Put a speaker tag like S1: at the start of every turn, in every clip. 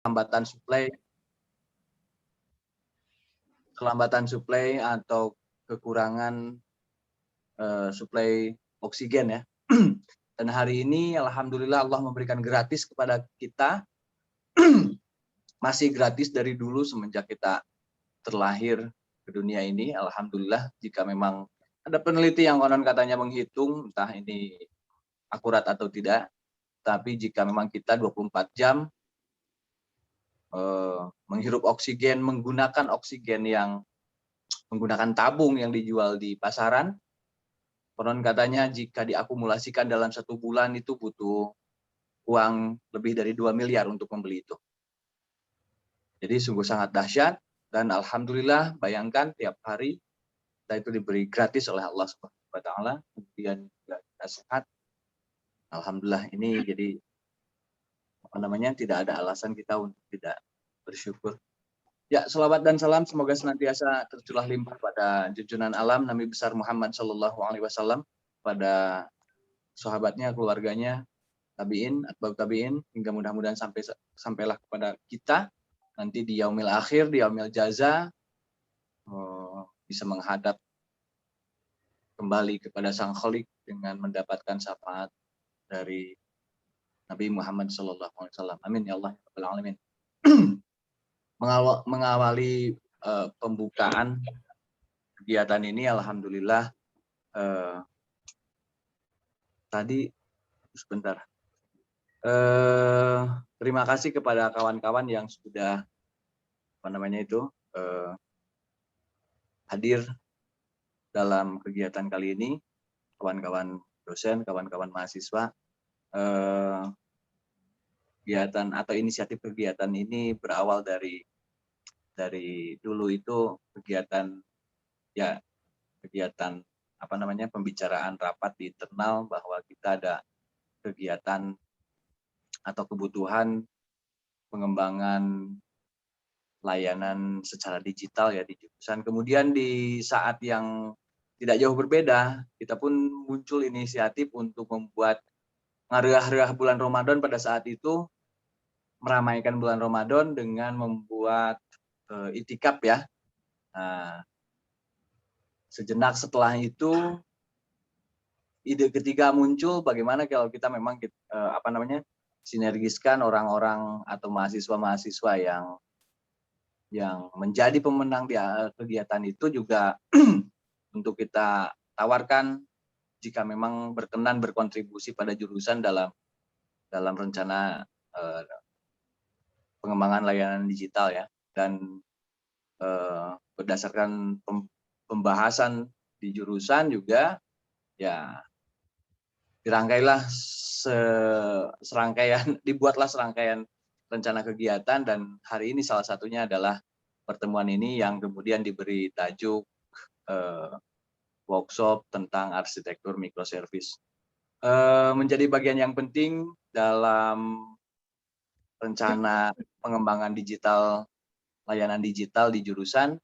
S1: kelambatan suplai atau kekurangan suplai oksigen ya. Dan hari ini alhamdulillah Allah memberikan gratis kepada kita, masih gratis dari dulu semenjak kita terlahir ke dunia ini. Alhamdulillah, jika memang ada peneliti yang konon katanya menghitung, entah ini akurat atau tidak, tapi jika memang kita 24 jam menghirup oksigen, menggunakan oksigen yang menggunakan tabung yang dijual di pasaran, konon katanya jika diakumulasikan dalam 1 bulan itu butuh uang lebih dari 2 miliar untuk membeli itu. Jadi sungguh sangat dahsyat, dan alhamdulillah bayangkan tiap hari kita itu diberi gratis oleh Allah Subhanahu wa taala, kemudian juga kita sehat. Alhamdulillah, ini jadi tidak ada alasan kita untuk tidak bersyukur. Ya, selawat dan salam semoga senantiasa tercurah limpah pada junjungan alam Nabi besar Muhammad Shallallahu Alaihi Wasallam, pada sahabatnya, keluarganya, tabiin, atba'ut tabiin, hingga mudah-mudahan sampailah kepada kita nanti di yaumil akhir, di yaumil jaza, bisa menghadap kembali kepada Sang Khalik dengan mendapatkan syafaat dari Nabi Muhammad SAW. Amin ya Allah ya Rabbal Alamin. Mengawali pembukaan kegiatan ini, alhamdulillah tadi sebentar. Terima kasih kepada kawan-kawan yang sudah hadir dalam kegiatan kali ini, kawan-kawan dosen, kawan-kawan mahasiswa. Kegiatan atau inisiatif kegiatan ini berawal dari dulu itu kegiatan pembicaraan rapat di internal bahwa kita ada kegiatan atau kebutuhan pengembangan layanan secara digital ya di jurusan. Kemudian di saat yang tidak jauh berbeda, kita pun muncul inisiatif untuk membuat ngariah-riah bulan Ramadan pada saat itu, meramaikan bulan Ramadan dengan membuat itikaf ya. Nah, sejenak setelah itu ide ketiga muncul, bagaimana kalau kita memang sinergiskan orang-orang atau mahasiswa-mahasiswa yang menjadi pemenang di kegiatan itu juga untuk kita tawarkan jika memang berkenan berkontribusi pada jurusan dalam rencana pengembangan layanan digital ya. Dan berdasarkan pembahasan di jurusan juga ya dibuatlah serangkaian rencana kegiatan, dan hari ini salah satunya adalah pertemuan ini yang kemudian diberi tajuk workshop tentang arsitektur microservice. Menjadi bagian yang penting dalam rencana pengembangan digital, layanan digital di jurusan.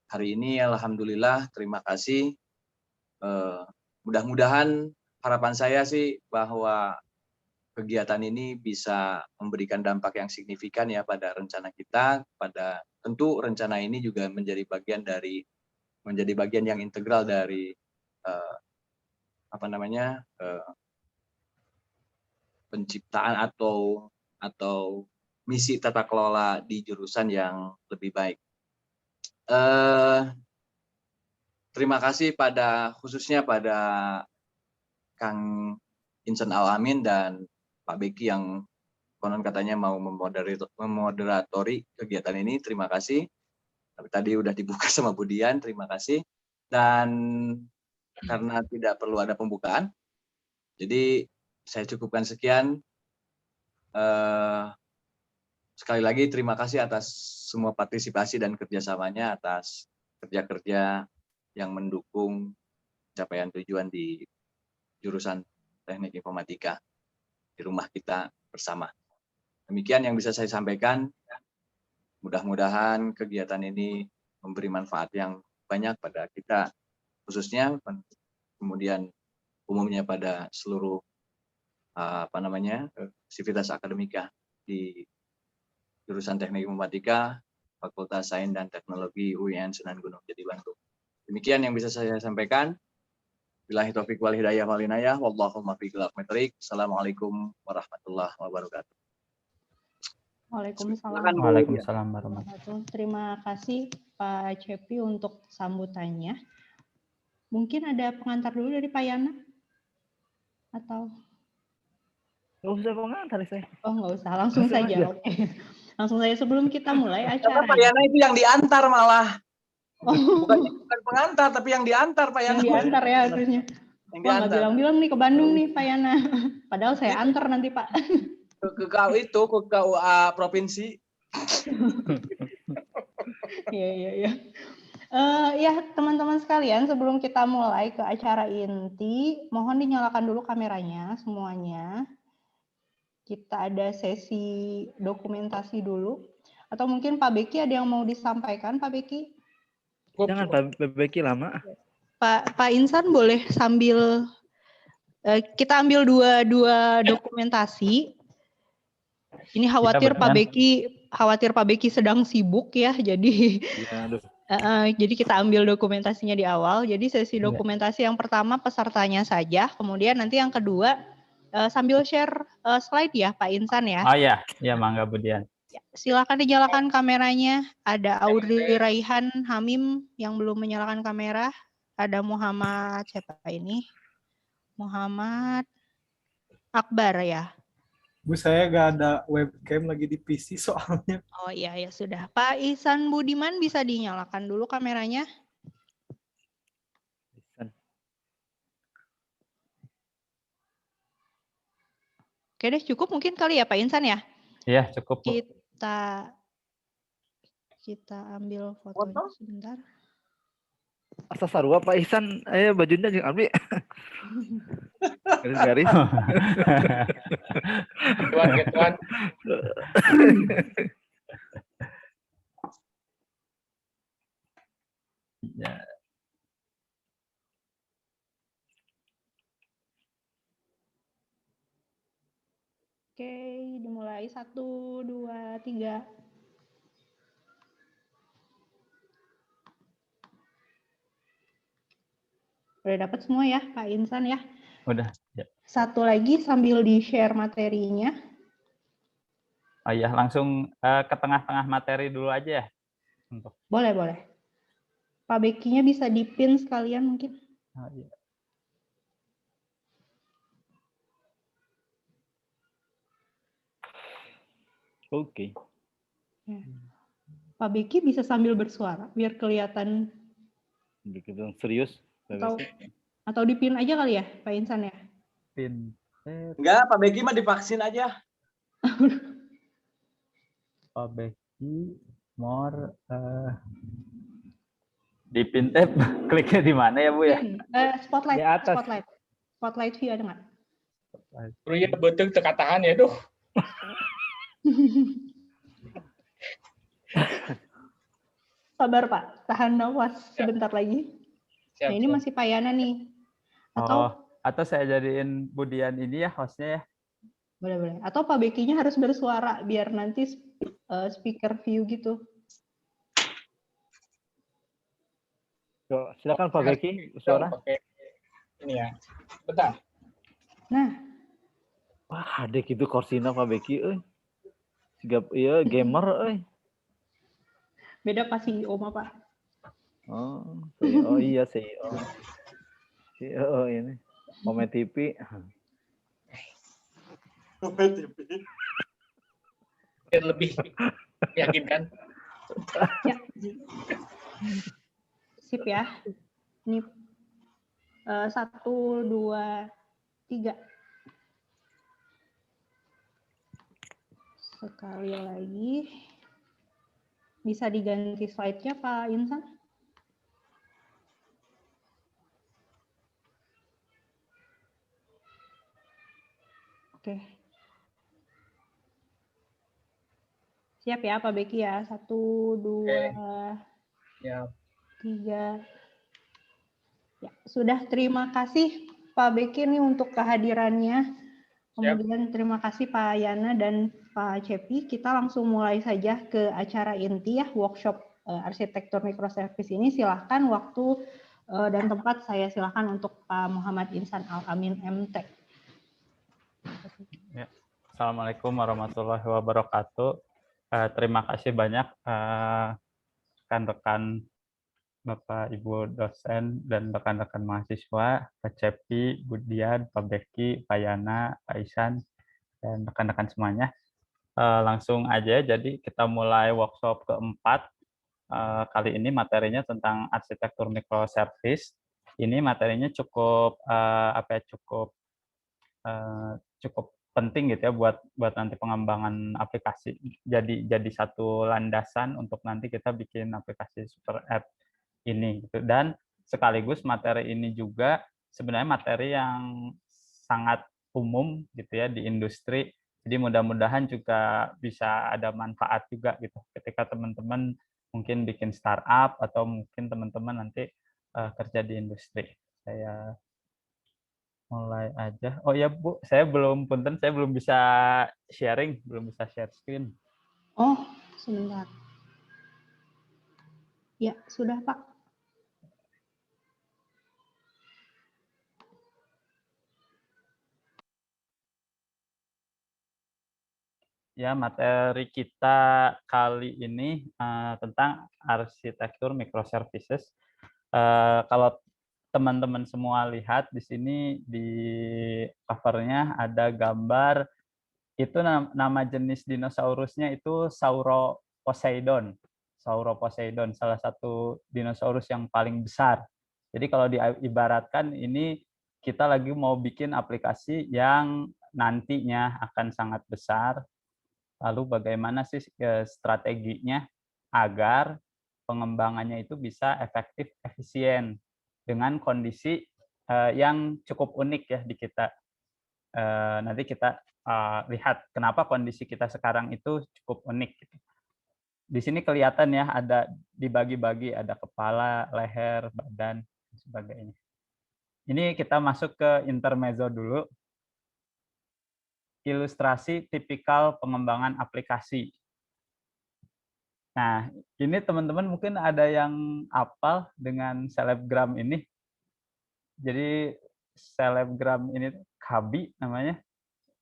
S1: Hari ini alhamdulillah, terima kasih. Mudah-mudahan harapan saya sih bahwa kegiatan ini bisa memberikan dampak yang signifikan ya pada rencana kita. Tentu rencana ini juga menjadi bagian yang integral dari penciptaan atau misi tata kelola di jurusan yang lebih baik. Terima kasih khususnya pada Kang Insan Al-Amin dan Pak Beki yang konon katanya mau memoderatori kegiatan ini. Terima kasih. Tapi tadi udah dibuka sama Budian, terima kasih. Dan karena tidak perlu ada pembukaan, jadi saya cukupkan sekian. Sekali lagi terima kasih atas semua partisipasi dan kerjasamanya, atas kerja-kerja yang mendukung capaian tujuan di jurusan Teknik Informatika di rumah kita bersama. Demikian yang bisa saya sampaikan. Mudah-mudahan kegiatan ini memberi manfaat yang banyak pada kita, khususnya kemudian umumnya pada seluruh sivitas akademika di jurusan Teknik Informatika, Fakultas Sains dan Teknologi UIN Sunan Gunung Jati Bandung. Demikian yang bisa saya sampaikan. Billahi taufiq wal hidayah wal inayah, wallahu muwaffiq ila aqwamit thoriq. Assalamualaikum warahmatullahi wabarakatuh.
S2: Waalaikumsalam.
S3: Waalaikumsalam warahmatullahi
S2: wabarakatuh. Terima kasih Pak Cepi untuk sambutannya. Mungkin ada pengantar dulu dari Pak Yana? Atau?
S4: Nggak usah pengantar saya.
S2: Oh, nggak usah. Langsung
S4: Langsung
S2: saja.
S4: aja.
S2: Oke. Langsung saja sebelum kita mulai
S1: Karena
S2: acara.
S1: Pak Yana itu yang diantar malah.
S2: Oh,
S1: Bukan pengantar, tapi yang diantar Pak Yana.
S2: yang diantar ya harusnya.
S1: Yang
S2: Wah, nggak
S1: diantar.
S2: bilang-bilang nih ke Bandung nih Pak Yana. Padahal saya antar nanti Pak.
S1: Ke KUA provinsi.
S2: Iya. Ya, teman-teman sekalian, sebelum kita mulai ke acara inti, mohon dinyalakan dulu kameranya semuanya. Kita ada sesi dokumentasi dulu. Atau mungkin Pak Beki ada yang mau disampaikan, Pak Beki?
S4: Jangan Pak Beki lama.
S2: Pak Insan boleh sambil kita ambil dua dokumentasi. Ini khawatir Pak Beki sedang sibuk ya, jadi
S4: Ya, aduh.
S2: jadi kita ambil dokumentasinya di awal. Jadi sesi dokumentasi yang pertama pesertanya saja, kemudian nanti yang kedua sambil share slide ya Pak Insan ya.
S3: Oh ya, mangga Budian.
S2: Ya, silakan dinyalakan kameranya. Ada Audrey Raihan Hamim yang belum menyalakan kamera. Ada Muhammad siapa ini? Muhammad Akbar ya.
S5: Bu, saya nggak ada webcam lagi di PC soalnya.
S2: Oh iya ya sudah. Pak Ihsan Budiman bisa dinyalakan dulu kameranya. Oke deh, cukup mungkin kali ya Pak Insan ya.
S3: Iya, cukup Bu.
S2: Kita ambil fotonya sebentar.
S4: Asa sarua Pak Ihsan, bajunya jeung abdi. Garis-garis.
S6: Tuan.
S3: Ya.
S2: Oke, dimulai 1, 2, 3. Udah dapat semua ya, Pak Insan ya?
S3: Udah. Ya.
S2: Satu lagi sambil di-share materinya.
S3: Oh iya, langsung ke tengah-tengah materi dulu aja ya.
S2: Boleh. Pak Bekinya bisa di-pin sekalian mungkin.
S3: Oh, iya.
S4: Oke.
S2: Ya. Pak Beki bisa sambil bersuara biar kelihatan.
S4: Bikin serius.
S2: Atau di-pin aja kali ya, Pak Insan ya?
S3: Pin.
S1: Enggak, Pak Beki mah divaksin aja.
S3: Pak Beki more di pin tab kliknya di mana ya Bu ya?
S2: Spotlight.
S4: Di atas.
S2: Spotlight view ada nggak?
S6: Iya betul tekatahan ya tuh.
S2: Sabar Pak, tahan nafas sebentar lagi.
S6: Siap,
S2: nah ini masih Pak Yana nih.
S3: Atau saya jadiin Budian ini ya hostnya ya.
S2: Boleh. Atau Pak Bekinya harus bersuara biar nanti speaker view gitu.
S4: Silakan Pak Beki suara.
S6: Ini ya. Bentar.
S2: Nah.
S4: Wah, adek itu korsina Pak Beki Sigap gamer
S2: Beda pas CEO mah Pak.
S4: Oh iya CEO. CEO ini. Komen TV.
S1: Komen TV.
S6: Lebih meyakinkan.
S2: Ya. Sip ya. Ini 1, 2, 3. Sekali lagi. Bisa diganti slide-nya Pak Insan? Oke. Siap ya Pak Beki ya. 1, 2, 3. Ya, sudah, terima kasih Pak Beki nih untuk kehadirannya. Kemudian terima kasih Pak Yana dan Pak Cepi, kita langsung mulai saja ke acara inti ya, workshop arsitektur microservice ini. Silahkan waktu dan tempat saya silahkan untuk Pak Muhammad Insan Al-Amin MT.
S3: Ya. Assalamualaikum warahmatullahi wabarakatuh. Terima kasih banyak rekan-rekan Bapak Ibu dosen dan rekan-rekan mahasiswa, Pak Cepi, Bu Dian, Pak Beki, Pak Yana, Pak Isan, dan rekan-rekan semuanya. Langsung aja, jadi kita mulai workshop keempat. Kali ini materinya tentang arsitektur microservice. Ini materinya cukup cukup penting gitu ya buat nanti pengembangan aplikasi. Jadi satu landasan untuk nanti kita bikin aplikasi super app ini gitu. Dan sekaligus materi ini juga sebenarnya materi yang sangat umum gitu ya di industri. Jadi mudah-mudahan juga bisa ada manfaat juga gitu ketika teman-teman mungkin bikin startup atau mungkin teman-teman nanti kerja di industri. Saya mulai aja. Oh ya Bu, saya belum bisa sharing, belum bisa share screen.
S2: Oh, sebentar. Ya, sudah Pak.
S3: Ya, materi kita kali ini tentang arsitektur microservices. Kalau teman-teman semua lihat di sini di covernya ada gambar itu nama jenis dinosaurusnya itu Sauroposeidon. Sauroposeidon, salah satu dinosaurus yang paling besar. Jadi kalau diibaratkan ini kita lagi mau bikin aplikasi yang nantinya akan sangat besar. Lalu bagaimana sih strateginya agar pengembangannya itu bisa efektif, efisien dengan kondisi yang cukup unik ya di kita. Nanti kita lihat kenapa kondisi kita sekarang itu cukup unik. Di sini kelihatan ya ada dibagi-bagi, ada kepala, leher, badan, dan sebagainya. Ini kita masuk ke intermezzo dulu. Ilustrasi tipikal pengembangan aplikasi. Nah, ini teman-teman mungkin ada yang hafal dengan selebgram ini. Jadi selebgram ini Kabi namanya,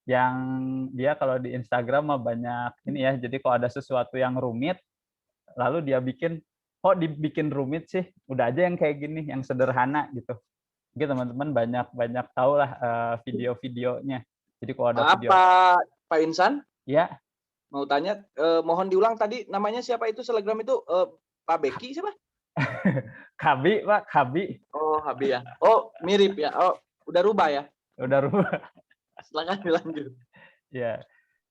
S3: yang dia kalau di Instagram mah banyak ini ya. Jadi kalau ada sesuatu yang rumit, lalu dia bikin, kok dibikin rumit sih? Udah aja yang kayak gini, yang sederhana gitu. Mungkin teman-teman banyak tahu lah video-videonya. Jadi kalau ada video,
S1: Pak Insan,
S3: ya.
S1: mau tanya, mohon diulang tadi namanya siapa itu selebgram itu? Pak Beki siapa?
S3: Kabi, Pak, Kabi.
S1: Oh, Habi ya. Oh, mirip ya. Oh, udah rubah ya.
S3: Udah rubah.
S1: Silakan dilanjut.
S3: Ya.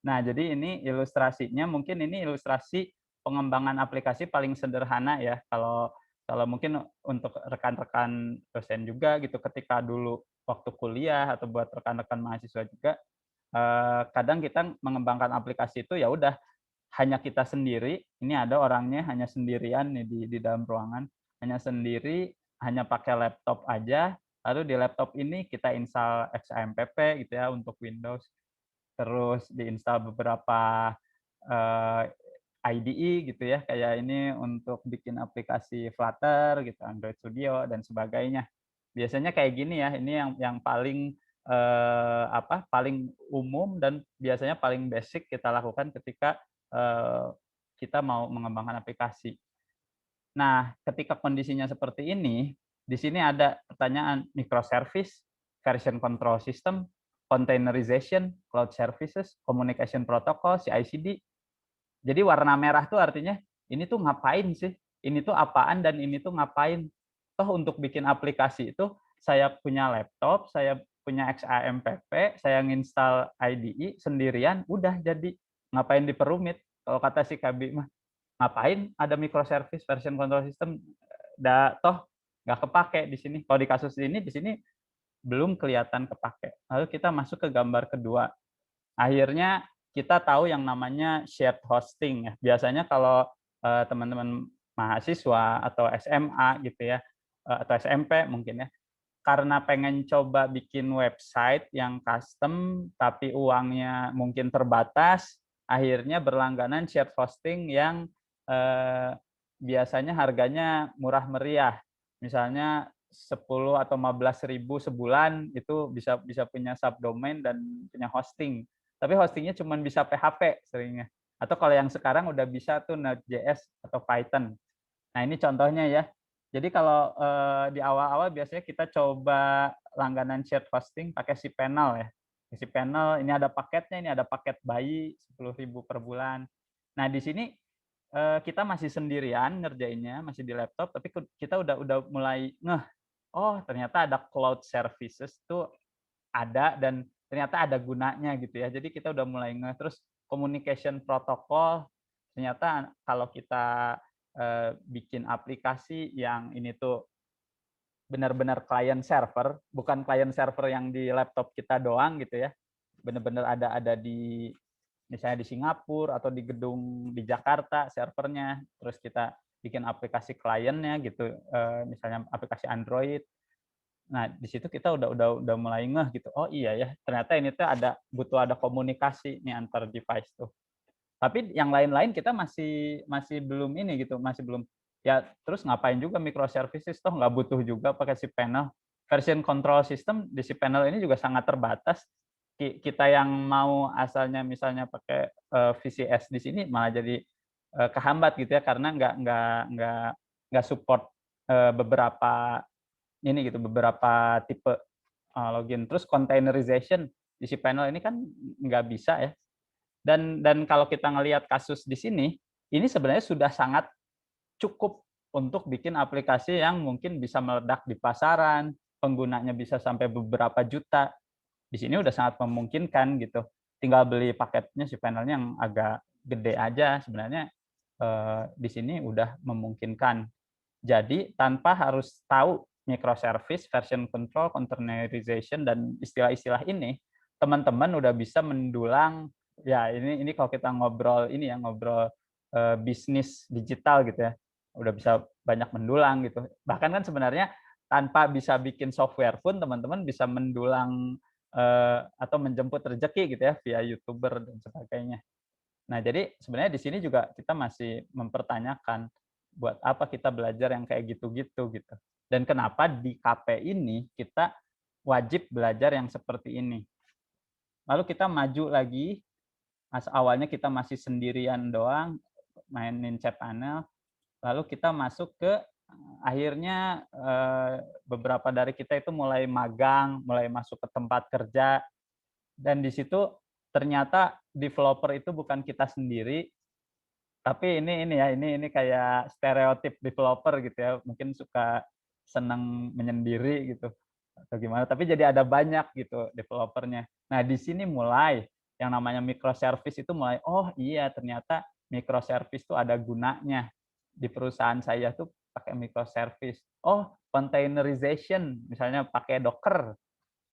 S3: Nah, jadi ini ilustrasinya mungkin ini ilustrasi pengembangan aplikasi paling sederhana ya. Kalau mungkin untuk rekan-rekan dosen juga gitu ketika dulu waktu kuliah atau buat rekan-rekan mahasiswa juga kadang kita mengembangkan aplikasi itu ya udah hanya kita sendiri, ini ada orangnya hanya sendirian nih di dalam ruangan, hanya sendiri, hanya pakai laptop aja, lalu di laptop ini kita install XAMPP gitu ya untuk Windows, terus diinstal beberapa IDE gitu ya, kayak ini untuk bikin aplikasi Flutter gitu, Android Studio dan sebagainya. Biasanya kayak gini ya, ini yang paling paling umum dan biasanya paling basic kita lakukan ketika kita mau mengembangkan aplikasi. Nah, ketika kondisinya seperti ini, di sini ada pertanyaan microservice, version control system, containerization, cloud services, communication protocol, CI/CD. Jadi warna merah tuh artinya ini tuh ngapain sih? Ini tuh apaan dan ini tuh ngapain? Toh untuk bikin aplikasi itu saya punya laptop, saya punya XAMPP, saya nginstal IDE sendirian, udah jadi. Ngapain diperumit? Kalau kata si Kabi mah, ngapain ada microservice version control system? Toh nggak kepake di sini. Kalau di kasus ini, di sini belum kelihatan kepake. Lalu kita masuk ke gambar kedua. Akhirnya kita tahu yang namanya shared hosting ya. Biasanya kalau teman-teman mahasiswa atau SMA gitu ya, atau SMP mungkin ya, karena pengen coba bikin website yang custom tapi uangnya mungkin terbatas, akhirnya berlangganan shared hosting yang biasanya harganya murah meriah. Misalnya 10 atau 15.000 sebulan itu bisa punya subdomain dan punya hosting. Tapi hostingnya cuma bisa PHP seringnya. Atau kalau yang sekarang udah bisa tuh Node.js atau Python. Nah, ini contohnya ya. Jadi kalau di awal-awal biasanya kita coba langganan shared hosting pakai cPanel ya. cPanel ini ada paketnya, ini ada paket bayi 10.000 per bulan. Nah, di sini kita masih sendirian ngerjainnya, masih di laptop, tapi kita udah mulai ngeh, oh ternyata ada cloud services tuh ada dan ternyata ada gunanya gitu ya. Jadi kita udah mulai ngeh. Terus communication protocol, ternyata kalau kita bikin aplikasi yang ini tuh benar-benar client server, bukan client server yang di laptop kita doang gitu ya. Benar-benar ada di misalnya di Singapura atau di gedung di Jakarta servernya, terus kita bikin aplikasi kliennya gitu, misalnya aplikasi Android. Nah, di situ kita udah mulai ngeh gitu. Oh iya ya, ternyata ini tuh butuh ada komunikasi nih antar device tuh. Tapi yang lain-lain kita masih belum ini gitu, masih belum. Ya terus ngapain juga microservices, toh nggak butuh juga pakai cPanel. Version control system di cPanel ini juga sangat terbatas. Kita yang mau asalnya misalnya pakai VCS di sini malah jadi kehambat gitu ya, karena nggak support beberapa tipe login. Terus containerization di cPanel ini kan nggak bisa ya. Dan kalau kita ngelihat kasus di sini, ini sebenarnya sudah sangat cukup untuk bikin aplikasi yang mungkin bisa meledak di pasaran, penggunanya bisa sampai beberapa juta. Di sini udah sangat memungkinkan gitu. Tinggal beli paketnya cPanel-nya yang agak gede aja, sebenarnya di sini udah memungkinkan. Jadi tanpa harus tahu microservice, version control, containerization, dan istilah-istilah ini, teman-teman udah bisa mendulang. Ya ini kalau kita ngobrol bisnis digital gitu ya, udah bisa banyak mendulang gitu. Bahkan kan sebenarnya tanpa bisa bikin software pun teman-teman bisa mendulang atau menjemput rezeki gitu ya via YouTuber dan sebagainya. Nah, jadi sebenarnya di sini juga kita masih mempertanyakan buat apa kita belajar yang kayak gitu-gitu gitu. Dan kenapa di KP ini kita wajib belajar yang seperti ini. Lalu kita maju lagi, awalnya kita masih sendirian doang mainin cPanel, lalu kita masuk ke akhirnya beberapa dari kita itu mulai magang, mulai masuk ke tempat kerja, dan di situ ternyata developer itu bukan kita sendiri, tapi ini kayak stereotip developer gitu ya, mungkin suka senang menyendiri gitu atau gimana, tapi jadi ada banyak gitu developernya. Nah, di sini mulai yang namanya microservice itu mulai, oh iya ternyata microservice itu ada gunanya. Di perusahaan saya tuh pakai microservice. Oh, containerization misalnya pakai Docker,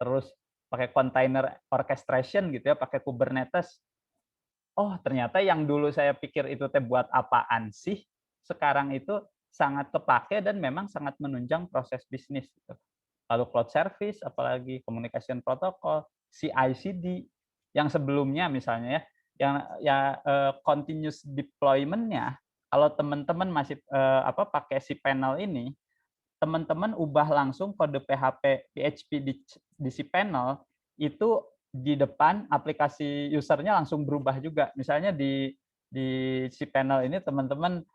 S3: terus pakai container orchestration gitu ya, pakai Kubernetes. Oh, ternyata yang dulu saya pikir itu buat apaan sih, sekarang itu sangat kepake dan memang sangat menunjang proses bisnis. Gitu. Lalu cloud service, apalagi communication protocol, CI/CD, yang sebelumnya misalnya continuous deployment-nya, kalau teman-teman masih pakai cPanel ini, teman-teman ubah langsung kode PHP di cPanel, itu di depan aplikasi usernya langsung berubah juga. Misalnya di cPanel ini teman-teman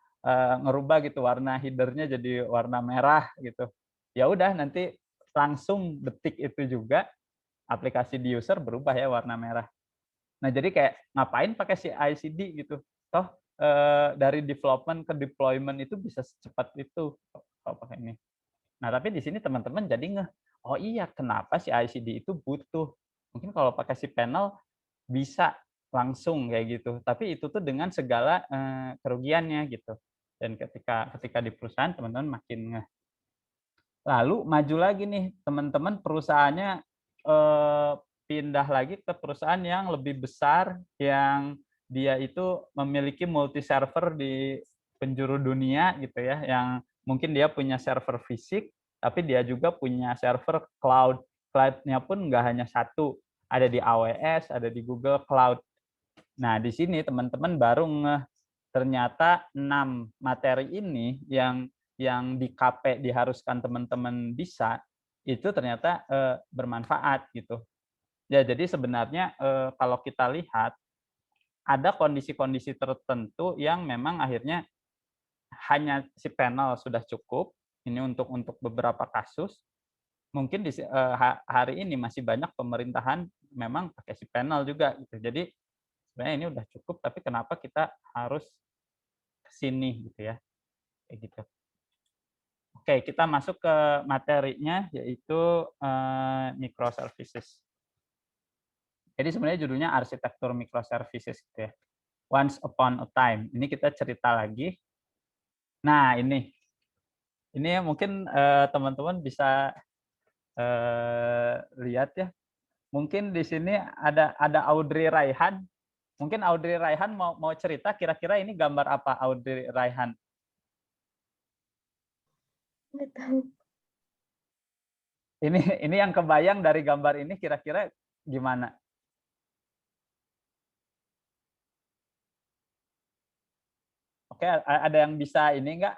S3: ngerubah gitu warna header-nya jadi warna merah gitu. Ya udah nanti langsung detik itu juga aplikasi di user berubah ya warna merah. Nah, jadi kayak ngapain pakai CI/CD gitu. Toh dari development ke deployment itu bisa secepat itu kalau pakai ini. Nah, tapi di sini teman-teman jadi ngeh, oh iya kenapa CI/CD itu butuh. Mungkin kalau pakai cPanel bisa langsung kayak gitu. Tapi itu tuh dengan segala kerugiannya gitu. Dan ketika di perusahaan teman-teman makin ngeh. Lalu maju lagi nih teman-teman perusahaannya pindah lagi ke perusahaan yang lebih besar yang dia itu memiliki multi server di penjuru dunia gitu ya, yang mungkin dia punya server fisik tapi dia juga punya server cloud. Cloud-nya pun nggak hanya satu, ada di AWS, ada di Google Cloud. Nah, di sini teman-teman baru ternyata 6 materi ini yang di KP diharuskan teman-teman bisa, itu ternyata bermanfaat gitu. Ya, jadi sebenarnya kalau kita lihat ada kondisi-kondisi tertentu yang memang akhirnya hanya si panel sudah cukup. Ini untuk beberapa kasus. Mungkin di hari ini masih banyak pemerintahan memang pakai si panel juga gitu. Jadi sebenarnya ini udah cukup, tapi kenapa kita harus ke sini gitu ya. Kayak gitu. Oke, kita masuk ke materinya yaitu microservices. Jadi sebenarnya judulnya arsitektur microservices gitu ya. Once upon a time. Ini kita cerita lagi. Nah, ini mungkin teman-teman bisa lihat ya. Mungkin di sini ada Audrey Raihan. Mungkin Audrey Raihan mau cerita kira-kira ini gambar apa Audrey Raihan?
S7: Nggak tahu.
S3: Ini yang kebayang dari gambar ini kira-kira gimana? Oke, ada yang bisa ini enggak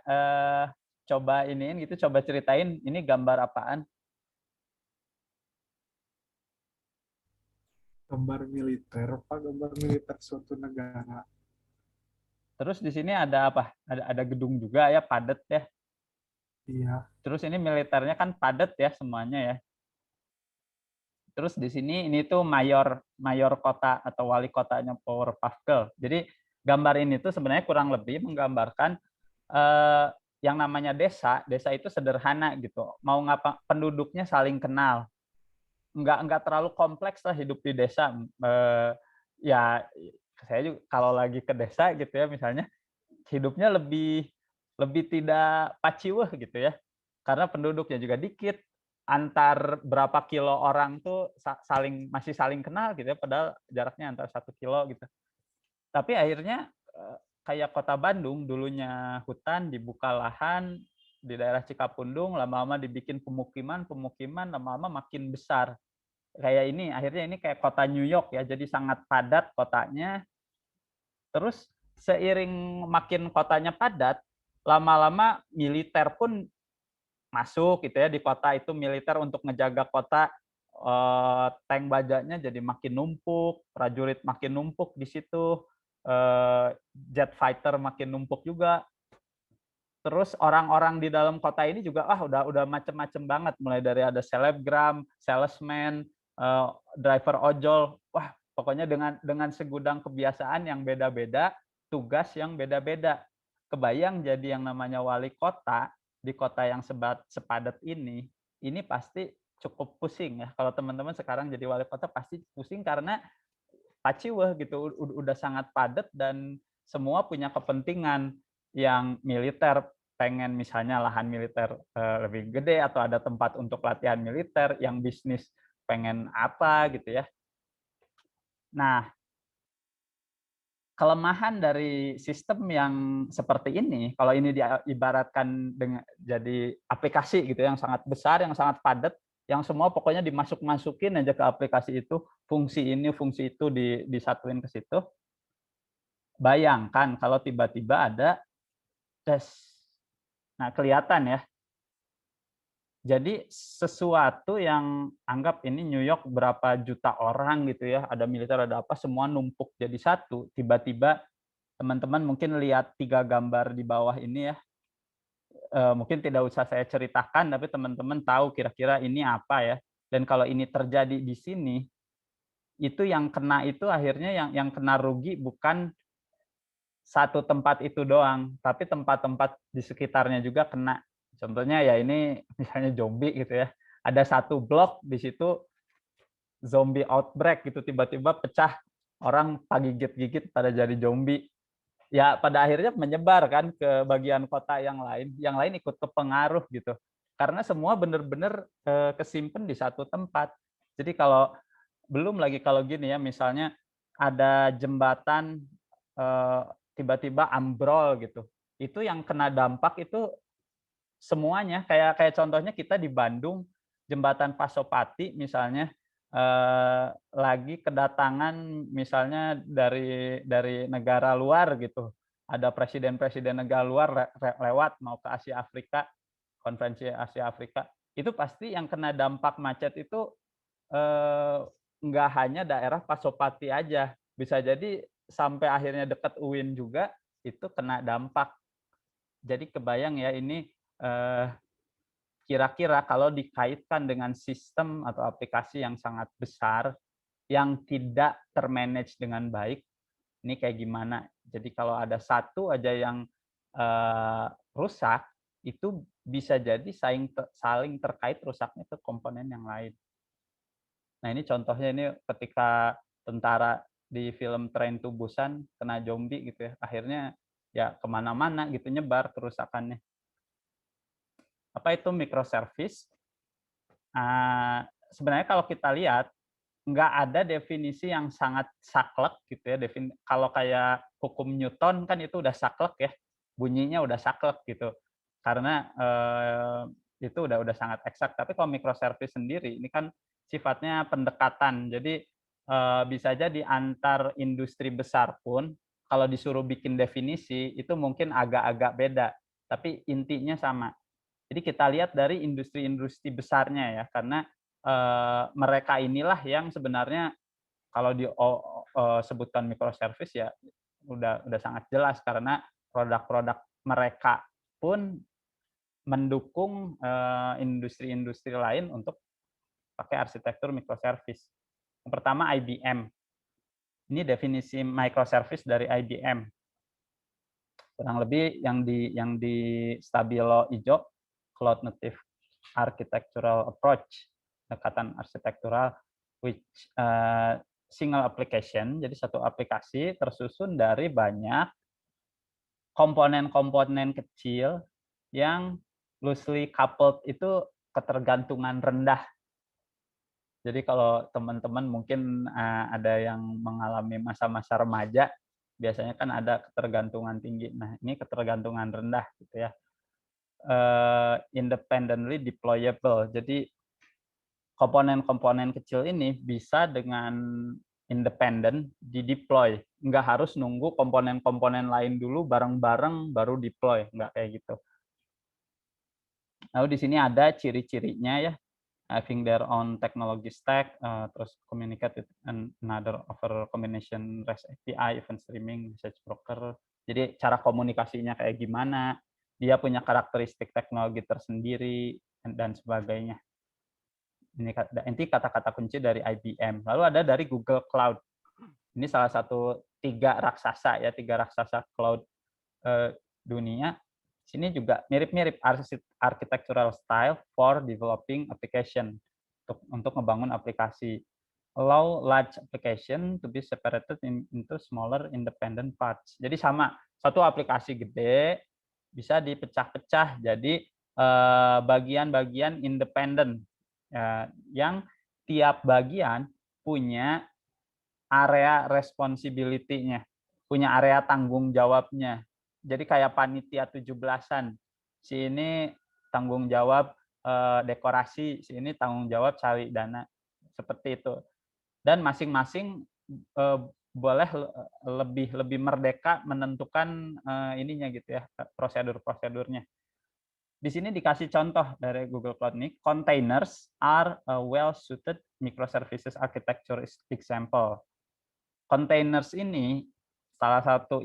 S3: coba iniin gitu, coba ceritain ini gambar apaan?
S5: Gambar militer, Pak, gambar militer suatu negara.
S3: Terus di sini ada apa? Ada gedung juga ya, padat ya.
S5: Iya.
S3: Terus ini militernya kan padat ya semuanya ya. Terus di sini ini tuh mayor kota atau wali kotanya Powerpuff Girls. Jadi gambar ini tuh sebenarnya kurang lebih menggambarkan yang namanya desa. Desa itu sederhana gitu. Mau ngapa penduduknya saling kenal. Enggak terlalu kompleks lah hidup di desa. Ya saya juga kalau lagi ke desa gitu ya misalnya hidupnya lebih tidak paciweh gitu ya. Karena penduduknya juga dikit, antar berapa kilo orang tuh masih saling kenal gitu ya, padahal jaraknya antar 1 kilo gitu. Tapi akhirnya kayak kota Bandung dulunya hutan dibuka lahan di daerah Cikapundung, lama-lama dibikin pemukiman, lama-lama makin besar. Kayak ini akhirnya ini kayak kota New York ya, jadi sangat padat kotanya. Terus seiring makin kotanya padat, lama-lama militer pun masuk gitu ya di kota itu, militer untuk ngejaga kota, tank bajanya jadi makin numpuk, prajurit makin numpuk di situ, jet fighter makin numpuk juga. Terus orang-orang di dalam kota ini juga udah macem-macem banget, mulai dari ada selebgram, salesman, driver ojol, wah pokoknya dengan segudang kebiasaan yang beda-beda, tugas yang beda-beda. Kebayang jadi yang namanya wali kota di kota yang sepadat ini pasti cukup pusing ya. Kalau teman-teman sekarang jadi wali kota pasti pusing karena paciweh gitu, udah sangat padat dan semua punya kepentingan. Yang militer pengen misalnya lahan militer lebih gede atau ada tempat untuk latihan militer, yang bisnis pengen apa gitu ya. Nah, kelemahan dari sistem yang seperti ini, kalau ini diibaratkan dengan jadi aplikasi gitu yang sangat besar, yang sangat padat, yang semua pokoknya dimasuk-masukin aja ke aplikasi itu, fungsi ini, fungsi itu disatuin ke situ. Bayangkan kalau tiba-tiba ada tes. Nah, kelihatan ya. Jadi sesuatu yang anggap ini New York berapa juta orang gitu ya, ada militer, ada apa, semua numpuk jadi satu. Tiba-tiba teman-teman mungkin lihat 3 gambar di bawah ini ya. Mungkin tidak usah saya ceritakan, tapi teman-teman tahu kira-kira ini apa ya. Dan kalau ini terjadi di sini, itu yang kena itu akhirnya yang kena rugi bukan satu tempat itu doang, tapi tempat-tempat di sekitarnya juga kena. Contohnya ya ini misalnya zombie gitu ya. Ada satu blok di situ zombie outbreak gitu, tiba-tiba pecah, orang gigit-gigit pada jadi zombie. Ya pada akhirnya menyebar kan ke bagian kota yang lain ikut kepengaruh gitu. Karena semua benar-benar kesimpan di satu tempat. Jadi kalau belum lagi kalau gini ya, misalnya ada jembatan tiba-tiba ambrol gitu. Itu yang kena dampak itu semuanya, kayak contohnya kita di Bandung, jembatan Pasopati misalnya, lagi kedatangan misalnya dari negara luar gitu, ada presiden-presiden negara luar lewat mau ke Asia Afrika, konferensi Asia Afrika, itu pasti yang kena dampak macet itu nggak hanya daerah Pasopati aja, bisa jadi sampai akhirnya dekat UIN juga itu kena dampak. Jadi kebayang ya ini kira-kira kalau dikaitkan dengan sistem atau aplikasi yang sangat besar yang tidak termanage dengan baik, ini kayak gimana? Jadi kalau ada satu aja yang rusak, itu bisa jadi saling terkait rusaknya ke komponen yang lain. Nah ini contohnya ini ketika tentara di film Train to Busan kena zombie gitu ya, akhirnya ya kemana-mana gitu nyebar kerusakannya. Apa itu microservice? Sebenarnya kalau kita lihat nggak ada definisi yang sangat saklek gitu ya. Kalau kayak hukum Newton kan itu udah saklek ya, bunyinya udah saklek gitu. Karena itu udah sangat eksak. Tapi kalau microservice sendiri ini kan sifatnya pendekatan. Jadi bisa jadi antar industri besar pun kalau disuruh bikin definisi itu mungkin agak-agak beda. Tapi intinya sama. Jadi kita lihat dari industri-industri besarnya ya, karena mereka inilah yang sebenarnya kalau disebutkan microservice ya udah sangat jelas karena produk-produk mereka pun mendukung industri-industri lain untuk pakai arsitektur microservice. Yang pertama IBM. Ini definisi microservice dari IBM. Kurang lebih yang di Stabilo hijau, Cloud Native Architectural Approach, pendekatan arsitektural, which single application, jadi satu aplikasi tersusun dari banyak komponen-komponen kecil yang loosely coupled itu ketergantungan rendah. Jadi kalau teman-teman mungkin ada yang mengalami masa-masa remaja, biasanya kan ada ketergantungan tinggi. Nah, ini ketergantungan rendah gitu ya. Independently deployable. Jadi komponen-komponen kecil ini bisa dengan independen di-deploy. Nggak harus nunggu komponen-komponen lain dulu bareng-bareng baru deploy. Nggak kayak gitu. Lalu di sini ada ciri-cirinya ya. Having their own technology stack, terus communicate with another over combination REST API, event streaming, message broker. Jadi cara komunikasinya kayak gimana, dia punya karakteristik teknologi tersendiri, dan sebagainya. Ini kata-kata kunci dari IBM. Lalu ada dari Google Cloud. Ini salah satu tiga raksasa cloud dunia. Sini juga mirip-mirip architectural style for developing application, untuk ngebangun aplikasi. Allow large application to be separated into smaller independent parts. Jadi sama, satu aplikasi gede bisa dipecah-pecah jadi bagian-bagian independen yang tiap bagian punya area responsibility-nya, punya area tanggung jawabnya. Jadi kayak panitia 17-an. Si ini tanggung jawab dekorasi, si ini tanggung jawab cari dana. Seperti itu. Dan masing-masing boleh lebih merdeka menentukan ininya gitu ya, prosedur-prosedurnya. Di sini dikasih contoh dari Google Cloud ini, containers are a well-suited microservices architecture example. Containers ini salah satu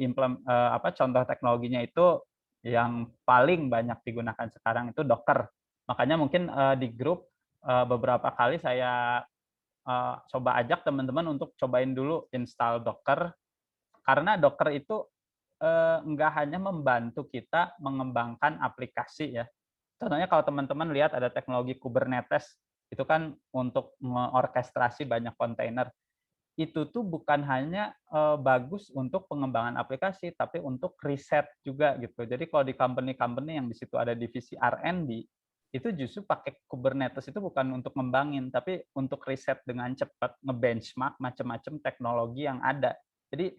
S3: contoh teknologinya itu yang paling banyak digunakan sekarang itu Docker. Makanya mungkin di grup beberapa kali saya coba ajak teman-teman untuk cobain dulu install Docker, karena Docker itu nggak hanya membantu kita mengembangkan aplikasi ya. Contohnya kalau teman-teman lihat ada teknologi Kubernetes, itu kan untuk mengorkestrasi banyak kontainer. Itu tuh bukan hanya bagus untuk pengembangan aplikasi, tapi untuk riset juga gitu. Jadi kalau di company-company yang di situ ada divisi R&D, itu justru pakai Kubernetes itu bukan untuk ngembangin, tapi untuk riset dengan cepat, ngebenchmark macam-macam teknologi yang ada. Jadi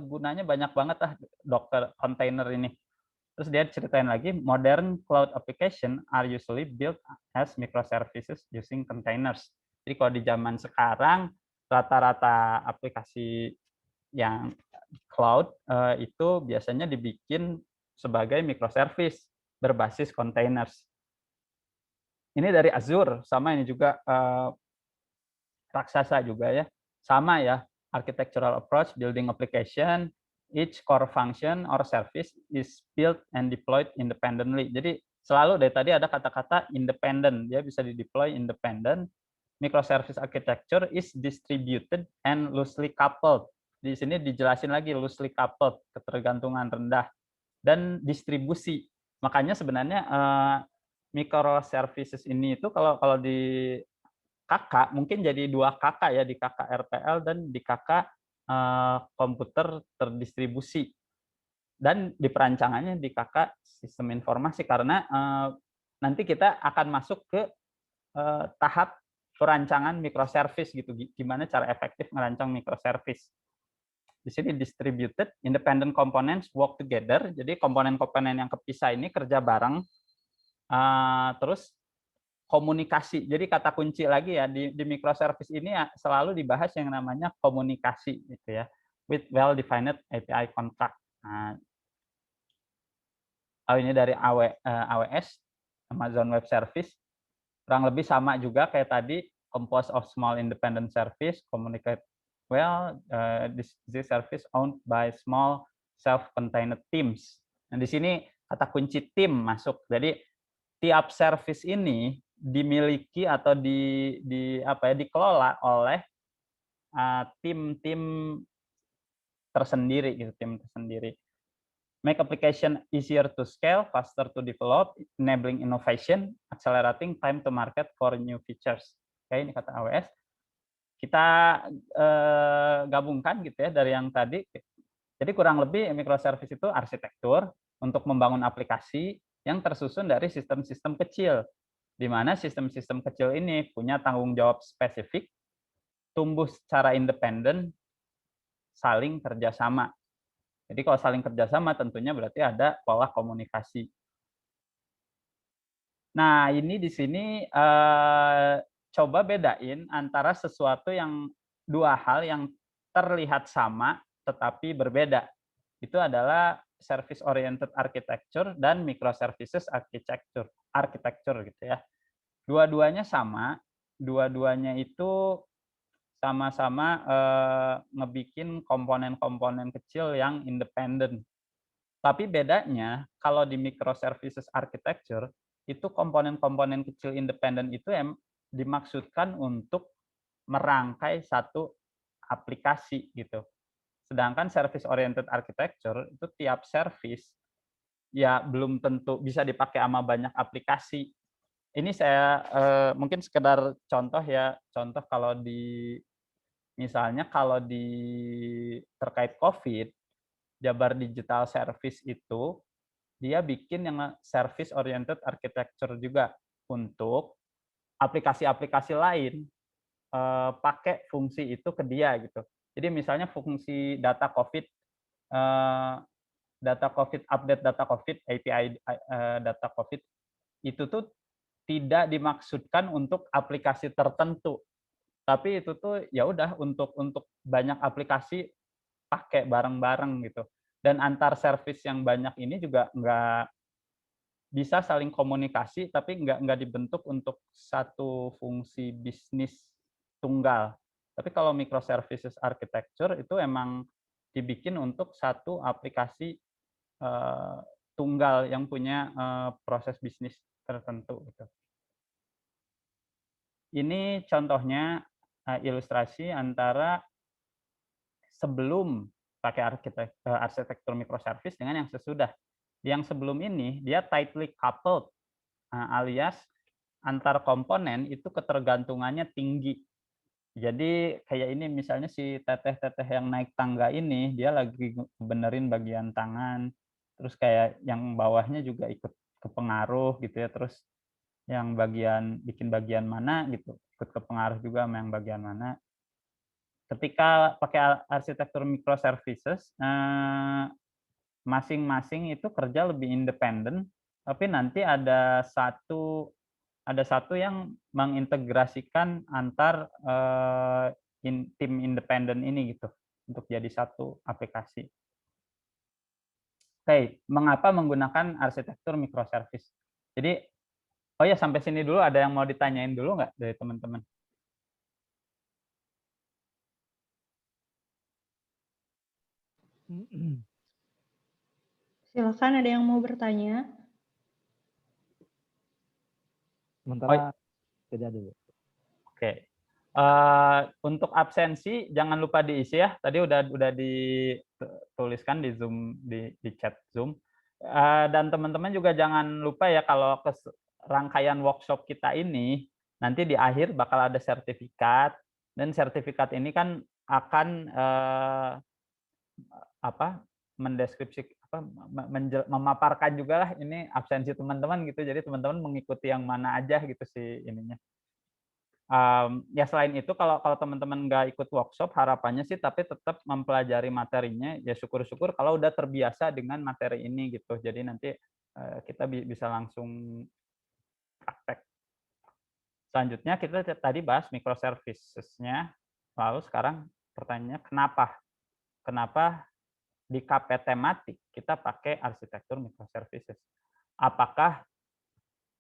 S3: gunanya banyak banget lah Docker container ini. Terus dia ceritain lagi, modern cloud application are usually built as microservices using containers. Jadi kalau di zaman sekarang rata-rata aplikasi yang cloud itu biasanya dibikin sebagai microservice berbasis containers. Ini dari Azure, sama ini juga raksasa juga ya. Sama ya, architectural approach, building application, each core function or service is built and deployed independently. Jadi selalu dari tadi ada kata-kata independent, dia bisa di-deploy independent. Microservice architecture is distributed and loosely coupled. Di sini dijelasin lagi loosely coupled, ketergantungan rendah, dan distribusi. Makanya sebenarnya microservices ini itu kalau di kakak mungkin jadi 2 kakak ya, di kakak RTL dan di kakak komputer terdistribusi, dan di perancangannya di kakak sistem informasi, karena nanti kita akan masuk ke tahap perancangan microservice gitu, gimana cara efektif merancang microservice. Di sini distributed independent components work together, jadi komponen-komponen yang kepisah ini kerja bareng. Terus komunikasi. Jadi kata kunci lagi ya di microservice ini ya, selalu dibahas yang namanya komunikasi gitu ya, with well defined API contract. Nah, ini dari AWS, Amazon Web Service, kurang lebih sama juga kayak tadi, composed of small independent service, communicate well, this service owned by small self-contained teams. Nah, di sini kata kunci tim masuk. Jadi tiap service ini dimiliki atau dikelola oleh tim-tim tersendiri gitu, tim tersendiri. Make application easier to scale, faster to develop, enabling innovation, accelerating time to market for new features. Oke, ini kata AWS. Kita gabungkan gitu ya dari yang tadi. Jadi kurang lebih microservice itu arsitektur untuk membangun aplikasi yang tersusun dari sistem-sistem kecil, di mana sistem-sistem kecil ini punya tanggung jawab spesifik, tumbuh secara independen, saling kerjasama. Jadi kalau saling kerjasama tentunya berarti ada pola komunikasi. Nah, ini di sini coba bedain antara sesuatu yang 2 hal yang terlihat sama tetapi berbeda. Itu adalah service oriented architecture dan microservices architecture gitu ya. Dua-duanya sama, dua-duanya itu sama-sama ngebikin komponen-komponen kecil yang independen. Tapi bedanya kalau di microservices architecture itu komponen-komponen kecil independen itu dimaksudkan untuk merangkai satu aplikasi gitu. Sedangkan service oriented architecture itu tiap service ya belum tentu bisa dipakai sama banyak aplikasi. Ini saya mungkin sekedar contoh ya, contoh kalau misalnya kalau terkait COVID, Jabar Digital Service itu dia bikin yang service oriented architecture juga untuk aplikasi-aplikasi lain pakai fungsi itu ke dia gitu. Jadi misalnya fungsi data COVID, update data COVID, API data COVID itu tuh tidak dimaksudkan untuk aplikasi tertentu, tapi itu tuh ya udah untuk banyak aplikasi pakai bareng-bareng gitu. Dan antar service yang banyak ini juga nggak bisa saling komunikasi, tapi nggak dibentuk untuk satu fungsi bisnis tunggal. Tapi kalau microservices architecture itu emang dibikin untuk satu aplikasi tunggal yang punya proses bisnis tertentu. Gitu. Ini contohnya ilustrasi antara sebelum pakai arsitektur microservice dengan yang sesudah. Yang sebelum ini dia tightly coupled, alias antar komponen itu ketergantungannya tinggi. Jadi kayak ini misalnya si teteh-teteh yang naik tangga ini, dia lagi benerin bagian tangan, terus kayak yang bawahnya juga ikut kepengaruh gitu ya, terus yang bikin bagian mana gitu, ikut kepengaruh juga sama yang bagian mana. Ketika pakai arsitektur microservices, masing-masing itu kerja lebih independen, tapi nanti ada satu ada satu yang mengintegrasikan antar tim independen ini gitu untuk jadi satu aplikasi. Oke, mengapa menggunakan arsitektur microservice? Jadi, oh ya sampai sini dulu ada yang mau ditanyain dulu nggak dari teman-teman?
S2: Silakan, ada yang mau bertanya?
S4: Sementara tidak dulu.
S3: Oke. Untuk absensi jangan lupa diisi ya. Tadi udah dituliskan di Zoom di chat Zoom. Dan teman-teman juga jangan lupa ya kalau rangkaian workshop kita ini nanti di akhir bakal ada sertifikat, dan sertifikat ini kan akan memaparkan juga lah ini absensi teman-teman gitu. Jadi teman-teman mengikuti yang mana aja gitu sih ininya. Ya selain itu kalau teman-teman nggak ikut workshop, harapannya sih tapi tetap mempelajari materinya, ya syukur-syukur kalau udah terbiasa dengan materi ini gitu. Jadi nanti kita bisa langsung praktek. Selanjutnya kita tadi bahas microservices-nya, lalu sekarang pertanyaannya kenapa di KP tematik kita pakai arsitektur microservices? Apakah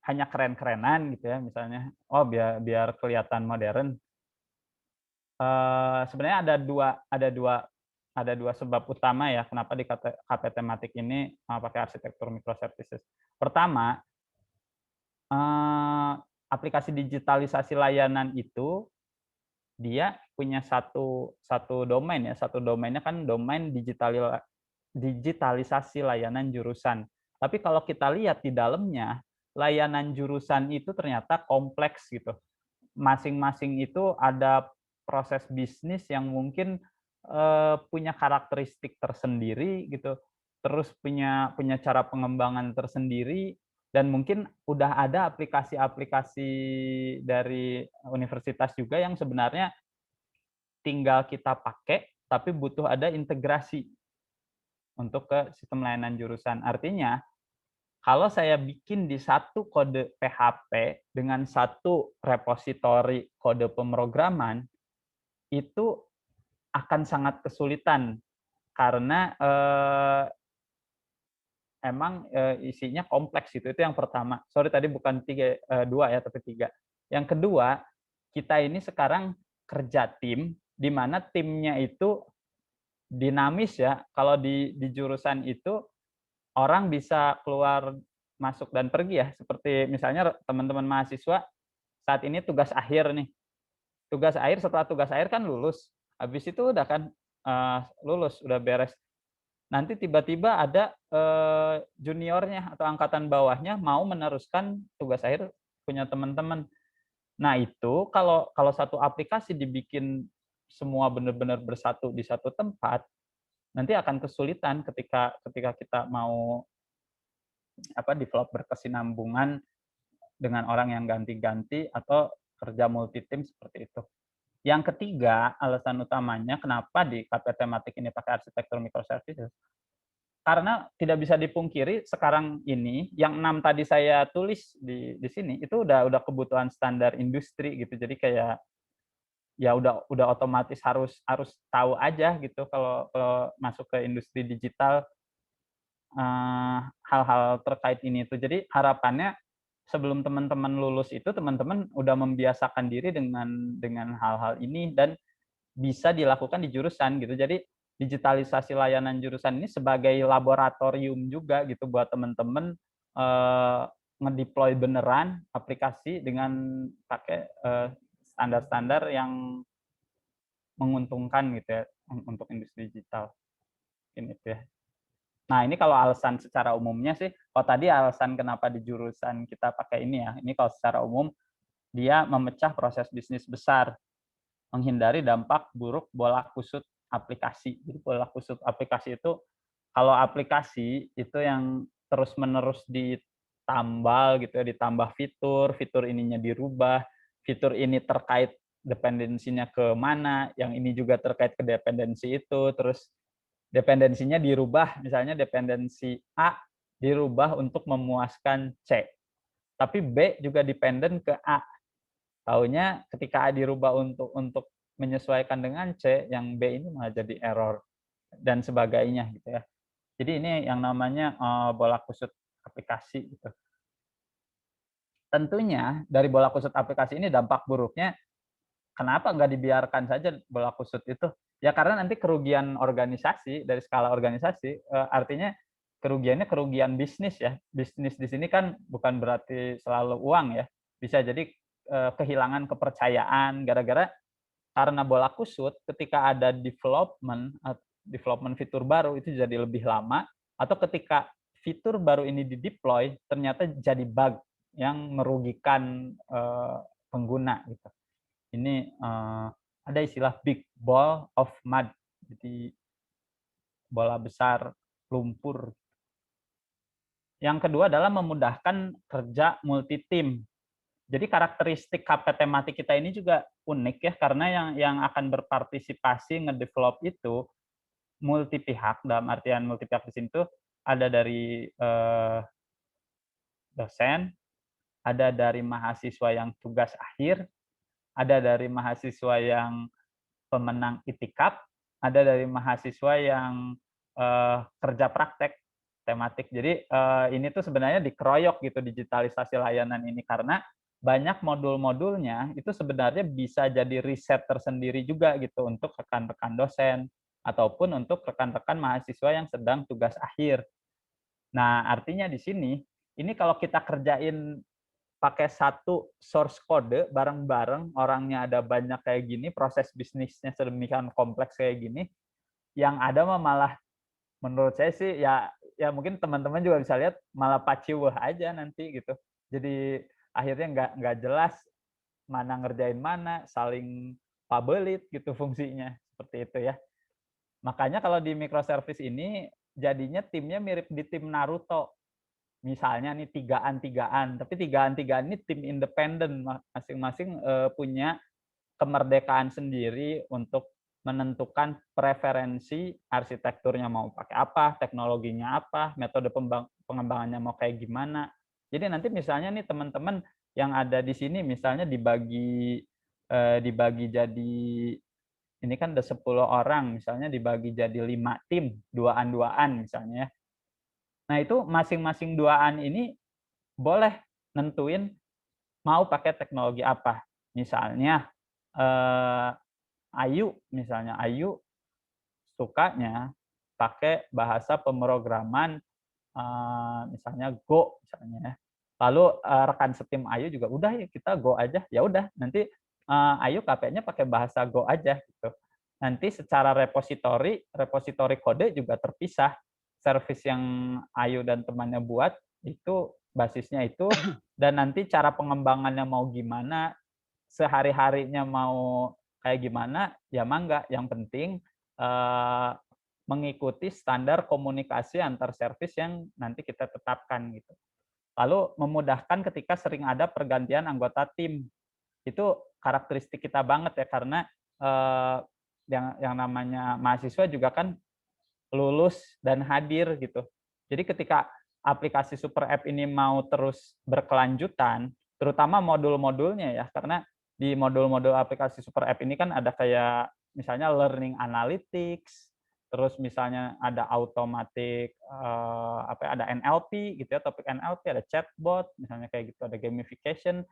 S3: hanya keren-kerenan gitu ya, misalnya, oh biar kelihatan modern. Sebenarnya ada dua sebab utama ya kenapa di KP tematik ini pakai arsitektur microservices. Pertama, aplikasi digitalisasi layanan itu dia punya satu domain ya, satu domainnya kan domain digitalisasi layanan jurusan. Tapi kalau kita lihat di dalamnya, layanan jurusan itu ternyata kompleks gitu. Masing-masing itu ada proses bisnis yang mungkin punya karakteristik tersendiri gitu. Terus punya cara pengembangan tersendiri, dan mungkin udah ada aplikasi-aplikasi dari universitas juga yang sebenarnya tinggal kita pakai tapi butuh ada integrasi untuk ke sistem layanan jurusan. Artinya, kalau saya bikin di satu kode PHP dengan satu repositori kode pemrograman, itu akan sangat kesulitan karena emang isinya kompleks gitu. Itu yang pertama. Sorry tadi bukan 2 ya, tapi 3. Yang kedua, kita ini sekarang kerja tim, di mana timnya itu dinamis ya. Kalau di jurusan itu orang bisa keluar, masuk, dan pergi ya. Seperti misalnya teman-teman mahasiswa saat ini tugas akhir nih. Setelah tugas akhir kan lulus. Habis itu udah kan lulus, udah beres. Nanti tiba-tiba ada juniornya atau angkatan bawahnya mau meneruskan tugas akhir punya teman-teman. Nah, itu kalau satu aplikasi dibikin semua benar-benar bersatu di satu tempat, nanti akan kesulitan ketika kita mau develop berkesinambungan dengan orang yang ganti-ganti atau kerja multi tim seperti itu. Yang ketiga, alasan utamanya kenapa di KP tematik ini pakai arsitektur microservices, karena tidak bisa dipungkiri sekarang ini yang 6 tadi saya tulis di sini itu udah kebutuhan standar industri gitu. Jadi kayak ya udah otomatis harus tahu aja gitu kalau masuk ke industri digital hal-hal terkait ini itu. Jadi harapannya sebelum teman-teman lulus itu teman-teman udah membiasakan diri dengan hal-hal ini dan bisa dilakukan di jurusan gitu. Jadi digitalisasi layanan jurusan ini sebagai laboratorium juga gitu buat teman-teman ngedeploy beneran aplikasi dengan pakai standar-standar yang menguntungkan gitu ya untuk industri digital. Ini ya. Nah, ini kalau alasan secara umumnya sih, kalau tadi alasan kenapa di jurusan kita pakai ini ya, ini kalau secara umum dia memecah proses bisnis besar, menghindari dampak buruk bola-kusut aplikasi. Jadi bola-kusut aplikasi itu, kalau aplikasi itu yang terus-menerus ditambal gitu ya, ditambah fitur ininya dirubah, fitur ini terkait dependensinya ke mana, yang ini juga terkait ke dependensi itu, terus dependensinya dirubah, misalnya dependensi A dirubah untuk memuaskan C. tapi B juga dependen ke A. Taunya ketika A dirubah untuk menyesuaikan dengan C, yang B ini malah jadi error dan sebagainya gitu ya. Jadi ini yang namanya bola kusut aplikasi gitu. Tentunya dari bola kusut aplikasi ini dampak buruknya, kenapa nggak dibiarkan saja bola kusut itu? Ya karena nanti kerugian organisasi dari skala organisasi, artinya kerugiannya kerugian bisnis ya. Bisnis di sini kan bukan berarti selalu uang ya. Bisa jadi kehilangan kepercayaan gara-gara karena bola kusut ketika ada development fitur baru itu jadi lebih lama, atau ketika fitur baru ini di-deploy ternyata jadi bug yang merugikan pengguna gitu. Ini ada istilah big ball of mud, jadi bola besar lumpur. Yang kedua adalah memudahkan kerja multi tim. Jadi karakteristik KP tematik kita ini juga unik ya, karena yang akan berpartisipasi ngedevelop itu multi pihak. Dalam artian multi pihak di sini tuh ada dari dosen, ada dari mahasiswa yang tugas akhir, ada dari mahasiswa yang pemenang itikaf, ada dari mahasiswa yang kerja praktek tematik. Jadi ini tuh sebenarnya dikeroyok gitu digitalisasi layanan ini, karena banyak modul-modulnya itu sebenarnya bisa jadi riset tersendiri juga gitu untuk rekan-rekan dosen ataupun untuk rekan-rekan mahasiswa yang sedang tugas akhir. Nah, artinya di sini ini kalau kita kerjain pakai satu source code bareng-bareng, orangnya ada banyak kayak gini, proses bisnisnya sedemikian kompleks kayak gini, yang ada malah menurut saya sih ya mungkin teman-teman juga bisa lihat malah paciweh aja nanti gitu. Jadi akhirnya nggak jelas mana ngerjain mana, saling pabelit gitu fungsinya, seperti itu ya. Makanya kalau di microservice ini jadinya timnya mirip di tim Naruto. Misalnya nih tigaan, tapi tigaan ini tim independen, masing-masing punya kemerdekaan sendiri untuk menentukan preferensi arsitekturnya mau pakai apa, teknologinya apa, metode pengembangannya mau kayak gimana. Jadi nanti misalnya nih teman-teman yang ada di sini misalnya dibagi jadi, ini kan ada 10 orang, misalnya dibagi jadi 5 tim, duaan misalnya ya. Nah, itu masing-masing duaan ini boleh nentuin mau pakai teknologi apa. Misalnya Ayu sukanya pakai bahasa pemrograman misalnya Go misalnya. Lalu rekan setim Ayu juga udah ya kita Go aja. Ya udah nanti Ayu KP-nya pakai bahasa Go aja gitu. Nanti secara repositori kode juga terpisah. Service yang Ayu dan temannya buat itu basisnya itu, dan nanti cara pengembangannya mau gimana, sehari-harinya mau kayak gimana, ya mangga. Yang penting mengikuti standar komunikasi antar service yang nanti kita tetapkan gitu. Lalu memudahkan ketika sering ada pergantian anggota tim. Itu karakteristik kita banget ya, karena yang namanya mahasiswa juga kan lulus dan hadir gitu. Jadi ketika aplikasi super app ini mau terus berkelanjutan, terutama modul-modulnya ya, karena di modul-modul aplikasi super app ini kan ada kayak misalnya learning analytics, terus misalnya ada automatic ada NLP gitu ya, topik NLP, ada chatbot misalnya kayak gitu, ada gamification.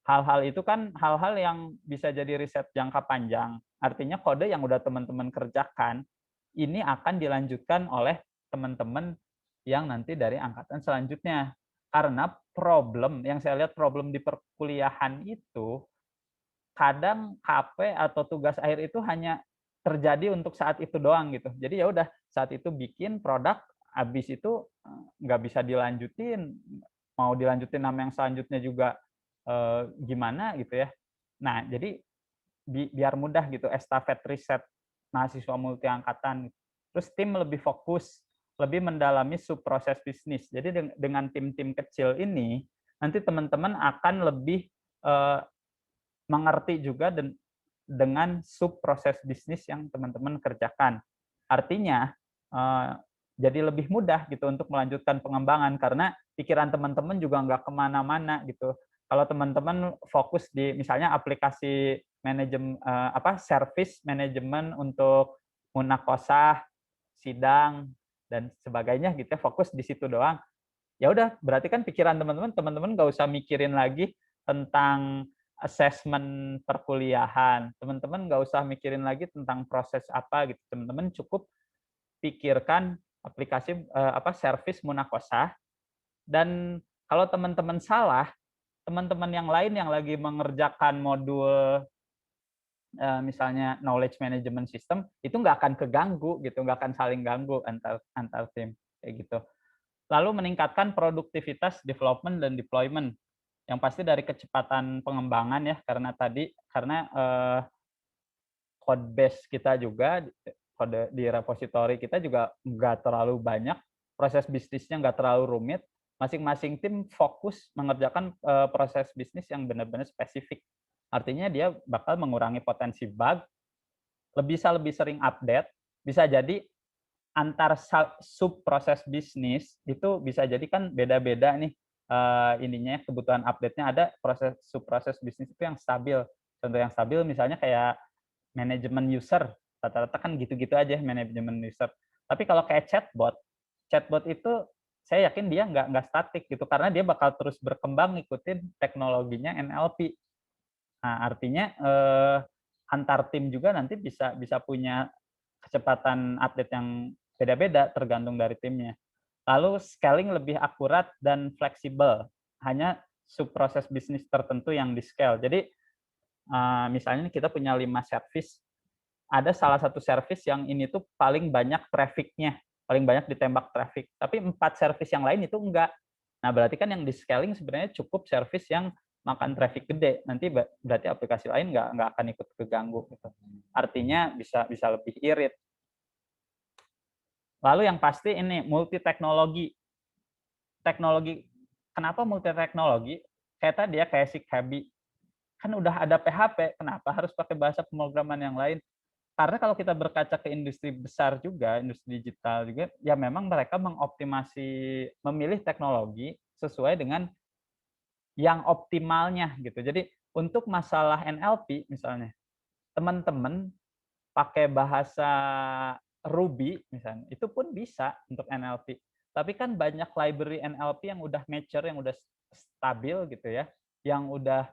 S3: Hal-hal itu kan hal-hal yang bisa jadi riset jangka panjang. Artinya kode yang udah teman-teman kerjakan ini akan dilanjutkan oleh teman-teman yang nanti dari angkatan selanjutnya. Karena problem yang saya lihat problem di perkuliahan itu kadang KP atau tugas akhir itu hanya terjadi untuk saat itu doang gitu. Jadi ya udah saat itu bikin produk, habis itu nggak bisa dilanjutin, mau dilanjutin nama yang selanjutnya juga gimana gitu ya. Nah, jadi biar mudah gitu estafet riset mahasiswa multi angkatan. Terus tim lebih fokus, lebih mendalami subproses bisnis. Jadi dengan tim-tim kecil ini nanti teman-teman akan lebih mengerti juga dengan subproses bisnis yang teman-teman kerjakan. Artinya jadi lebih mudah gitu untuk melanjutkan pengembangan karena pikiran teman-teman juga nggak kemana-mana gitu. Kalau teman-teman fokus di misalnya aplikasi manajemen service manajemen untuk munakosah, sidang dan sebagainya gitu ya, fokus di situ doang. Ya udah, berarti kan pikiran teman-teman nggak usah mikirin lagi tentang asesmen perkuliahan. Teman-teman nggak usah mikirin lagi tentang proses apa gitu. Teman-teman cukup pikirkan aplikasi service munakosah, dan kalau teman-teman salah, teman-teman yang lain yang lagi mengerjakan modul misalnya knowledge management system itu nggak akan keganggu gitu, nggak akan saling ganggu antar tim kayak gitu. Lalu meningkatkan produktivitas development dan deployment, yang pasti dari kecepatan pengembangan ya, karena code base kita juga, kode di repository kita juga nggak terlalu banyak, proses bisnisnya nggak terlalu rumit, masing-masing tim fokus mengerjakan proses bisnis yang benar-benar spesifik. Artinya dia bakal mengurangi potensi bug, lebih sering update, bisa jadi antar sub proses bisnis itu bisa jadi kan beda-beda nih ininya kebutuhan update-nya. Ada sub proses bisnis itu yang stabil. Contoh yang stabil misalnya kayak manajemen user, rata-rata kan gitu-gitu aja manajemen user. Tapi kalau kayak chatbot itu saya yakin dia nggak statik gitu, karena dia bakal terus berkembang ngikutin teknologinya NLP. Nah, artinya antar tim juga nanti bisa punya kecepatan update yang beda-beda tergantung dari timnya. Lalu scaling lebih akurat dan fleksibel, hanya subproses bisnis tertentu yang di-scale. Jadi misalnya kita punya 5 service, ada salah satu service yang ini tuh paling banyak traffic-nya, paling banyak ditembak traffic, tapi 4 service yang lain itu enggak. Nah, berarti kan yang di-scaling sebenarnya cukup service yang makan traffic gede, nanti berarti aplikasi lain nggak akan ikut keganggu gitu. Artinya bisa lebih irit. Lalu yang pasti ini multi teknologi. Kenapa multi teknologi? Kayak tadi ya, kayak si Kabi, kan udah ada PHP, kenapa harus pakai bahasa pemrograman yang lain? Karena kalau kita berkaca ke industri besar juga, industri digital juga, ya memang mereka memilih teknologi sesuai dengan yang optimalnya gitu. Jadi untuk masalah NLP misalnya, teman-teman pakai bahasa Ruby misalnya, itu pun bisa untuk NLP. Tapi kan banyak library NLP yang udah mature, yang udah stabil gitu ya, yang udah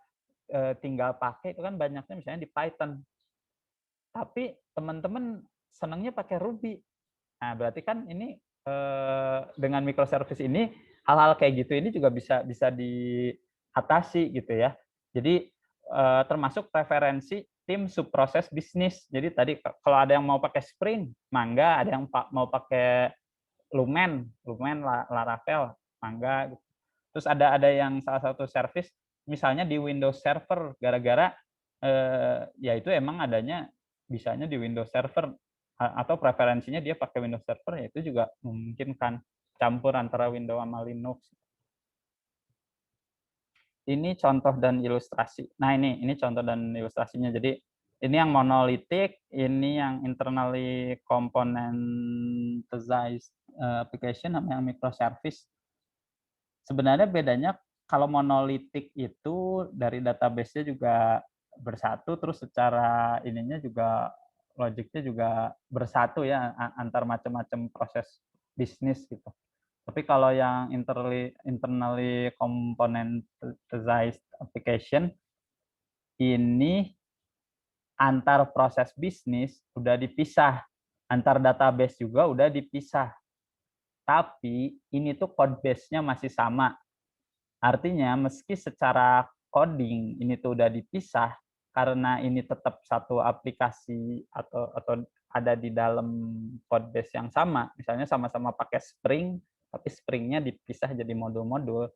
S3: tinggal pakai itu kan banyaknya misalnya di Python. Tapi teman-teman senangnya pakai Ruby. Nah, berarti kan ini dengan microservice ini hal-hal kayak gitu ini juga bisa diatasi gitu ya. Jadi termasuk preferensi tim subproses bisnis. Jadi tadi kalau ada yang mau pakai Spring, mangga, ada yang mau pakai Lumen, Laravel, mangga. Terus ada yang salah satu service misalnya di Windows Server, gara-gara ya itu emang adanya bisanya di Windows Server, atau preferensinya dia pakai Windows Server, ya itu juga memungkinkan campur antara Windows sama Linux. Ini contoh dan ilustrasi. Nah, ini contoh dan ilustrasinya. Jadi ini yang monolithic, ini yang internally componentized application sama yang microservice. Sebenarnya bedanya kalau monolithic itu dari database-nya juga bersatu, terus secara ininya juga logiknya juga bersatu ya antar macam-macam proses bisnis gitu. Tapi kalau yang internally componentized application ini antar proses bisnis udah dipisah, antar database juga udah dipisah. Tapi ini tuh code base-nya masih sama. Artinya meski secara coding ini tuh udah dipisah, karena ini tetap satu aplikasi atau ada di dalam code base yang sama, misalnya sama-sama pakai Spring, tapi Spring-nya dipisah jadi modul-modul,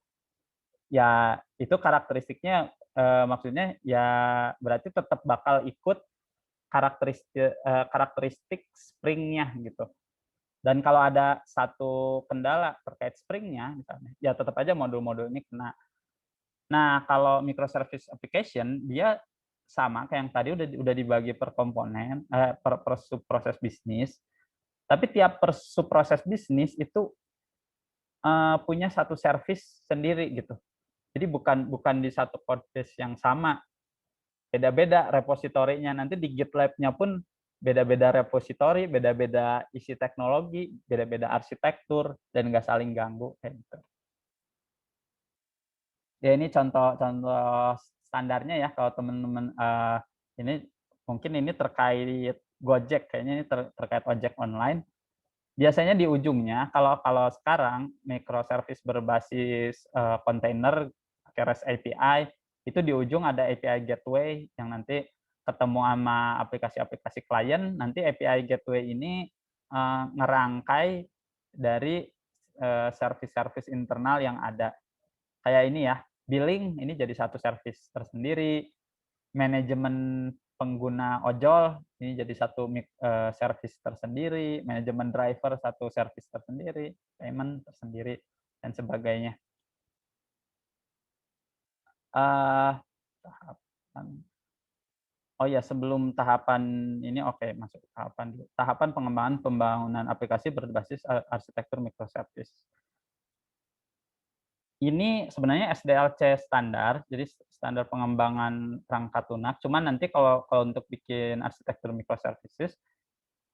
S3: ya itu karakteristiknya maksudnya ya berarti tetap bakal ikut karakteristik Spring-nya gitu. Dan kalau ada satu kendala terkait Spring-nya misalnya, ya tetap aja modul-modul ini kena. Nah, kalau microservice application dia sama kayak yang tadi udah dibagi per komponen, per proses bisnis. Tapi tiap subproses bisnis itu punya satu service sendiri gitu. Jadi bukan di satu code base yang sama, beda-beda repositorinya. Nanti di GitLab-nya pun beda-beda repositori, beda-beda isi teknologi, beda-beda arsitektur, dan nggak saling ganggu kayak gitu. Ya ini contoh standarnya ya, kalau teman-teman ini mungkin ini terkait Gojek, kayaknya ini terkait ojek online. Biasanya di ujungnya, kalau sekarang microservice berbasis kontainer, REST API, itu di ujung ada API gateway yang nanti ketemu sama aplikasi-aplikasi klien. Nanti API gateway ini ngerangkai dari service-service internal yang ada. Kayak ini ya, billing ini jadi satu service tersendiri, manajemen pengguna ojol ini jadi satu service tersendiri, manajemen driver satu service tersendiri, payment tersendiri, dan sebagainya. Tahapan. Oh ya, sebelum tahapan ini, oke, masuk ke tahapan dulu. Tahapan pengembangan pembangunan aplikasi berbasis arsitektur microservice. Ini sebenarnya SDLC standar, jadi standar pengembangan perangkat lunak. Cuman nanti kalau untuk bikin arsitektur microservices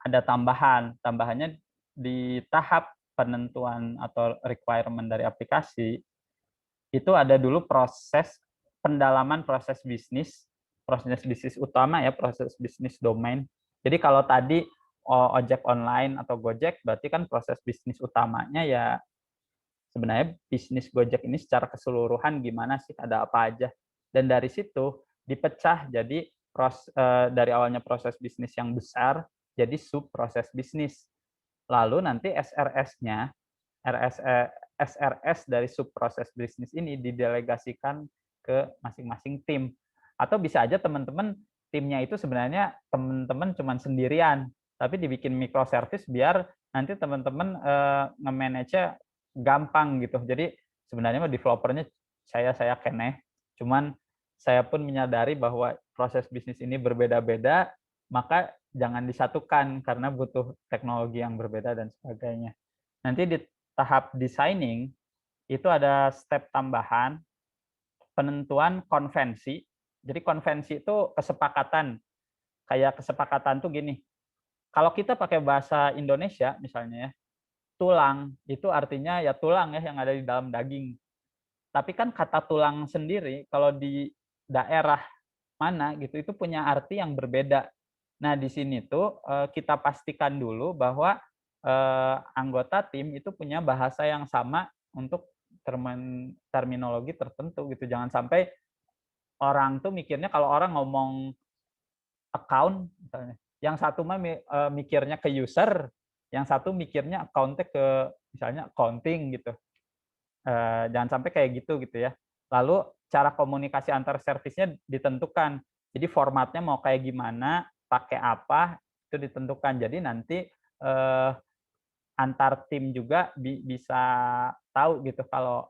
S3: ada tambahannya di tahap penentuan atau requirement dari aplikasi itu ada dulu proses pendalaman proses bisnis utama ya, proses bisnis domain. Jadi kalau tadi ojek online atau Gojek berarti kan proses bisnis utamanya ya sebenarnya bisnis Gojek ini secara keseluruhan gimana sih, ada apa aja. Dan dari situ dipecah jadi dari awalnya proses bisnis yang besar jadi sub proses bisnis. Lalu nanti SRS-nya, SRS dari sub proses bisnis ini didelegasikan ke masing-masing tim. Atau bisa aja teman-teman timnya itu sebenarnya teman-teman cuma sendirian, tapi dibikin microservice biar nanti teman-teman nge-manage-nya gampang gitu. Jadi sebenarnya developernya saya keneh, cuman saya pun menyadari bahwa proses bisnis ini berbeda-beda, maka jangan disatukan karena butuh teknologi yang berbeda dan sebagainya. Nanti di tahap designing itu ada step tambahan penentuan konvensi. Jadi konvensi itu kesepakatan. Kayak kesepakatan tuh gini. Kalau kita pakai bahasa Indonesia misalnya ya, tulang itu artinya ya tulang ya yang ada di dalam daging. Tapi kan kata tulang sendiri kalau di daerah mana gitu itu punya arti yang berbeda. Nah, di sini tuh kita pastikan dulu bahwa anggota tim itu punya bahasa yang sama untuk terminologi tertentu gitu. Jangan sampai orang tuh mikirnya kalau orang ngomong account misalnya, yang satu mah mikirnya ke user, yang satu mikirnya account-nya ke misalnya accounting gitu. Jangan sampai kayak gitu ya. Lalu cara komunikasi antar service-nya ditentukan. Jadi formatnya mau kayak gimana, pakai apa, itu ditentukan. Jadi nanti antar tim juga bisa tahu gitu kalau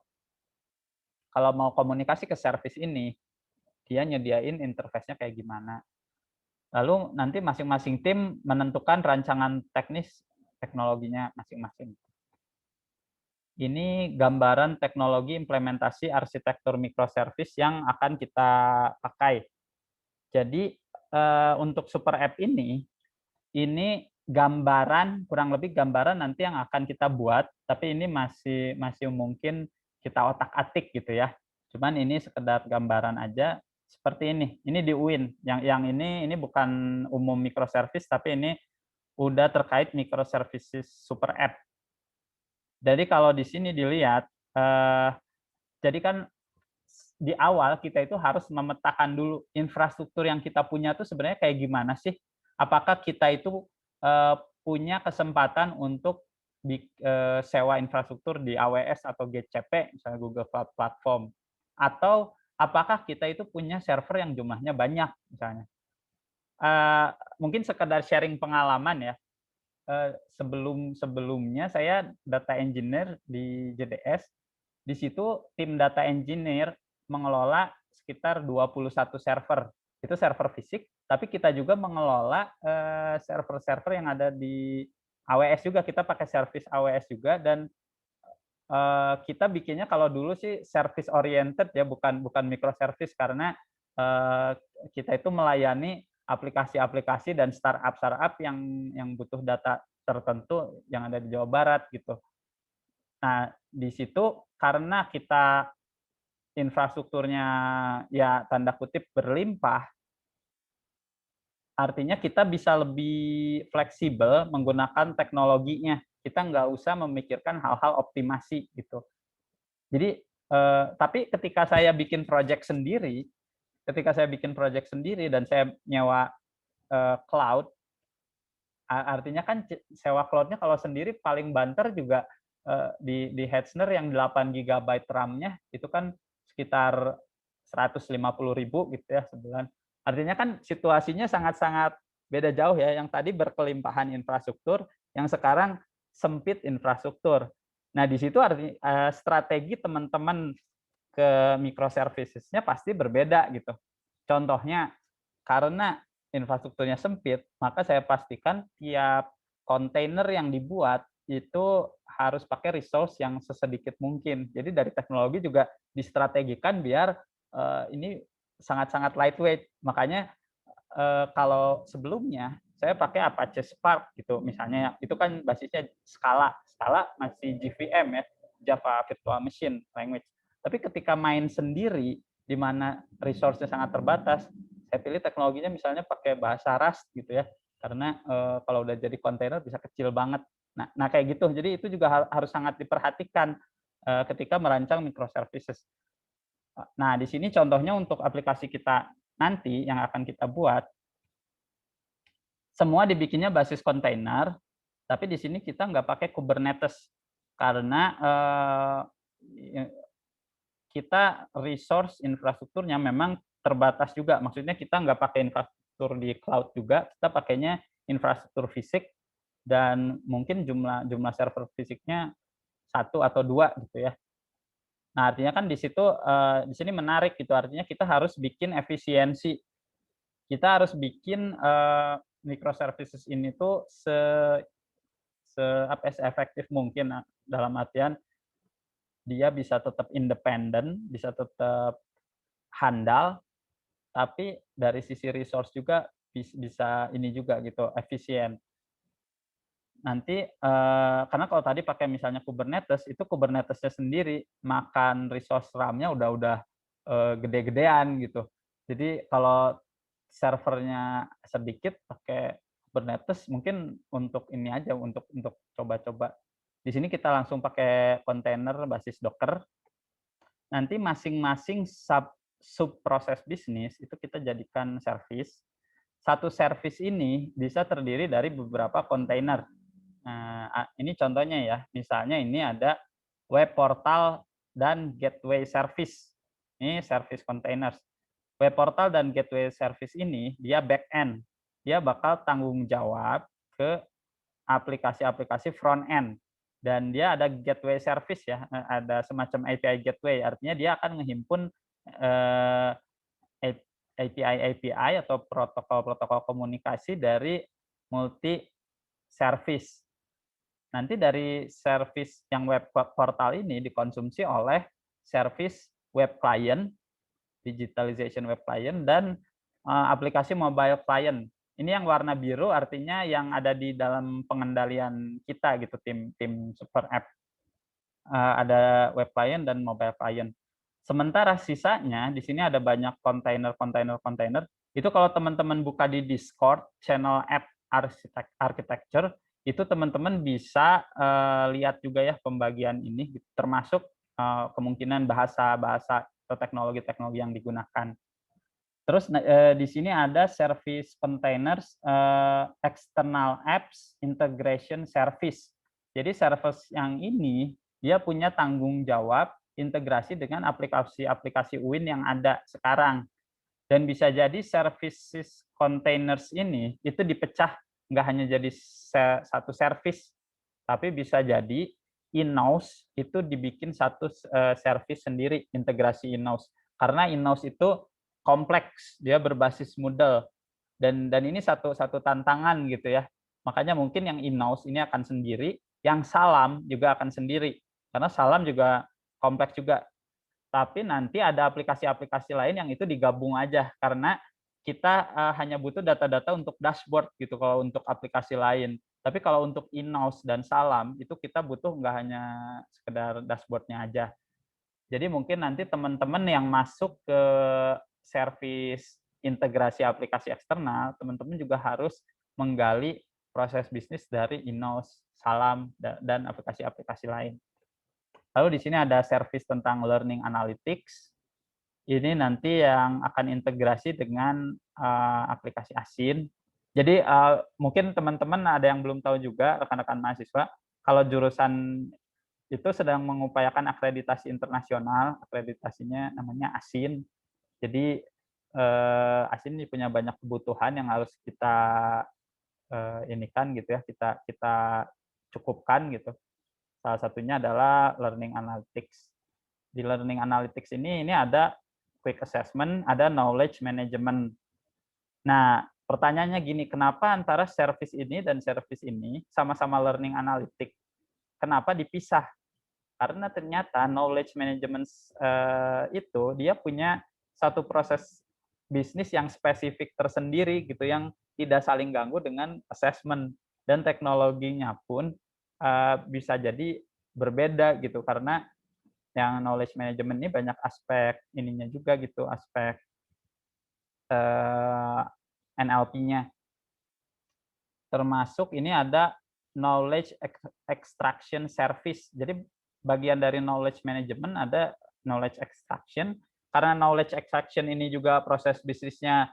S3: mau komunikasi ke service ini, dia nyediain interface-nya kayak gimana. Lalu nanti masing-masing tim menentukan rancangan teknis teknologinya masing-masing. Ini gambaran teknologi implementasi arsitektur microservice yang akan kita pakai. Jadi untuk super app ini gambaran, kurang lebih gambaran nanti yang akan kita buat, tapi ini masih mungkin kita otak-atik gitu ya. Cuman ini sekedar gambaran aja seperti ini. Ini di UIN. Yang ini bukan umum microservice, tapi ini udah terkait microservices super app. Jadi kalau di sini dilihat, jadi kan di awal kita itu harus memetakan dulu infrastruktur yang kita punya itu sebenarnya kayak gimana sih? Apakah kita itu punya kesempatan untuk sewa infrastruktur di AWS atau GCP, misalnya Google Cloud Platform, atau apakah kita itu punya server yang jumlahnya banyak, misalnya. Mungkin sekedar sharing pengalaman ya. Sebelumnya saya data engineer di JDS. Di situ tim data engineer mengelola sekitar 21 server. Itu server fisik, tapi kita juga mengelola server-server yang ada di AWS juga, kita pakai service AWS juga, dan kita bikinnya kalau dulu sih service oriented ya, bukan microservice, karena kita itu melayani aplikasi-aplikasi dan startup yang butuh data tertentu yang ada di Jawa Barat gitu. Nah, di situ karena kita infrastrukturnya ya tanda kutip berlimpah, artinya kita bisa lebih fleksibel menggunakan teknologinya. Kita nggak usah memikirkan hal-hal optimasi gitu. Jadi, tapi ketika saya bikin project sendiri dan saya nyewa cloud, artinya kan sewa cloud-nya kalau sendiri paling banter juga di Hetzner yang 8 GB RAM-nya itu kan sekitar 150.000 gitu ya sebulan. Artinya kan situasinya sangat-sangat beda jauh ya, yang tadi berkelimpahan infrastruktur, yang sekarang sempit infrastruktur. Nah, di situ strategi teman-teman ke microservices-nya pasti berbeda gitu. Contohnya, karena infrastrukturnya sempit, maka saya pastikan tiap kontainer yang dibuat itu harus pakai resource yang sesedikit mungkin. Jadi dari teknologi juga distrategikan biar ini sangat-sangat lightweight. Makanya kalau sebelumnya saya pakai Apache Spark gitu, misalnya itu kan basisnya Scala masih JVM ya, Java Virtual Machine Language. Tapi ketika main sendiri di mana resource-nya sangat terbatas, saya pilih teknologinya misalnya pakai bahasa Rust gitu ya, karena kalau udah jadi kontainer bisa kecil banget. Nah kayak gitu. Jadi itu juga harus sangat diperhatikan ketika merancang microservices. Nah, di sini contohnya untuk aplikasi kita nanti yang akan kita buat, semua dibikinnya basis kontainer, tapi di sini kita nggak pakai Kubernetes karena kita resource infrastrukturnya memang terbatas juga. Maksudnya kita nggak pakai infrastruktur di cloud juga, kita pakainya infrastruktur fisik dan mungkin jumlah server fisiknya 1 atau 2 gitu ya. Nah, artinya kan di sini menarik gitu. Artinya kita harus bikin efisiensi. Kita harus bikin microservices ini tuh efektif mungkin, dalam artian dia bisa tetap independen, bisa tetap handal, tapi dari sisi resource juga bisa ini juga gitu, efisien. Nanti karena kalau tadi pakai misalnya Kubernetes, itu Kubernetes-nya sendiri makan resource RAM-nya udah gede-gedean gitu. Jadi kalau servernya sedikit pakai Kubernetes mungkin untuk ini aja, untuk coba-coba. Di sini kita langsung pakai kontainer basis Docker. Nanti masing-masing sub proses bisnis itu kita jadikan service. Satu service ini bisa terdiri dari beberapa kontainer. Nah, ini contohnya ya. Misalnya ini ada web portal dan gateway service. Ini service containers. Web portal dan gateway service ini dia back end. Dia bakal tanggung jawab ke aplikasi-aplikasi front end. Dan dia ada gateway service ya, ada semacam API gateway. Artinya dia akan menghimpun API atau protokol-protokol komunikasi dari multi service. Nanti dari service yang web portal ini dikonsumsi oleh service web client, digitalization web client, dan aplikasi mobile client. Ini yang warna biru artinya yang ada di dalam pengendalian kita gitu, tim super app. Ada web client dan mobile client. Sementara sisanya di sini ada banyak kontainer. Itu kalau teman-teman buka di Discord channel app architecture, itu teman-teman bisa lihat juga ya pembagian ini, termasuk kemungkinan bahasa-bahasa atau teknologi-teknologi yang digunakan. Terus di sini ada service containers, external apps integration service. Jadi service yang ini dia punya tanggung jawab integrasi dengan aplikasi-aplikasi UIN yang ada sekarang. Dan bisa jadi services containers ini itu dipecah, nggak hanya jadi satu service, tapi bisa jadi in-house itu dibikin satu service sendiri, integrasi in-house. Karena in-house itu kompleks, dia berbasis Moodle. Dan ini satu tantangan gitu ya. Makanya mungkin yang in-house ini akan sendiri, yang Salam juga akan sendiri. Karena Salam juga kompleks juga. Tapi nanti ada aplikasi-aplikasi lain yang itu digabung aja, karena kita hanya butuh data-data untuk dashboard gitu kalau untuk aplikasi lain. Tapi kalau untuk in-house dan Salam, itu kita butuh nggak hanya sekedar dashboard-nya aja. Jadi mungkin nanti teman-teman yang masuk ke service integrasi aplikasi eksternal, teman-teman juga harus menggali proses bisnis dari in-house, Salam, dan aplikasi-aplikasi lain. Lalu di sini ada service tentang learning analytics. Ini nanti yang akan integrasi dengan aplikasi Asin. Jadi mungkin teman-teman ada yang belum tahu juga, rekan-rekan mahasiswa, kalau jurusan itu sedang mengupayakan akreditasi internasional, akreditasinya namanya Asin. Jadi Asin ini punya banyak kebutuhan yang harus kita inikan gitu ya, kita cukupkan gitu. Salah satunya adalah learning analytics. Di learning analytics ini ada quick assessment, ada knowledge management. Nah, pertanyaannya gini, kenapa antara service ini dan service ini sama-sama learning analytics? Kenapa dipisah? Karena ternyata knowledge management itu dia punya satu proses bisnis yang spesifik tersendiri gitu, yang tidak saling ganggu dengan assessment, dan teknologinya pun bisa jadi berbeda gitu, karena yang knowledge management ini banyak aspek ininya juga gitu, aspek NLP-nya. Termasuk ini ada knowledge extraction service. Jadi bagian dari knowledge management ada knowledge extraction. Karena knowledge extraction ini juga proses bisnisnya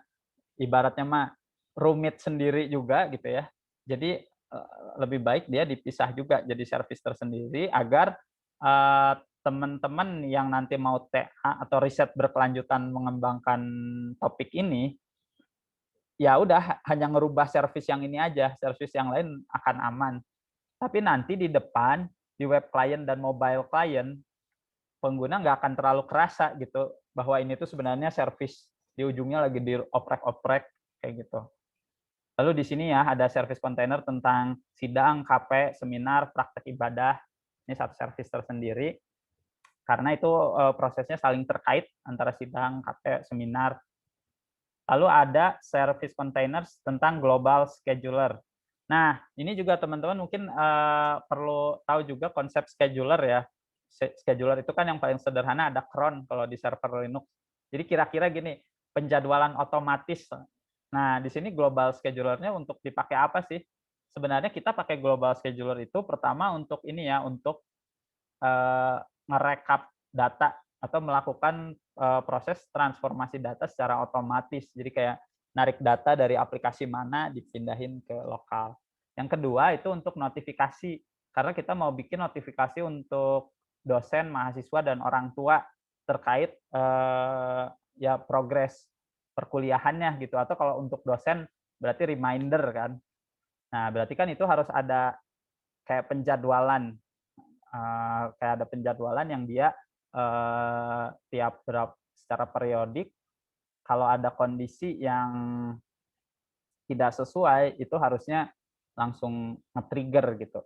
S3: ibaratnya mah rumit sendiri juga gitu ya. Jadi lebih baik dia dipisah juga jadi service tersendiri agar teman-teman yang nanti mau TA atau riset berkelanjutan mengembangkan topik ini, ya udah hanya ngerubah service yang ini aja, service yang lain akan aman. Tapi nanti di depan, di web client dan mobile client, pengguna nggak akan terlalu kerasa gitu, bahwa ini tuh sebenarnya service, di ujungnya lagi dioprek-oprek, kayak gitu. Lalu di sini ya ada service container tentang sidang, KP, seminar, praktek ibadah. Ini satu service tersendiri. Karena itu prosesnya saling terkait antara sidang, KP, seminar. Lalu ada service containers tentang global scheduler. Nah, ini juga teman-teman mungkin perlu tahu juga konsep scheduler ya. Scheduler itu kan yang paling sederhana ada cron kalau di server Linux. Jadi kira-kira gini, penjadwalan otomatis. Nah, di sini global schedulernya untuk dipakai apa sih? Sebenarnya kita pakai global scheduler itu pertama untuk ini ya, untuk ngerekap data atau melakukan proses transformasi data secara otomatis. Jadi kayak narik data dari aplikasi mana dipindahin ke lokal. Yang kedua itu untuk notifikasi, karena kita mau bikin notifikasi untuk dosen, mahasiswa, dan orang tua terkait ya progres perkuliahannya gitu. Atau kalau untuk dosen berarti reminder kan. Nah, berarti kan itu harus ada kayak penjadwalan, yang dia secara periodik, kalau ada kondisi yang tidak sesuai itu harusnya langsung nge-trigger gitu.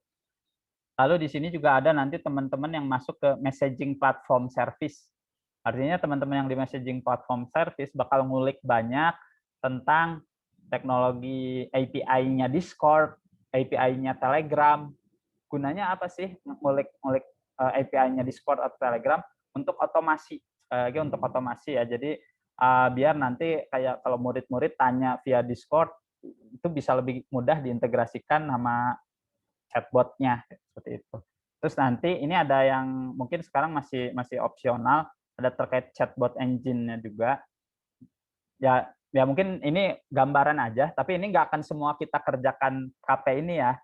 S3: Lalu di sini juga ada nanti teman-teman yang masuk ke messaging platform service. Artinya teman-teman yang di messaging platform service bakal ngulik banyak tentang teknologi API-nya Discord, API-nya Telegram. Gunanya apa sih ngulik API-nya Discord atau Telegram? Untuk otomasi. Untuk otomasi ya. Jadi biar nanti kayak kalau murid-murid tanya via Discord, itu bisa lebih mudah diintegrasikan sama chatbot-nya seperti itu. Terus nanti ini ada yang mungkin sekarang masih opsional, ada terkait chatbot engine-nya juga. Ya mungkin ini gambaran aja, tapi ini nggak akan semua kita kerjakan KP ini ya.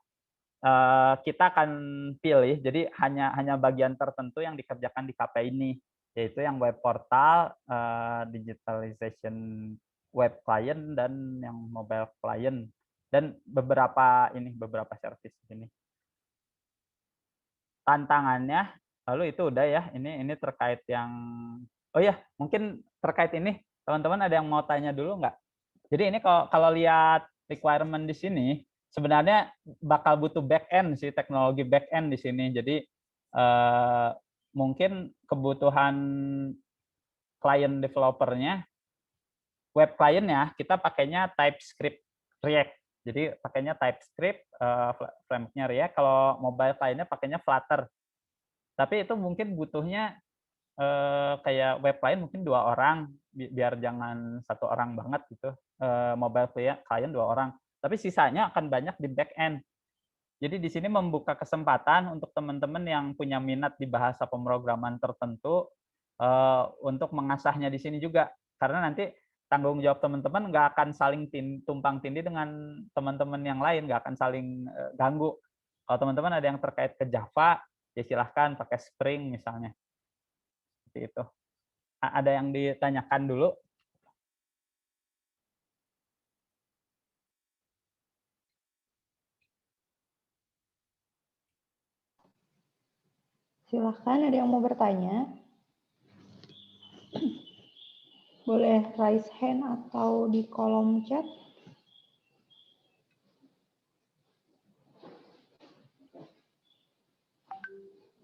S3: Kita akan pilih, jadi hanya bagian tertentu yang dikerjakan di KP ini, yaitu yang web portal, digitalization web client, dan yang mobile client, dan beberapa service ini. Tantangannya, lalu itu udah ya, ini terkait yang, oh ya, mungkin terkait ini, teman-teman ada yang mau tanya dulu nggak? Jadi ini kalau lihat requirement di sini, sebenarnya bakal butuh back end sih, teknologi back end di sini. Jadi mungkin kebutuhan klien developernya, web client-nya kita pakainya TypeScript React. Jadi pakainya TypeScript, framework-nya React. Kalau mobile client-nya pakainya Flutter. Tapi itu mungkin butuhnya kayak web client mungkin 2 orang, biar jangan 1 orang banget gitu. Mobile client 2 orang. Tapi sisanya akan banyak di back end. Jadi di sini membuka kesempatan untuk teman-teman yang punya minat di bahasa pemrograman tertentu untuk mengasahnya di sini juga. Karena nanti tanggung jawab teman-teman nggak akan saling tumpang tindih dengan teman-teman yang lain, nggak akan saling ganggu. Kalau teman-teman ada yang terkait ke Java, ya silahkan pakai Spring misalnya. Seperti itu. Ada yang ditanyakan dulu?
S2: Silahkan, ada yang mau bertanya? Boleh raise hand atau di kolom chat.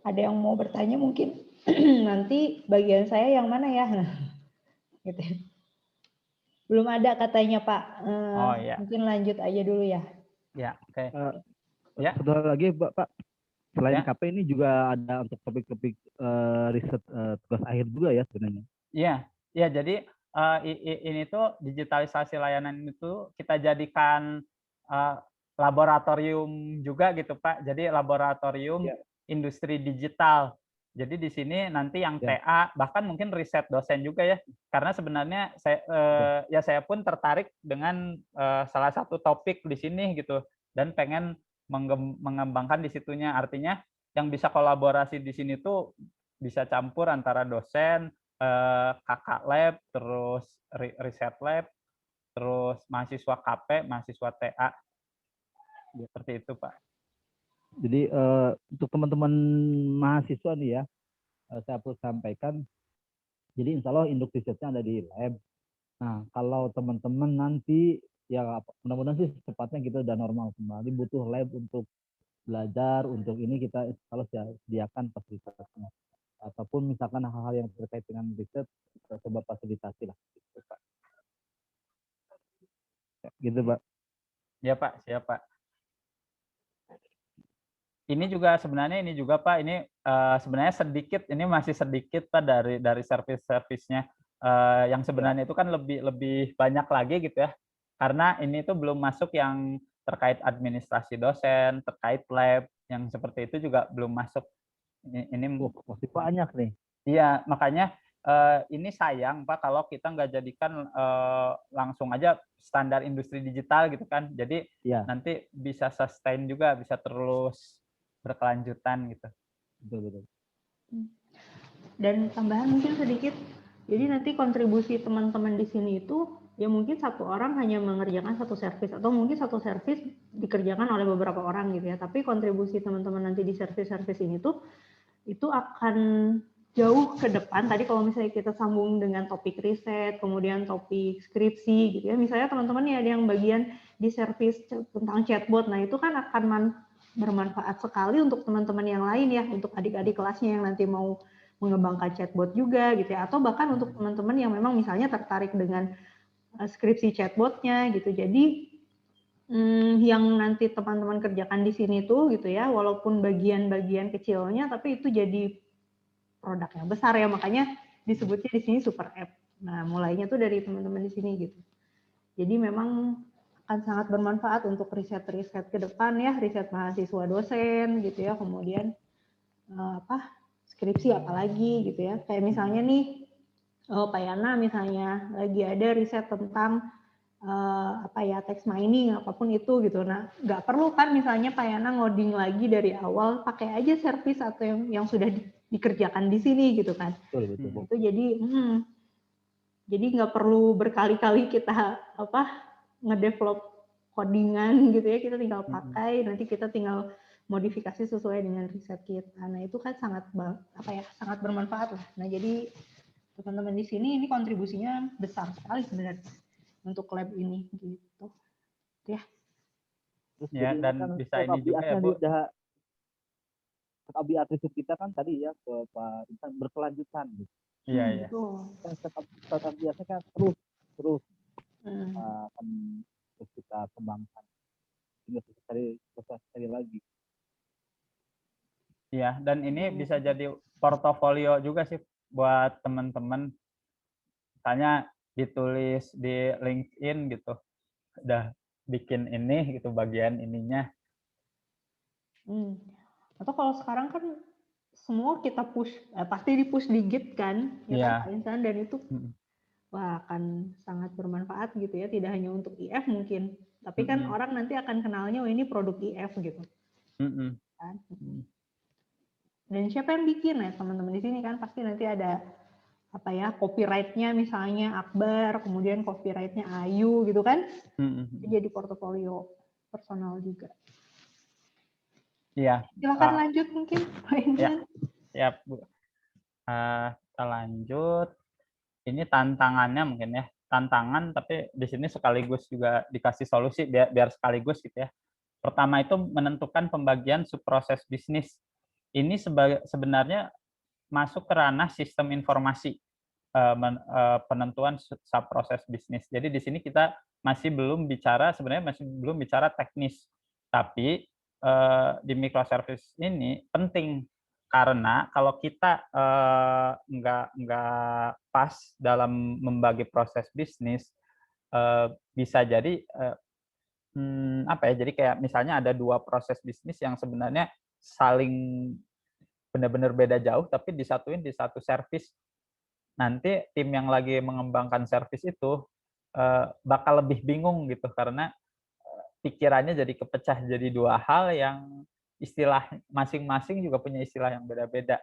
S2: Ada yang mau bertanya mungkin nanti bagian saya yang mana ya? Gitu. Belum ada katanya Pak.
S3: Oh iya.
S2: Mungkin lanjut aja dulu ya.
S3: Ya, oke.
S4: Ya. Satu hal lagi Pak. Selain
S3: Ya.
S4: KP ini juga ada untuk topik-topik riset tugas akhir juga ya sebenarnya.
S3: Iya, ya jadi ini tuh digitalisasi layanan itu kita jadikan laboratorium juga gitu Pak. Jadi laboratorium industri digital. Jadi di sini nanti yang TA bahkan mungkin riset dosen juga ya. Karena sebenarnya saya pun tertarik dengan salah satu topik di sini gitu dan pengen mengembangkan di situnya. Artinya yang bisa kolaborasi di sini tuh bisa campur antara dosen, kakak lab, terus riset lab, terus mahasiswa KP, mahasiswa TA. Seperti itu, Pak.
S4: Jadi untuk teman-teman mahasiswa nih ya, saya perlu sampaikan, jadi insya Allah induk risetnya ada di lab. Nah, kalau teman-teman nanti, ya mudah-mudahan sih secepatnya kita udah normal kembali, butuh lab untuk belajar, untuk ini kita kalau sediakan fasilitasnya. Ataupun misalkan hal-hal yang terkait dengan riset, kita coba fasilitasi lah. Gitu, Pak.
S3: Ya, Pak. Siap, Pak. Ini juga sebenarnya Pak, ini sebenarnya sedikit, ini masih sedikit Pak dari service-servisnya yang sebenarnya itu kan lebih banyak lagi gitu ya. Karena ini itu belum masuk yang terkait administrasi dosen, terkait lab, yang seperti itu juga belum masuk. Ini
S4: masih banyak nih.
S3: Iya, makanya ini sayang Pak kalau kita nggak jadikan langsung aja standar industri digital gitu kan. Jadi nanti bisa sustain juga, bisa terus berkelanjutan gitu.
S4: Betul.
S2: Dan tambahan mungkin sedikit, jadi nanti kontribusi teman-teman di sini itu ya mungkin 1 orang hanya mengerjakan 1 service atau mungkin 1 service dikerjakan oleh beberapa orang gitu ya. Tapi kontribusi teman-teman nanti di service ini tuh itu akan jauh ke depan. Tadi kalau misalnya kita sambung dengan topik riset, kemudian topik skripsi gitu ya. Misalnya teman-teman ya ada yang bagian di service tentang chatbot. Nah, itu kan akan bermanfaat sekali untuk teman-teman yang lain ya, untuk adik-adik kelasnya yang nanti mau mengembangkan chatbot juga gitu ya, atau bahkan untuk teman-teman yang memang misalnya tertarik dengan skripsi chatbotnya gitu. Jadi yang nanti teman-teman kerjakan di sini tuh gitu ya, walaupun bagian-bagian kecilnya, tapi itu jadi produk yang besar ya, makanya disebutnya di sini super app. Nah, mulainya tuh dari teman-teman di sini gitu. Jadi memang akan sangat bermanfaat untuk riset-riset ke depan ya, riset mahasiswa dosen gitu ya, kemudian skripsi apalagi gitu ya. Kayak misalnya nih Pak Yana misalnya lagi ada riset tentang text mining apapun itu gitu. Nah, nggak perlu kan misalnya Pak Yana ngoding lagi dari awal, pakai aja service atau yang sudah dikerjakan di sini gitu kan.
S4: Betul.
S2: Itu jadi nggak perlu berkali-kali kita ngedevelop codingan gitu ya, kita tinggal pakai, nanti kita tinggal modifikasi sesuai dengan riset kita. Nah, itu kan sangat bermanfaat lah. Nah, jadi teman-teman di sini ini kontribusinya besar sekali sebenarnya untuk lab ini gitu. Ya.
S4: Terus
S3: Ya,
S4: jadi
S3: dan
S4: kan
S3: bisa ini juga ya, Bu.
S4: Abi atribut kita kan tadi ya ke Pak Insan berkelanjutan gitu.
S3: Iya, iya.
S2: Betul.
S4: Kan setup biasanya kan terus
S2: Hmm.
S4: akan terus kita kembangkan hingga sekali lagi.
S3: Iya, dan ini
S2: Iya.
S3: bisa jadi portofolio juga sih buat teman-teman. Misalnya ditulis di LinkedIn gitu, udah bikin ini gitu bagian ininya.
S2: Hmm. Atau kalau sekarang kan semua kita push, pasti di push di Git kan, ya
S3: Iya.
S2: kan Pak Insan, dan itu
S3: Mm-mm.
S2: wah akan sangat bermanfaat gitu ya, tidak hanya untuk IF mungkin, tapi kan
S3: Mm-mm.
S2: orang nanti akan kenalnya oh ini produk IF gitu
S3: Mm-mm.
S2: kan.
S3: Mm.
S2: Dan siapa yang bikin ya teman-teman di sini kan pasti nanti ada apa ya copyright-nya misalnya Akbar, kemudian copyright-nya Ayu gitu kan,
S3: Mm-mm.
S2: jadi portofolio personal juga.
S3: Iya.
S2: Silakan lanjut mungkin Pak Insan.
S3: Ya, Bu. Kita lanjut. Ini tantangannya mungkin ya. Tantangan tapi di sini sekaligus juga dikasih solusi biar sekaligus gitu ya. Pertama itu menentukan pembagian subproses bisnis. Ini sebenarnya masuk ke ranah sistem informasi, penentuan subproses bisnis. Jadi di sini kita sebenarnya masih belum bicara teknis. Tapi di microservice ini penting karena kalau kita nggak pas dalam membagi proses bisnis, bisa jadi apa ya? Jadi kayak misalnya ada 2 proses bisnis yang sebenarnya saling benar-benar beda jauh, tapi disatuin di satu service. Nanti tim yang lagi mengembangkan service itu bakal lebih bingung gitu karena pikirannya jadi kepecah jadi 2 hal yang istilah masing-masing juga punya istilah yang beda-beda.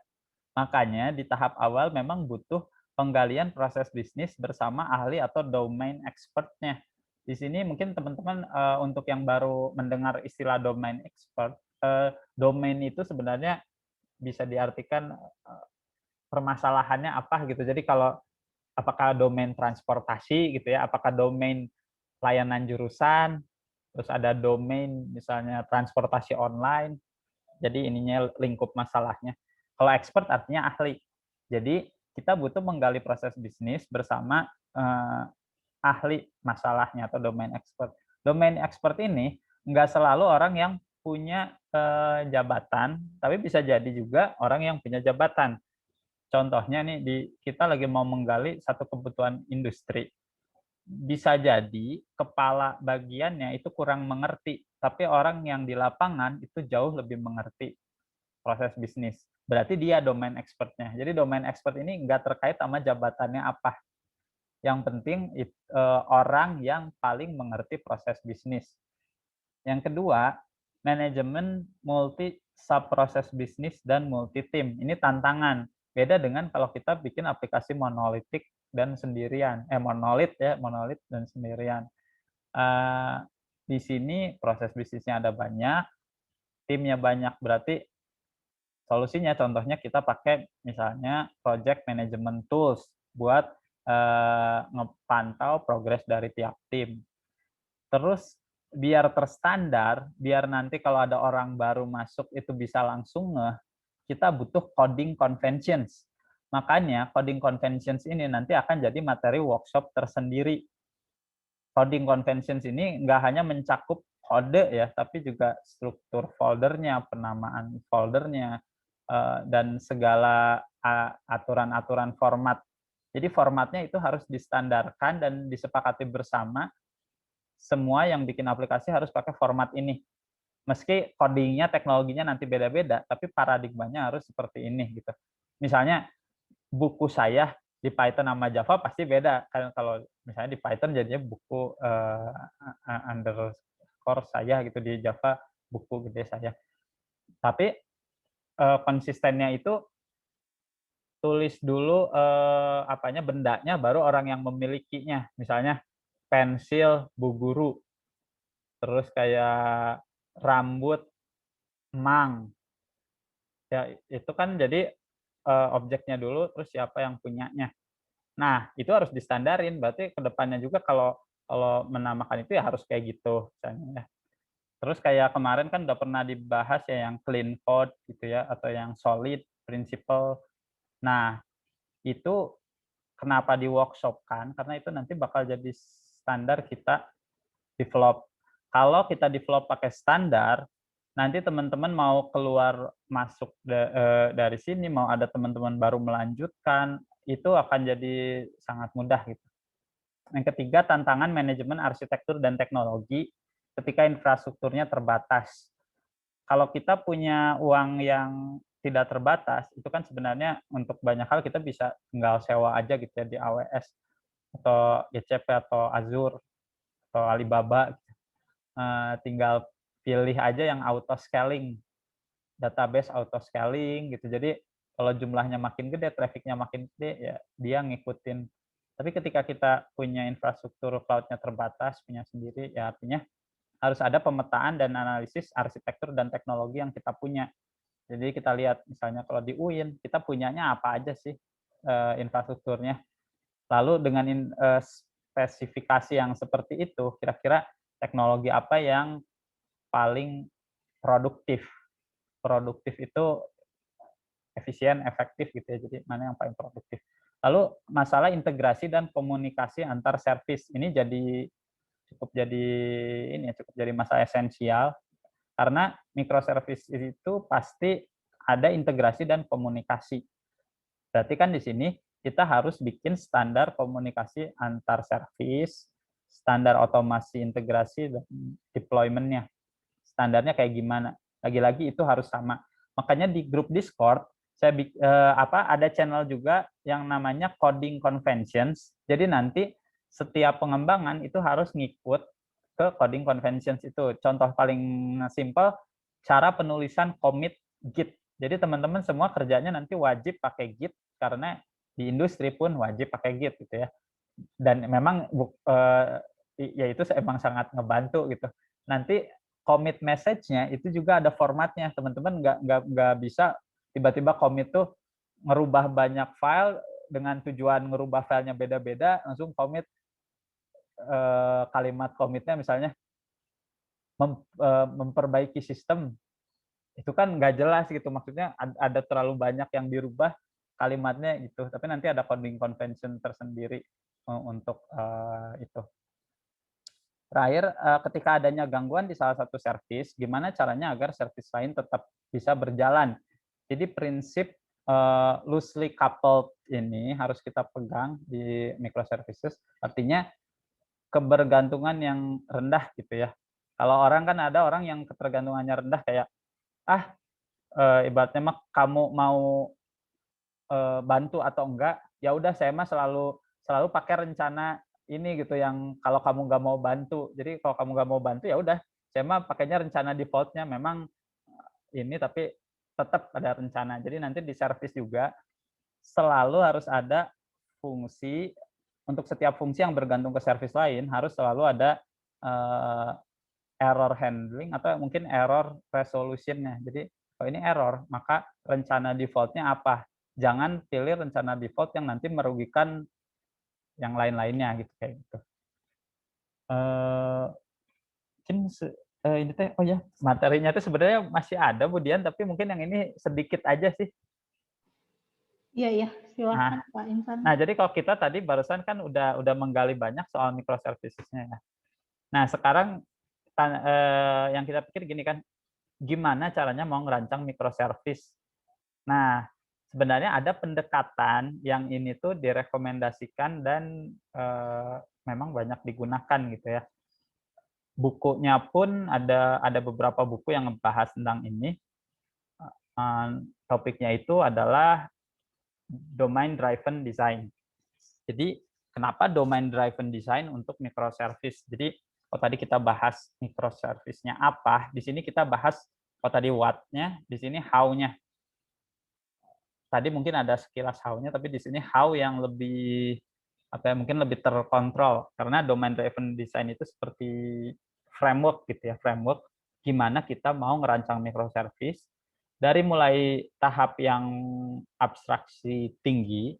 S3: Makanya di tahap awal memang butuh penggalian proses bisnis bersama ahli atau domain expert-nya. Di sini mungkin teman-teman untuk yang baru mendengar istilah domain expert, domain itu sebenarnya bisa diartikan permasalahannya apa gitu. Jadi kalau apakah domain transportasi gitu ya, apakah domain layanan jurusan, terus ada domain misalnya transportasi online. Jadi ininya lingkup masalahnya. Kalau expert artinya ahli. Jadi kita butuh menggali proses bisnis bersama ahli masalahnya atau domain expert. Domain expert ini nggak selalu orang yang punya jabatan, tapi bisa jadi juga orang yang punya jabatan. Contohnya nih kita lagi mau menggali satu kebutuhan industri. Bisa jadi kepala bagiannya itu kurang mengerti, tapi orang yang di lapangan itu jauh lebih mengerti proses bisnis. Berarti dia domain expertnya. Jadi domain expert ini nggak terkait sama jabatannya apa. Yang penting orang yang paling mengerti proses bisnis. Yang kedua, manajemen multi sub-proses bisnis dan multi tim. Ini tantangan. Beda dengan kalau kita bikin aplikasi monolitik dan sendirian. Monolit dan sendirian. Di sini proses bisnisnya ada banyak, timnya banyak, berarti solusinya contohnya kita pakai misalnya project management tools buat ngepantau progres dari tiap tim. Terus biar terstandar, biar nanti kalau ada orang baru masuk itu bisa langsung kita butuh coding conventions. Makanya coding conventions ini nanti akan jadi materi workshop tersendiri. Coding conventions ini nggak hanya mencakup kode ya, tapi juga struktur foldernya, penamaan foldernya, dan segala aturan-aturan format. Jadi formatnya itu harus distandarkan dan disepakati bersama. Semua yang bikin aplikasi harus pakai format ini. Meski codingnya, teknologinya nanti beda-beda, tapi paradigmanya harus seperti ini gitu. Misalnya buku saya di Python sama Java pasti beda. Kalau misalnya di Python jadinya buku underscore saya gitu, di Java buku gede saya. Tapi konsistennya itu tulis dulu bendanya, baru orang yang memilikinya. Misalnya pensil Bu Guru, terus kayak rambut Mang. Ya itu kan jadi objeknya dulu, terus siapa yang punyanya. Nah, itu harus distandarin. Berarti ke depannya juga kalau menamakan itu ya harus kayak gitu misalnya ya. Terus kayak kemarin kan udah pernah dibahas ya yang clean code gitu ya, atau yang solid principle. Nah, itu kenapa di workshop kan? Karena itu nanti bakal jadi standar kita develop. Kalau kita develop pakai standar, nanti teman-teman mau keluar masuk dari sini, mau ada teman-teman baru melanjutkan, itu akan jadi sangat mudah gitu. Yang ketiga, tantangan manajemen arsitektur dan teknologi ketika infrastrukturnya terbatas. Kalau kita punya uang yang tidak terbatas, itu kan sebenarnya untuk banyak hal kita bisa tinggal sewa aja gitu ya di AWS atau GCP atau Azure atau Alibaba. Tinggal pilih aja yang auto scaling, database auto scaling gitu. Jadi kalau jumlahnya makin gede, trafficnya makin gede, ya dia ngikutin. Tapi ketika kita punya infrastruktur cloud-nya terbatas, punya sendiri, ya artinya harus ada pemetaan dan analisis arsitektur dan teknologi yang kita punya. Jadi kita lihat misalnya kalau di UIN, kita punyanya apa aja sih infrastrukturnya. Lalu dengan spesifikasi yang seperti itu, kira-kira teknologi apa yang paling produktif. Produktif itu efisien, efektif gitu ya. Jadi mana yang paling produktif. Lalu masalah integrasi dan komunikasi antar service ini cukup jadi masalah esensial karena microservice itu pasti ada integrasi dan komunikasi. Berarti kan di sini kita harus bikin standar komunikasi antar service, standar otomasi integrasi dan deployment-nya. Standarnya kayak gimana? Lagi-lagi itu harus sama. Makanya di grup Discord saya ada channel juga yang namanya coding conventions. Jadi nanti setiap pengembangan itu harus ngikut ke coding conventions itu. Contoh paling simple, cara penulisan commit Git. Jadi teman-teman semua kerjanya nanti wajib pakai Git karena di industri pun wajib pakai Git gitu ya. Dan memang ya itu emang sangat ngebantu gitu. Nanti commit message-nya itu juga ada formatnya. Teman-teman nggak bisa tiba-tiba commit tuh ngerubah banyak file dengan tujuan ngerubah filenya beda-beda, langsung commit kalimat commitnya misalnya memperbaiki sistem. Itu kan nggak jelas gitu. Maksudnya ada terlalu banyak yang dirubah kalimatnya gitu. Tapi nanti ada coding convention tersendiri untuk itu. Terakhir, ketika adanya gangguan di salah satu service, gimana caranya agar service lain tetap bisa berjalan? Jadi prinsip loosely coupled ini harus kita pegang di microservices. Artinya kebergantungan yang rendah gitu ya. Kalau orang kan ada orang yang ketergantungannya rendah kayak ibaratnya mah kamu mau bantu atau enggak, ya udah saya mah selalu pakai rencana ini gitu yang kalau kamu nggak mau bantu. Jadi kalau kamu nggak mau bantu ya udah saya mah pakainya rencana defaultnya memang ini tapi tetap ada rencana. Jadi nanti di service juga selalu harus ada fungsi untuk setiap fungsi yang bergantung ke service lain harus selalu ada error handling atau mungkin error resolution-nya. Jadi kalau ini error, maka rencana default-nya apa? Jangan pilih rencana default yang nanti merugikan yang lain-lainnya gitu kayak gitu. Mungkin ini teh materinya tuh sebenarnya masih ada Bu Dian, tapi mungkin yang ini sedikit aja sih.
S2: Iya, silakan Pak Insan.
S3: Nah, jadi kalau kita tadi barusan kan udah menggali banyak soal microservices-nya ya. Nah, sekarang yang kita pikir gini kan, gimana caranya mau ngerancang microservice? Nah, sebenarnya ada pendekatan yang ini tuh direkomendasikan dan memang banyak digunakan gitu ya. Bukunya pun ada beberapa buku yang membahas tentang ini. Topiknya itu adalah domain driven design. Jadi kenapa domain driven design untuk microservice? Jadi kalau tadi kita bahas microservice-nya apa, di sini kita bahas kalau tadi what-nya, di sini how-nya. Tadi mungkin ada sekilas how-nya, tapi di sini how yang lebih mungkin lebih terkontrol karena domain driven design itu seperti framework gitu ya, framework gimana kita mau ngerancang microservice dari mulai tahap yang abstraksi tinggi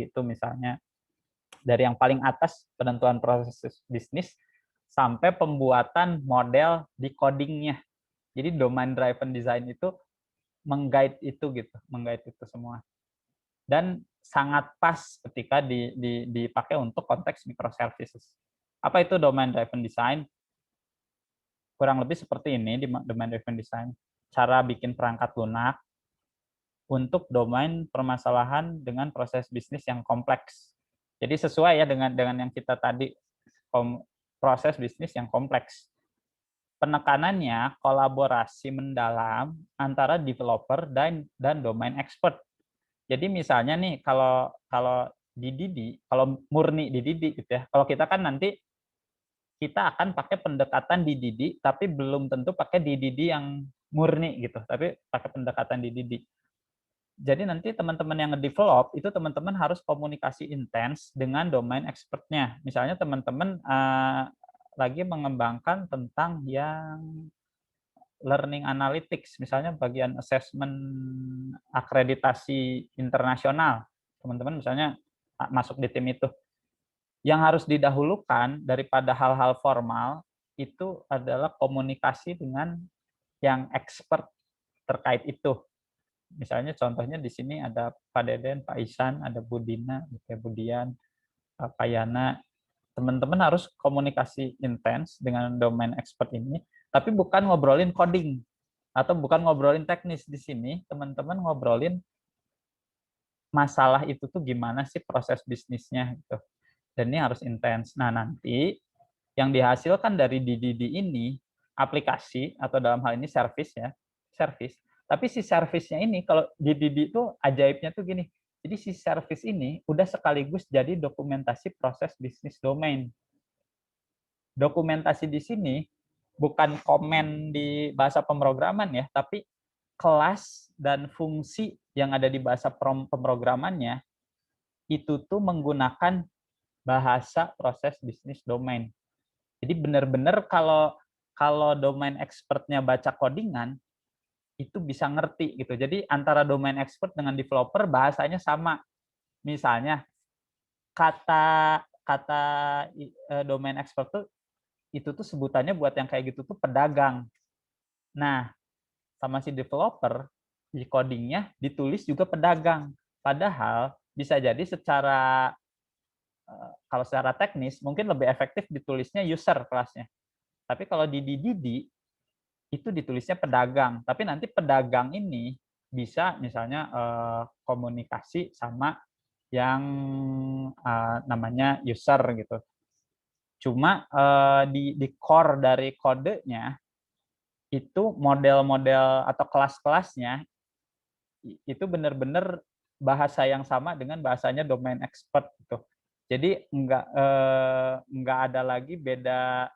S3: itu misalnya dari yang paling atas penentuan proses bisnis sampai pembuatan model di codingnya. Jadi domain driven design itu mengguide itu gitu, mengguide itu semua. Dan sangat pas ketika dipakai untuk konteks microservices. Apa itu domain driven design? Kurang lebih seperti ini di domain driven design. Cara bikin perangkat lunak untuk domain permasalahan dengan proses bisnis yang kompleks. Jadi sesuai ya dengan yang kita tadi, proses bisnis yang kompleks. Penekanannya kolaborasi mendalam antara developer dan domain expert. Jadi misalnya nih kalau di Didi, kalau murni di Didi gitu ya. Kalau kita kan nanti kita akan pakai pendekatan di Didi, tapi belum tentu pakai di Didi yang murni gitu, tapi pakai pendekatan di Didi. Jadi nanti teman-teman yang nge-develop itu teman-teman harus komunikasi intens dengan domain expertnya. Misalnya teman-teman lagi mengembangkan tentang yang learning analytics, misalnya bagian assessment akreditasi internasional. Teman-teman misalnya masuk di tim itu. Yang harus didahulukan daripada hal-hal formal itu adalah komunikasi dengan yang expert terkait itu. Misalnya contohnya di sini ada Pak Deden, Pak Isan, ada Budina, Pak Budian, Pak Yana. Teman-teman harus komunikasi intens dengan domain expert ini, tapi bukan ngobrolin coding atau bukan ngobrolin teknis di sini. Teman-teman ngobrolin masalah itu tuh gimana sih proses bisnisnya gitu. Dan ini harus intens. Nah, nanti yang dihasilkan dari DDD ini aplikasi atau dalam hal ini service ya, service. Tapi si service-nya ini kalau DDD itu ajaibnya tuh gini. Jadi si service ini udah sekaligus jadi dokumentasi proses bisnis domain. Dokumentasi di sini bukan komen di bahasa pemrograman ya, tapi kelas dan fungsi yang ada di bahasa pemrogramannya itu tuh menggunakan bahasa proses bisnis domain. Jadi benar-benar kalau domain expertnya baca codingan itu bisa ngerti gitu. Jadi antara domain expert dengan developer bahasanya sama. Misalnya kata domain expert tuh itu tuh sebutannya buat yang kayak gitu tuh pedagang. Nah, sama si developer di codingnya ditulis juga pedagang. Padahal bisa jadi kalau secara teknis mungkin lebih efektif ditulisnya user kelasnya. Tapi kalau di Didi itu ditulisnya pedagang. Tapi nanti pedagang ini bisa misalnya komunikasi sama yang namanya user gitu. Cuma di core dari kodenya itu model-model atau kelas-kelasnya itu benar-benar bahasa yang sama dengan bahasanya domain expert gitu. Jadi nggak ada lagi beda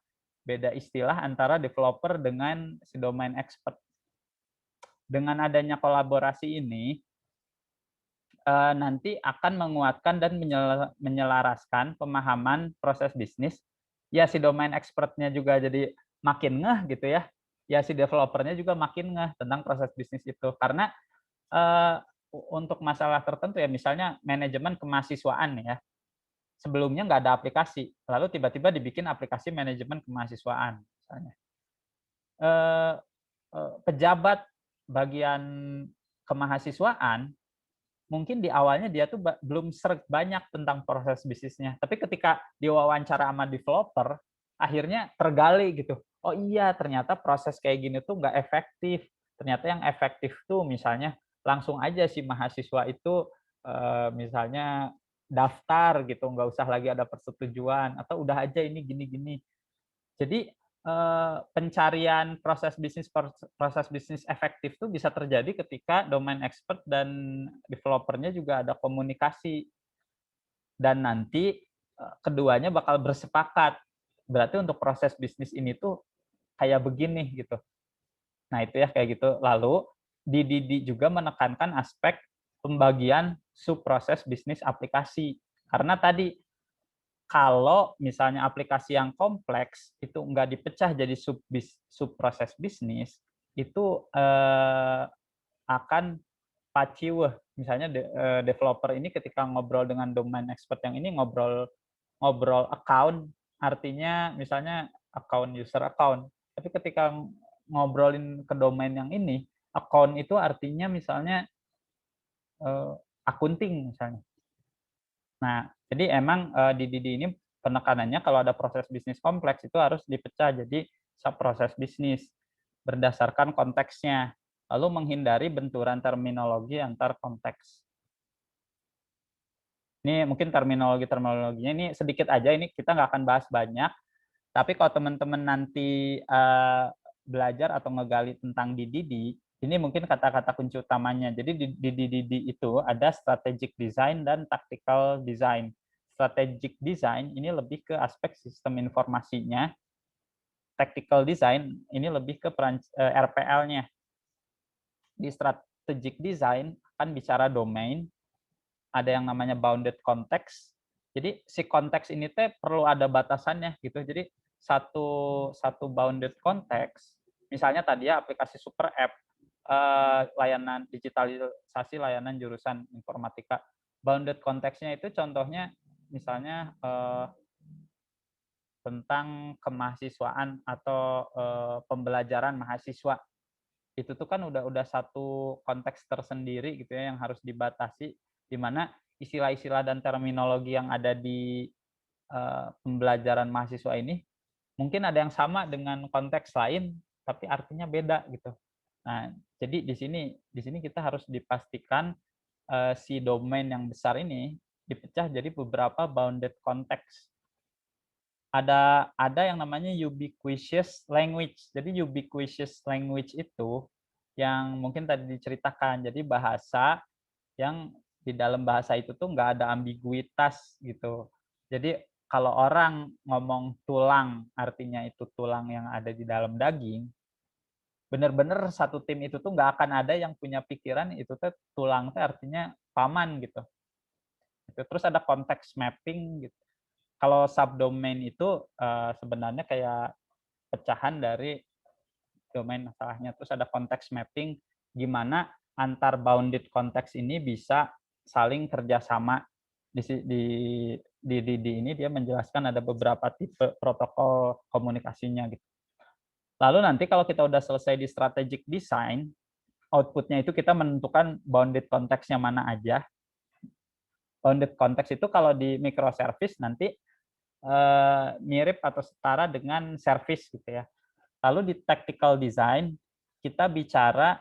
S3: istilah antara developer dengan si domain expert. Dengan adanya kolaborasi ini nanti akan menguatkan dan menyelaraskan pemahaman proses bisnis. Ya si domain expertnya juga jadi makin ngeh gitu ya. Ya si developernya juga makin ngeh tentang proses bisnis itu. Karena untuk masalah tertentu ya misalnya manajemen kemahasiswaan ya. Sebelumnya nggak ada aplikasi, lalu tiba-tiba dibikin aplikasi manajemen kemahasiswaan misalnya. Pejabat bagian kemahasiswaan mungkin di awalnya dia tuh belum banyak tentang proses bisnisnya, tapi ketika diwawancara sama developer akhirnya tergali gitu. Oh iya, ternyata proses kayak gini tuh nggak efektif. Ternyata yang efektif tuh misalnya langsung aja si mahasiswa itu misalnya daftar gitu, nggak usah lagi ada persetujuan, atau udah aja ini gini-gini. Jadi pencarian proses bisnis efektif itu bisa terjadi ketika domain expert dan developernya juga ada komunikasi. Dan nanti keduanya bakal bersepakat. Berarti untuk proses bisnis ini tuh kayak begini gitu. Nah itu ya kayak gitu. Lalu Didi juga menekankan aspek pembagian subproses bisnis aplikasi. Karena tadi kalau misalnya aplikasi yang kompleks itu nggak dipecah jadi subproses bisnis, itu akan paciweh. Misalnya developer ini ketika ngobrol dengan domain expert yang ini ngobrol account, artinya misalnya user account. Tapi ketika ngobrolin ke domain yang ini, account itu artinya misalnya akunting misalnya. Nah, jadi emang di ini penekanannya kalau ada proses bisnis kompleks itu harus dipecah jadi subproses bisnis berdasarkan konteksnya, lalu menghindari benturan terminologi antar konteks. Ini mungkin terminologinya ini sedikit aja, ini kita nggak akan bahas banyak, tapi kalau teman-teman nanti belajar atau ngegali tentang DDD, ini mungkin kata-kata kunci utamanya. Jadi di DDD itu ada strategic design dan tactical design. Strategic design ini lebih ke aspek sistem informasinya, tactical design ini lebih ke RPL-nya. Di strategic design kan bicara domain, ada yang namanya bounded context. Jadi si konteks ini teh perlu ada batasannya gitu. Jadi satu bounded context, misalnya tadi ya aplikasi super app, layanan digitalisasi layanan jurusan informatika. Bounded konteksnya itu contohnya misalnya tentang kemahasiswaan atau pembelajaran mahasiswa. Itu tuh kan udah satu konteks tersendiri gitu ya yang harus dibatasi, di mana istilah-istilah dan terminologi yang ada di pembelajaran mahasiswa ini mungkin ada yang sama dengan konteks lain tapi artinya beda gitu. Nah, jadi di sini kita harus dipastikan si domain yang besar ini dipecah jadi beberapa bounded context. Ada yang namanya ubiquitous language. Jadi ubiquitous language itu yang mungkin tadi diceritakan. Jadi bahasa yang di dalam bahasa itu tuh nggak ada ambiguitas gitu. Jadi kalau orang ngomong tulang, artinya itu tulang yang ada di dalam daging, bener-bener satu tim itu tuh nggak akan ada yang punya pikiran itu tuh tulang tuh artinya paman gitu. Terus ada konteks mapping gitu. Kalau subdomain itu sebenarnya kayak pecahan dari domain masalahnya. Terus ada konteks mapping, gimana antar bounded konteks ini bisa saling kerjasama. Di ini dia menjelaskan ada beberapa tipe protokol komunikasinya gitu. Lalu nanti kalau kita udah selesai di strategic design, outputnya itu kita menentukan bounded konteksnya mana aja. Bounded konteks itu kalau di microservice nanti mirip atau setara dengan service gitu ya. Lalu di tactical design kita bicara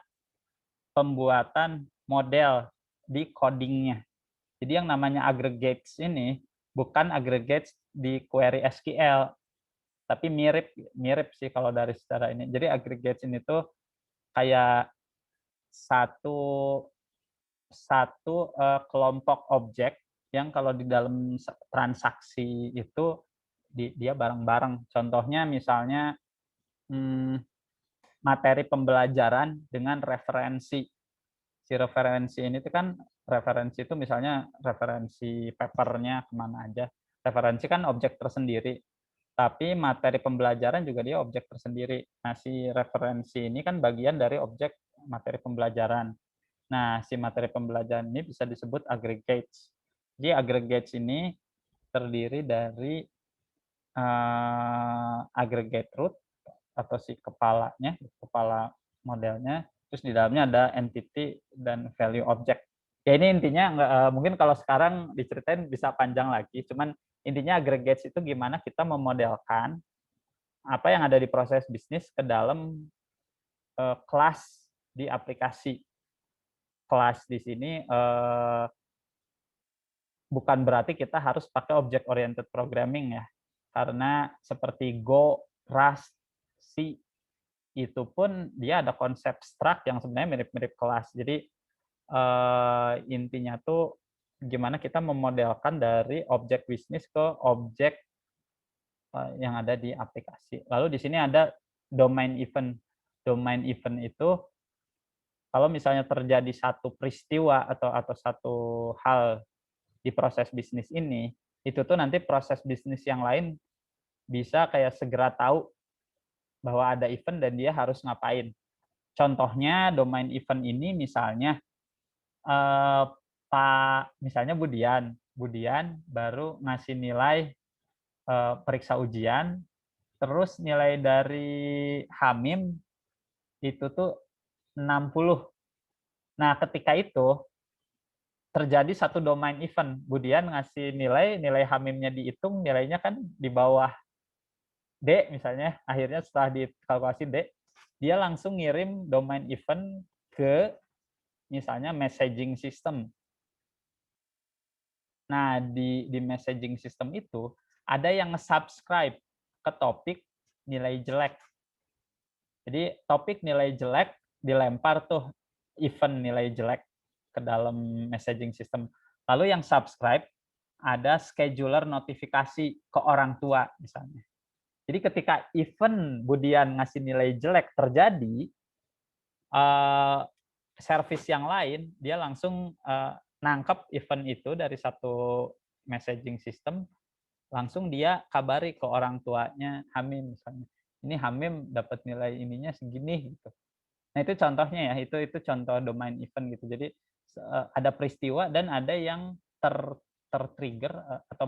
S3: pembuatan model di codingnya. Jadi yang namanya aggregates ini bukan aggregates di query SQL, tapi mirip sih kalau dari secara ini. Jadi aggregates ini tuh kayak satu kelompok objek yang kalau di dalam transaksi itu dia bareng-bareng. Contohnya misalnya materi pembelajaran dengan referensi. Si referensi ini tuh kan referensi itu misalnya referensi papernya kemana aja. Referensi kan objek tersendiri. Tapi materi pembelajaran juga dia objek tersendiri. Nah, si referensi ini kan bagian dari objek materi pembelajaran. Nah, si materi pembelajaran ini bisa disebut aggregates. Jadi aggregates ini terdiri dari aggregate root atau si kepalanya, kepala modelnya, terus di dalamnya ada entity dan value object. Ya ini intinya mungkin kalau sekarang diceritain bisa panjang lagi, cuman intinya aggregates itu gimana kita memodelkan apa yang ada di proses bisnis ke dalam kelas di aplikasi. Kelas di sini bukan berarti kita harus pakai object oriented programming ya. Karena seperti Go, Rust, C itu pun dia ada konsep struct yang sebenarnya mirip-mirip kelas. Jadi intinya tuh gimana kita memodelkan dari objek bisnis ke objek yang ada di aplikasi. Lalu di sini ada domain event. Domain event itu kalau misalnya terjadi satu peristiwa atau satu hal di proses bisnis ini, itu tuh nanti proses bisnis yang lain bisa kayak segera tahu bahwa ada event dan dia harus ngapain. Contohnya domain event ini misalnya misalnya Budian baru ngasih nilai periksa ujian, terus nilai dari Hamim itu tuh 60. Nah, ketika itu terjadi satu domain event. Budian ngasih nilai Hamimnya dihitung, nilainya kan di bawah D misalnya, akhirnya setelah dikalkulasi D, dia langsung ngirim domain event ke misalnya messaging system. Nah, di messaging system itu ada yang nge-subscribe ke topik nilai jelek. Jadi topik nilai jelek dilempar tuh event nilai jelek ke dalam messaging system. Lalu yang subscribe ada scheduler notifikasi ke orang tua misalnya. Jadi ketika event Budian ngasih nilai jelek terjadi, service yang lain dia langsung nangkep event itu dari satu messaging system, langsung dia kabari ke orang tuanya Hamim misalnya. Ini Hamim dapat nilai ininya segini gitu. Nah, itu contohnya ya, itu contoh domain event gitu. Jadi ada peristiwa dan ada yang tertrigger atau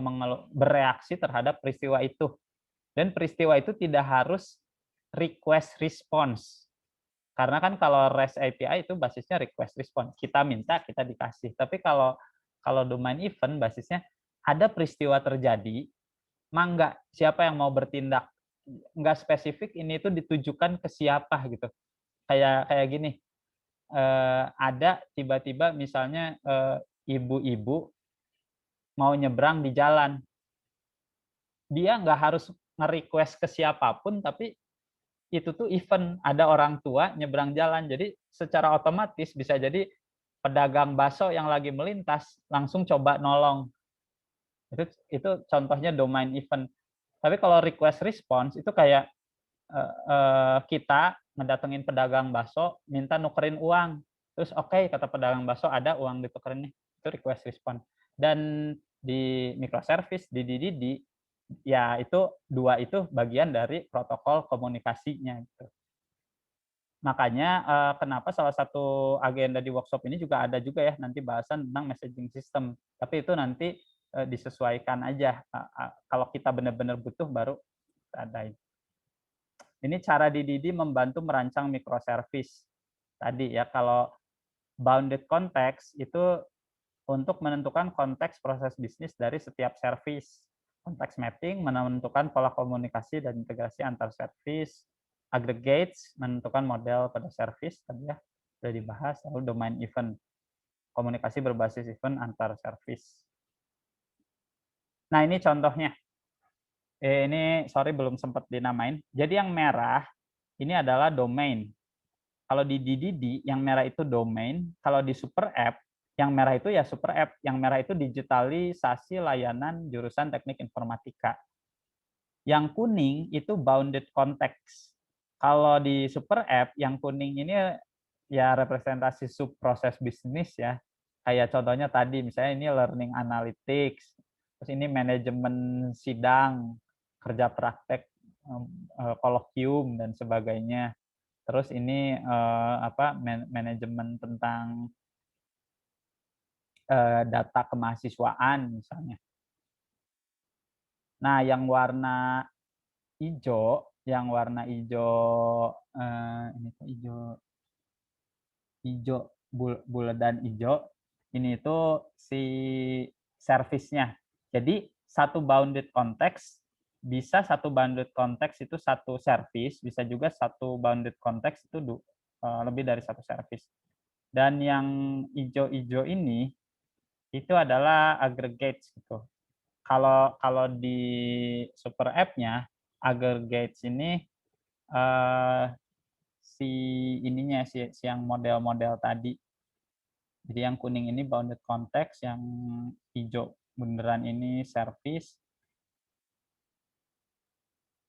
S3: bereaksi terhadap peristiwa itu. Dan peristiwa itu tidak harus request response. Karena kan kalau REST API itu basisnya request response. Kita minta, kita dikasih. Tapi kalau domain event basisnya ada peristiwa terjadi, mangga siapa yang mau bertindak. Nggak spesifik ini itu ditujukan ke siapa gitu. Kayak gini, ada tiba-tiba misalnya ibu-ibu mau nyebrang di jalan, dia nggak harus nge-request ke siapapun, tapi itu tuh event ada orang tua nyebrang jalan, jadi secara otomatis bisa jadi pedagang bakso yang lagi melintas langsung coba nolong. Itu contohnya domain event. Tapi kalau request response itu kayak kita ngedatengin pedagang bakso, minta nukerin uang. Terus oke, kata pedagang bakso ada uang ditukerin nih. Itu request response. Dan di microservice, di Didi, ya itu dua itu bagian dari protokol komunikasinya. Gitu. Makanya kenapa salah satu agenda di workshop ini juga ada juga ya nanti bahasan tentang messaging system. Tapi itu nanti disesuaikan aja. Kalau kita benar-benar butuh baru ada. Ini cara Didi membantu merancang microservice. Tadi ya, kalau bounded context itu untuk menentukan konteks proses bisnis dari setiap service. Konteks mapping menentukan pola komunikasi dan integrasi antar service. Aggregates menentukan model pada service, tadi ya sudah dibahas. Lalu domain event, komunikasi berbasis event antar service. Nah, ini contohnya. Ini sorry belum sempat dinamain. Jadi yang merah ini adalah domain. Kalau di Didi yang merah itu domain, kalau di Super App yang merah itu ya Super App, yang merah itu digitalisasi layanan jurusan Teknik Informatika. Yang kuning itu bounded context. Kalau di Super App yang kuning ini ya representasi sub proses bisnis ya. Kayak contohnya tadi misalnya ini learning analytics, terus ini manajemen sidang, kerja praktek, kolokium dan sebagainya. Terus ini manajemen tentang data kemahasiswaan misalnya. Nah, yang warna hijau ini tuh hijau buledan hijau ini itu si service-nya. Jadi satu bounded context bisa satu bounded context itu satu service, bisa juga satu bounded context itu lebih dari satu service. Dan yang hijau-hijau ini itu adalah aggregates gitu. Kalau di Super App-nya aggregates ini si yang model-model tadi. Jadi yang kuning ini bounded context, yang hijau beneran ini service.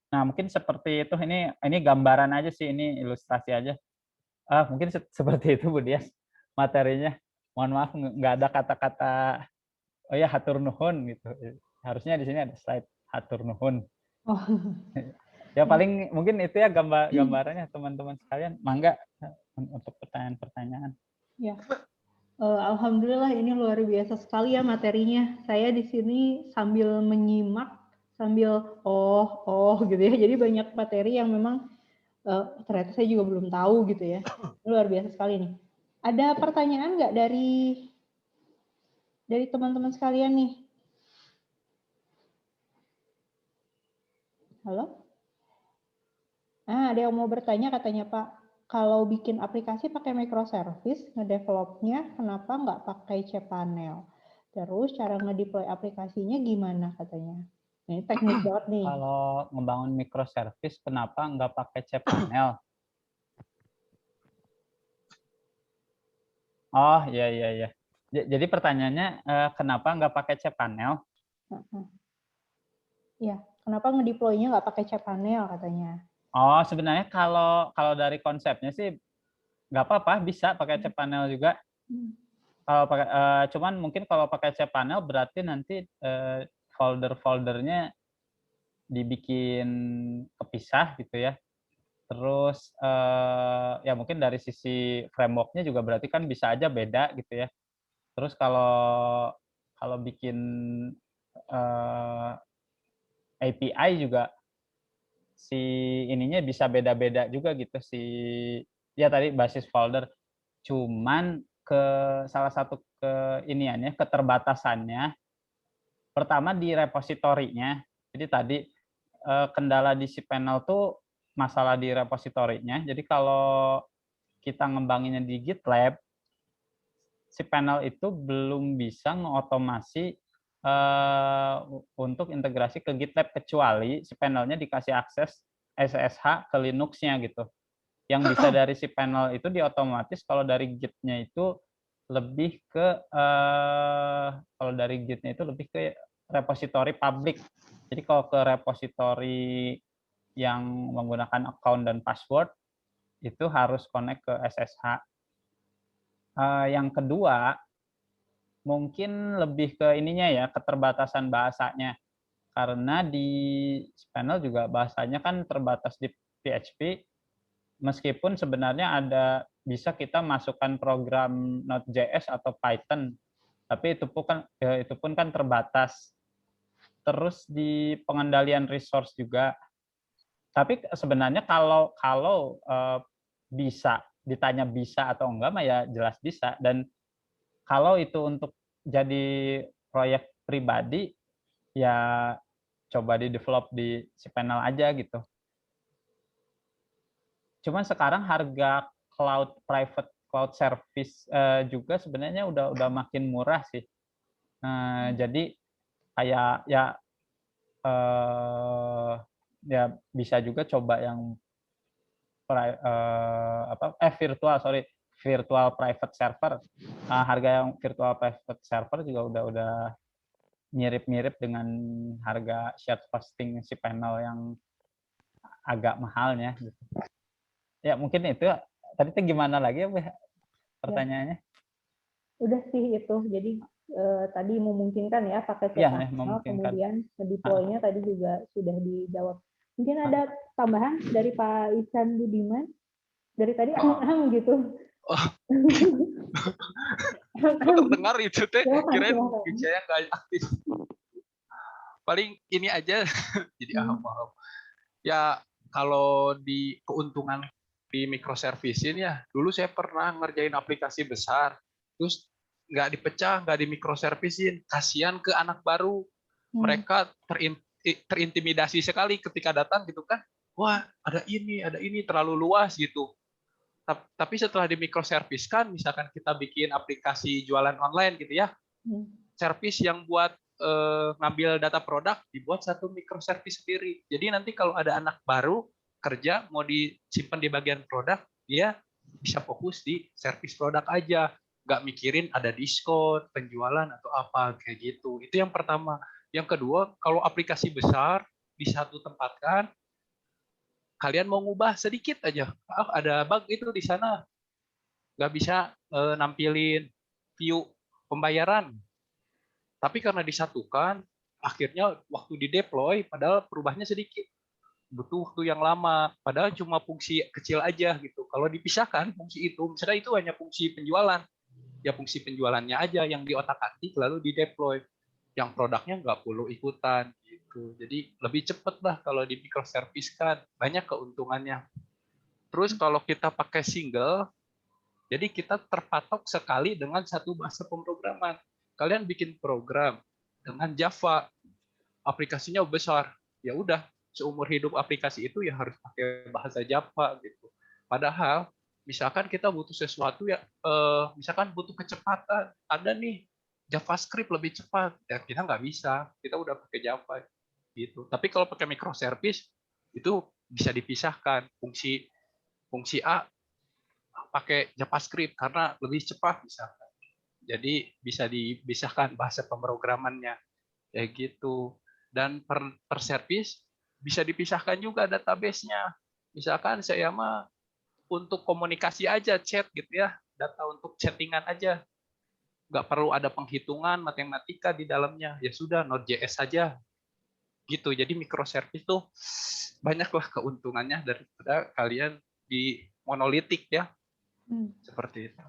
S3: Nah, mungkin seperti itu. Ini gambaran aja sih, ini ilustrasi aja. Mungkin seperti itu Bu Dias materinya. Mohon maaf nggak ada kata-kata oh ya hatur nuhun gitu. Harusnya di sini ada slide hatur nuhun.
S2: Oh.
S3: Ya paling mungkin itu ya gambarannya teman-teman sekalian. Mangga untuk pertanyaan-pertanyaan.
S2: Ya. Alhamdulillah ini luar biasa sekali ya materinya. Saya di sini sambil menyimak sambil gitu ya. Jadi banyak materi yang memang ternyata saya juga belum tahu gitu ya. Luar biasa sekali nih. Ada pertanyaan nggak dari teman-teman sekalian nih? Halo? Ada yang mau bertanya katanya Pak, kalau bikin aplikasi pakai microservice, ngedevelopnya kenapa nggak pakai cPanel? Terus cara ngedeploy aplikasinya gimana katanya? Ini teknis banget nih.
S3: Kalau ngebangun microservice, kenapa nggak pakai cPanel? Oh, iya. Jadi pertanyaannya, kenapa nggak pakai cPanel?
S2: Ya, kenapa ngedeploy-nya nggak pakai cPanel katanya?
S3: Oh, sebenarnya kalau dari konsepnya sih nggak apa-apa, bisa pakai cPanel juga. Kalau pakai, cuman mungkin kalau pakai cPanel berarti nanti folder-foldernya dibikin kepisah gitu ya. Terus ya mungkin dari sisi framework-nya juga berarti kan bisa aja beda gitu ya. Terus kalau bikin API juga si ininya bisa beda-beda juga gitu, ya tadi basis folder. Cuman salah satu keiniannya, keterbatasannya pertama di repositorinya. Jadi tadi kendala di cPanel tuh masalah di repositorinya. Jadi kalau kita ngembanginnya di GitLab, cPanel itu belum bisa ngeotomasi untuk integrasi ke GitLab, kecuali cPanel-nya dikasih akses SSH ke Linux-nya gitu. Yang bisa dari cPanel itu diotomatis, kalau dari Git-nya itu lebih ke repository public. Jadi kalau ke repository yang menggunakan account dan password itu harus connect ke SSH. Yang kedua, mungkin lebih ke ininya ya, keterbatasan bahasanya. Karena di cPanel juga bahasanya kan terbatas di PHP, meskipun sebenarnya bisa kita masukkan program Node.js atau Python, tapi itu pun kan terbatas. Terus di pengendalian resource juga. Tapi sebenarnya kalau ditanya bisa atau enggak mah ya jelas bisa. Dan kalau itu untuk jadi proyek pribadi, ya coba di-develop di cPanel aja gitu. Cuman sekarang harga private cloud service juga sebenarnya udah makin murah sih. Jadi kayak ya bisa juga coba yang virtual private server. Harga yang virtual private server juga udah mirip-mirip dengan harga shared hosting cPanel yang agak mahalnya gitu. Ya mungkin itu. Tadi itu gimana lagi ya pertanyaannya?
S2: Udah sih itu. Jadi tadi memungkinkan ya pakai cPanel, kemudian deploy-nya tadi juga sudah dijawab. Mungkin ada tambahan dari Pak Ihsan Budiman? Dari tadi gitu.
S7: Terdengar itu teh, kirain saya nggak aktif. Paling ini aja, jadi paham. Ya kalau di keuntungan di microservice ya, dulu saya pernah ngerjain aplikasi besar, terus nggak dipecah, nggak di microservice-in, kasihan ke anak baru, mereka terintimidasi sekali ketika datang gitu kan, wah ada ini terlalu luas gitu. Tapi setelah di microservice kan, misalkan kita bikin aplikasi jualan online gitu ya, service yang buat ngambil data produk dibuat satu microservice sendiri. Jadi nanti kalau ada anak baru kerja mau disimpan di bagian produk, dia bisa fokus di service produk aja, nggak mikirin ada diskon, penjualan atau apa kayak gitu. Itu yang pertama. Yang kedua, kalau aplikasi besar di satu tempat kan, kalian mau ngubah sedikit aja, ada bug itu di sana, nggak bisa nampilin view pembayaran. Tapi karena disatukan, akhirnya waktu di deploy, padahal perubahannya sedikit, butuh waktu yang lama, padahal cuma fungsi kecil aja gitu. Kalau dipisahkan fungsi itu, misalnya itu hanya fungsi penjualan, ya fungsi penjualannya aja yang diotak-atik lalu di deploy, yang produknya nggak perlu ikutan. Gitu. gitu. Jadi lebih cepat lah kalau di microservice kan, banyak keuntungannya. Terus kalau kita pakai single, jadi kita terpatok sekali dengan satu bahasa pemrograman. Kalian bikin program dengan Java, aplikasinya besar, ya udah seumur hidup aplikasi itu ya harus pakai bahasa Java gitu. Padahal misalkan kita butuh sesuatu ya, misalkan butuh kecepatan, ada nih JavaScript lebih cepat, ya kita nggak bisa, kita udah pakai Java gitu. Tapi kalau pakai microservice itu bisa dipisahkan, fungsi A pakai JavaScript karena lebih cepat misalkan. Jadi bisa dipisahkan bahasa pemrogramannya kayak gitu. Dan per service bisa dipisahkan juga database-nya. Misalkan saya mah untuk komunikasi aja chat gitu ya, data untuk chattingan aja. Nggak perlu ada penghitungan matematika di dalamnya. Ya sudah, Node.js saja. Gitu. Jadi microservice tuh banyaklah keuntungannya daripada kalian di monolitik ya. Seperti itu.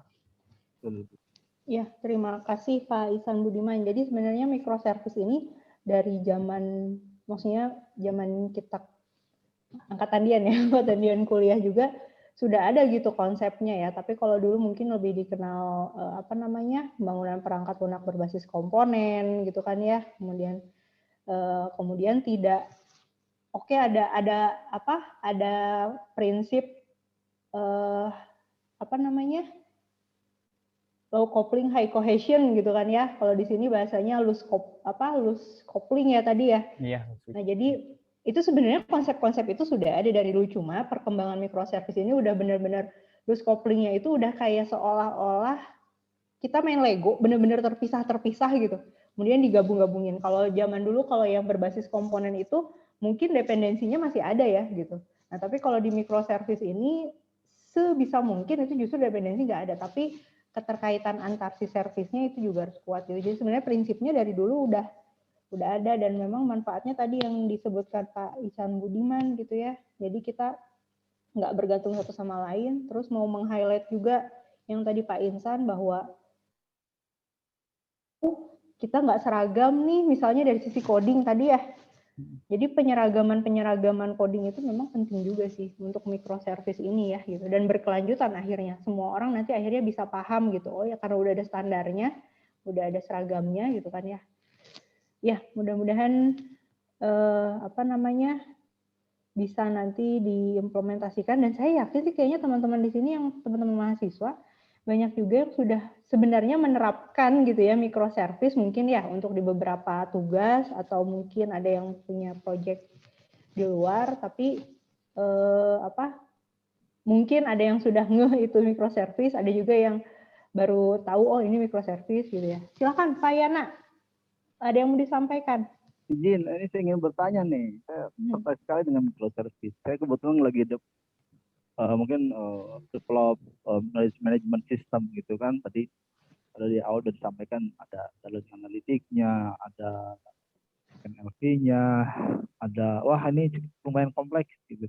S2: Ya, terima kasih Pak Ihsan Budiman. Jadi sebenarnya microservice ini dari zaman, maksudnya zaman kita angkatan Dian ya, angkatan Dian kuliah juga sudah ada gitu konsepnya ya. Tapi kalau dulu mungkin lebih dikenal pembangunan perangkat lunak berbasis komponen gitu kan ya. Kemudian tidak ada prinsip low coupling high cohesion gitu kan ya. Kalau di sini bahasanya loose coupling ya tadi ya.
S3: Iya.
S2: Nah, jadi itu sebenarnya konsep-konsep itu sudah ada dari dulu, cuma perkembangan microservice ini udah benar-benar loose couplingnya itu udah kayak seolah-olah kita main Lego, benar-benar terpisah gitu. Kemudian digabung-gabungin. Kalau zaman dulu kalau yang berbasis komponen itu mungkin dependensinya masih ada ya gitu. Nah, tapi kalau di microservice ini sebisa mungkin itu justru dependensi nggak ada, tapi keterkaitan antar si servisnya itu juga harus kuat gitu. Jadi sebenarnya prinsipnya dari dulu udah ada, dan memang manfaatnya tadi yang disebutkan Pak Ihsan Budiman gitu ya. Jadi kita nggak bergantung satu sama lain. Terus mau meng-highlight juga yang tadi Pak Ihsan bahwa kita nggak seragam nih, misalnya dari sisi coding tadi ya. Jadi penyeragaman coding itu memang penting juga sih untuk microservice ini ya gitu, dan berkelanjutan akhirnya semua orang nanti akhirnya bisa paham gitu. Oh ya, karena udah ada standarnya, udah ada seragamnya gitu kan ya. Ya, mudah-mudahan bisa nanti diimplementasikan, dan saya yakin sih kayaknya teman-teman di sini yang teman-teman mahasiswa banyak juga yang sudah sebenarnya menerapkan gitu ya microservice mungkin ya untuk di beberapa tugas, atau mungkin ada yang punya project di luar, tapi mungkin ada yang sudah ngeh itu microservice, ada juga yang baru tahu oh ini microservice gitu ya. Silakan Pak Yana, ada yang mau disampaikan?
S4: Izin, ini saya ingin bertanya nih. Saya tertarik sekali dengan microservice. Saya kebetulan lagi develop management system gitu kan. Tadi ada di awal sudah disampaikan ada learning analitiknya, ada NLP-nya, ada ini lumayan kompleks gitu.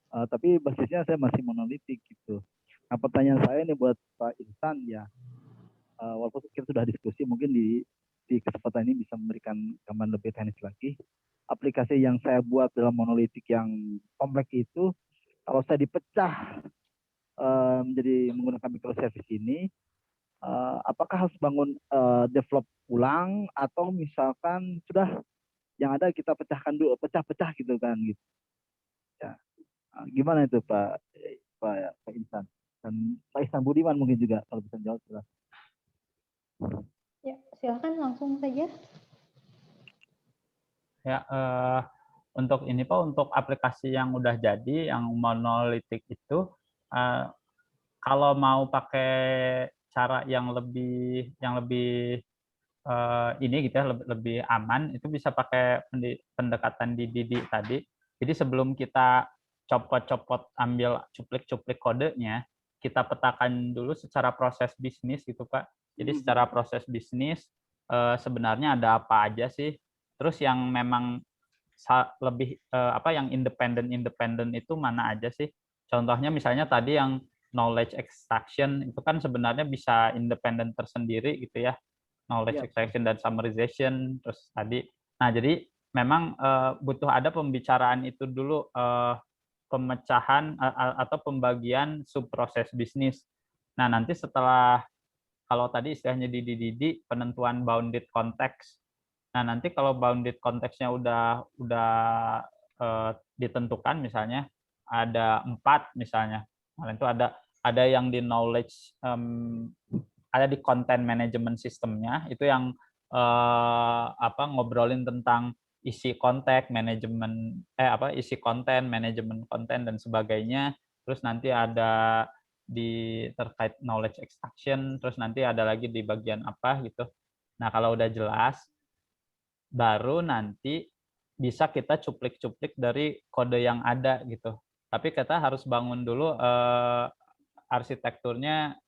S4: Tapi basisnya saya masih monolitik gitu. Nah, pertanyaan saya ini buat Pak Ihsan ya. Walaupun kita sudah diskusi, mungkin di kesempatan ini bisa memberikan gambaran lebih teknis lagi. Aplikasi yang saya buat dalam monolitik yang kompleks itu, kalau saya dipecah menjadi menggunakan microservice ini, apakah harus bangun develop ulang, atau misalkan sudah yang ada kita pecahkan dulu, pecah-pecah gitu kan gitu. Ya. Gimana itu Pak Ihsan? Dan Pak Ihsan Budiman mungkin juga kalau bisa jawab jelas.
S2: Ya, silakan langsung saja.
S3: Ya, untuk ini Pak, untuk aplikasi yang udah jadi, yang monolitik itu, kalau mau pakai cara yang lebih ini gitu ya, lebih aman, itu bisa pakai pendekatan Didi tadi. Jadi sebelum kita copot-copot, ambil cuplik-cuplik kodenya, kita petakan dulu secara proses bisnis gitu Pak. Jadi secara proses bisnis sebenarnya ada apa aja sih. Terus yang memang lebih yang independen itu mana aja sih. Contohnya misalnya tadi yang knowledge extraction itu kan sebenarnya bisa independen tersendiri gitu ya. Knowledge extraction dan summarization terus tadi. Nah, jadi memang butuh ada pembicaraan itu dulu, pemecahan atau pembagian subproses bisnis. Nah, nanti setelah, kalau tadi istilahnya di DDD, penentuan bounded context. Nah, nanti kalau bounded context-nya udah ditentukan, misalnya ada 4 misalnya. Nah, itu ada yang di knowledge, ada di content management system-nya, itu yang ngobrolin tentang isi konten, isi konten, manajemen konten dan sebagainya. Terus nanti ada di terkait knowledge extraction, terus nanti ada lagi di bagian apa gitu. Nah, kalau udah jelas, baru nanti bisa kita cuplik-cuplik dari kode yang ada gitu. Tapi kita harus bangun dulu arsitekturnya,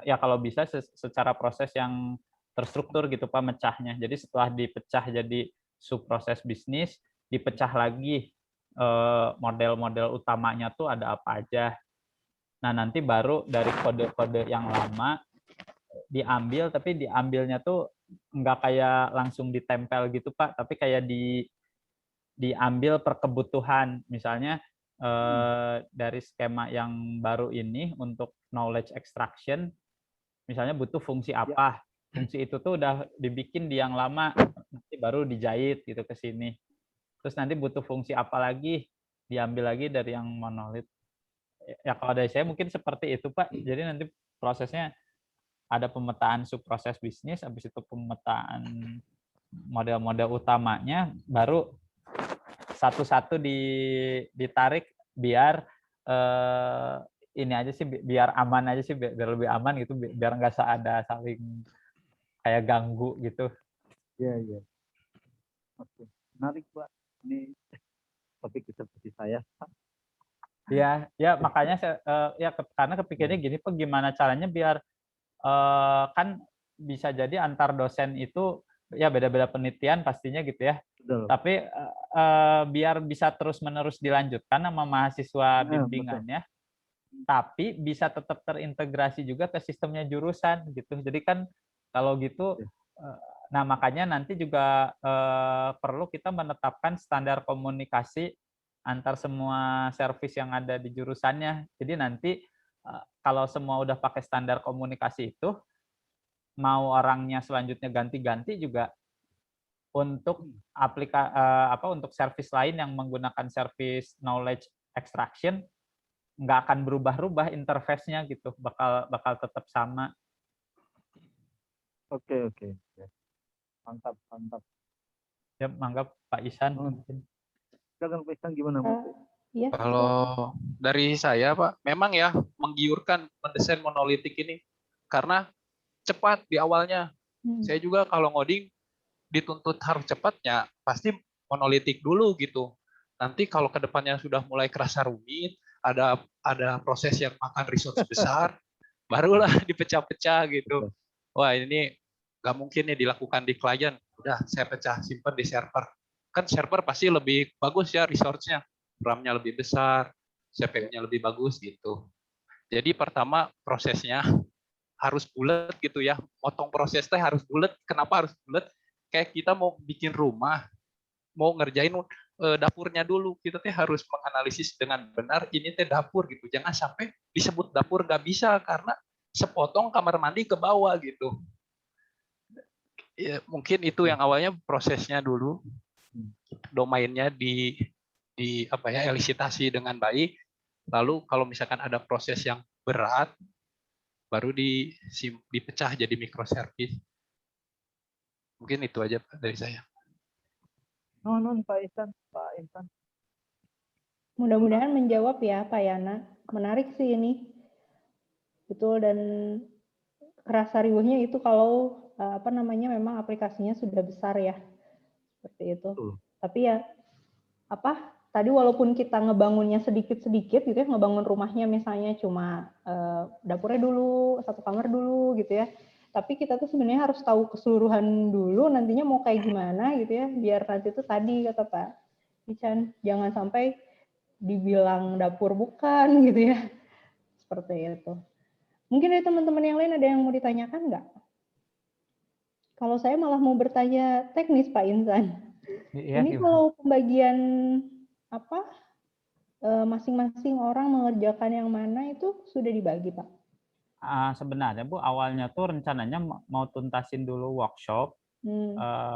S3: ya kalau bisa secara proses yang terstruktur gitu Pak, mecahnya. Jadi setelah dipecah jadi subproses bisnis, dipecah lagi model-model utamanya tuh ada apa aja. Nah, nanti baru dari kode-kode yang lama diambil, tapi diambilnya tuh nggak kayak langsung ditempel gitu Pak, tapi kayak diambil per kebutuhan. Misalnya dari skema yang baru ini untuk knowledge extraction, misalnya butuh fungsi apa, fungsi itu tuh udah dibikin di yang lama, nanti baru dijahit gitu ke sini. Terus nanti butuh fungsi apa lagi, diambil lagi dari yang monolith. Ya kalau dari saya mungkin seperti itu Pak. Jadi nanti prosesnya ada pemetaan subproses bisnis, habis itu pemetaan model-model utamanya, baru satu-satu ditarik biar ini aja sih, biar aman aja sih, biar lebih aman gitu, biar nggak ada saling kayak ganggu gitu.
S4: Iya, iya. Oke, menarik Pak. Ini topik seperti saya.
S3: Ya, ya makanya saya karena kepikirnya gini Pak, gimana caranya biar kan bisa jadi antar dosen itu ya beda-beda penelitian pastinya gitu ya.
S4: Betul.
S3: Tapi biar bisa terus-menerus dilanjutkan sama mahasiswa bimbingannya, tapi bisa tetap terintegrasi juga ke sistemnya jurusan gitu. Jadi kan kalau gitu, nah makanya nanti juga perlu kita menetapkan standar komunikasi antar semua servis yang ada di jurusannya. Jadi nanti kalau semua udah pakai standar komunikasi itu, mau orangnya selanjutnya ganti-ganti juga untuk untuk servis lain yang menggunakan servis knowledge extraction, nggak akan berubah-ubah interface-nya gitu, bakal tetap sama.
S4: Oke. Mantap.
S3: Ya, mangga Pak Ihsan.
S4: Silakan Pak Ihsan, gimana Pak?
S2: Iya.
S7: Kalau dari saya Pak, memang ya menggiurkan mendesain monolitik ini karena cepat di awalnya. Saya juga kalau ngoding dituntut harus cepatnya, pasti monolitik dulu gitu. Nanti kalau kedepannya sudah mulai kerasa rumit, ada proses yang makan resource besar, barulah dipecah-pecah gitu. Wah ini nggak mungkin nih dilakukan di klien. Udah saya pecah, simpan di server. Kan server pasti lebih bagus ya resource-nya, RAM-nya lebih besar, CPU-nya lebih bagus gitu. Jadi pertama prosesnya harus bulat gitu ya, motong prosesnya harus bulat. Kenapa harus bulat? Kayak kita mau bikin rumah, mau ngerjain dapurnya dulu, kita teh harus menganalisis dengan benar ini teh dapur gitu. Jangan sampai disebut dapur nggak bisa karena sepotong kamar mandi ke bawah gitu. Ya, mungkin itu yang awalnya prosesnya dulu, domainnya elisitasi dengan baik. Lalu kalau misalkan ada proses yang berat, baru dipecah jadi microservice. Mungkin itu aja Pak dari saya.
S4: Pak Ihsan.
S2: Mudah-mudahan menjawab ya Pak Yana. Menarik sih ini. Betul, dan kerasa riuhnya itu kalau memang aplikasinya sudah besar ya. Seperti itu. Tapi ya tadi walaupun kita ngebangunnya sedikit-sedikit gitu ya, ngebangun rumahnya misalnya cuma dapurnya dulu, satu kamar dulu gitu ya. Tapi kita tuh sebenarnya harus tahu keseluruhan dulu nantinya mau kayak gimana gitu ya, biar nanti tuh tadi kata Pak Ihsan, jangan sampai dibilang dapur bukan gitu ya. Seperti itu. Mungkin dari teman-teman yang lain ada yang mau ditanyakan nggak? Kalau saya malah mau bertanya teknis Pak Ihsan.
S3: Iya,
S2: Ini kalau pembagian apa masing-masing orang mengerjakan yang mana itu sudah dibagi, Pak?
S3: Sebenarnya Bu, awalnya tuh rencananya mau tuntasin dulu workshop,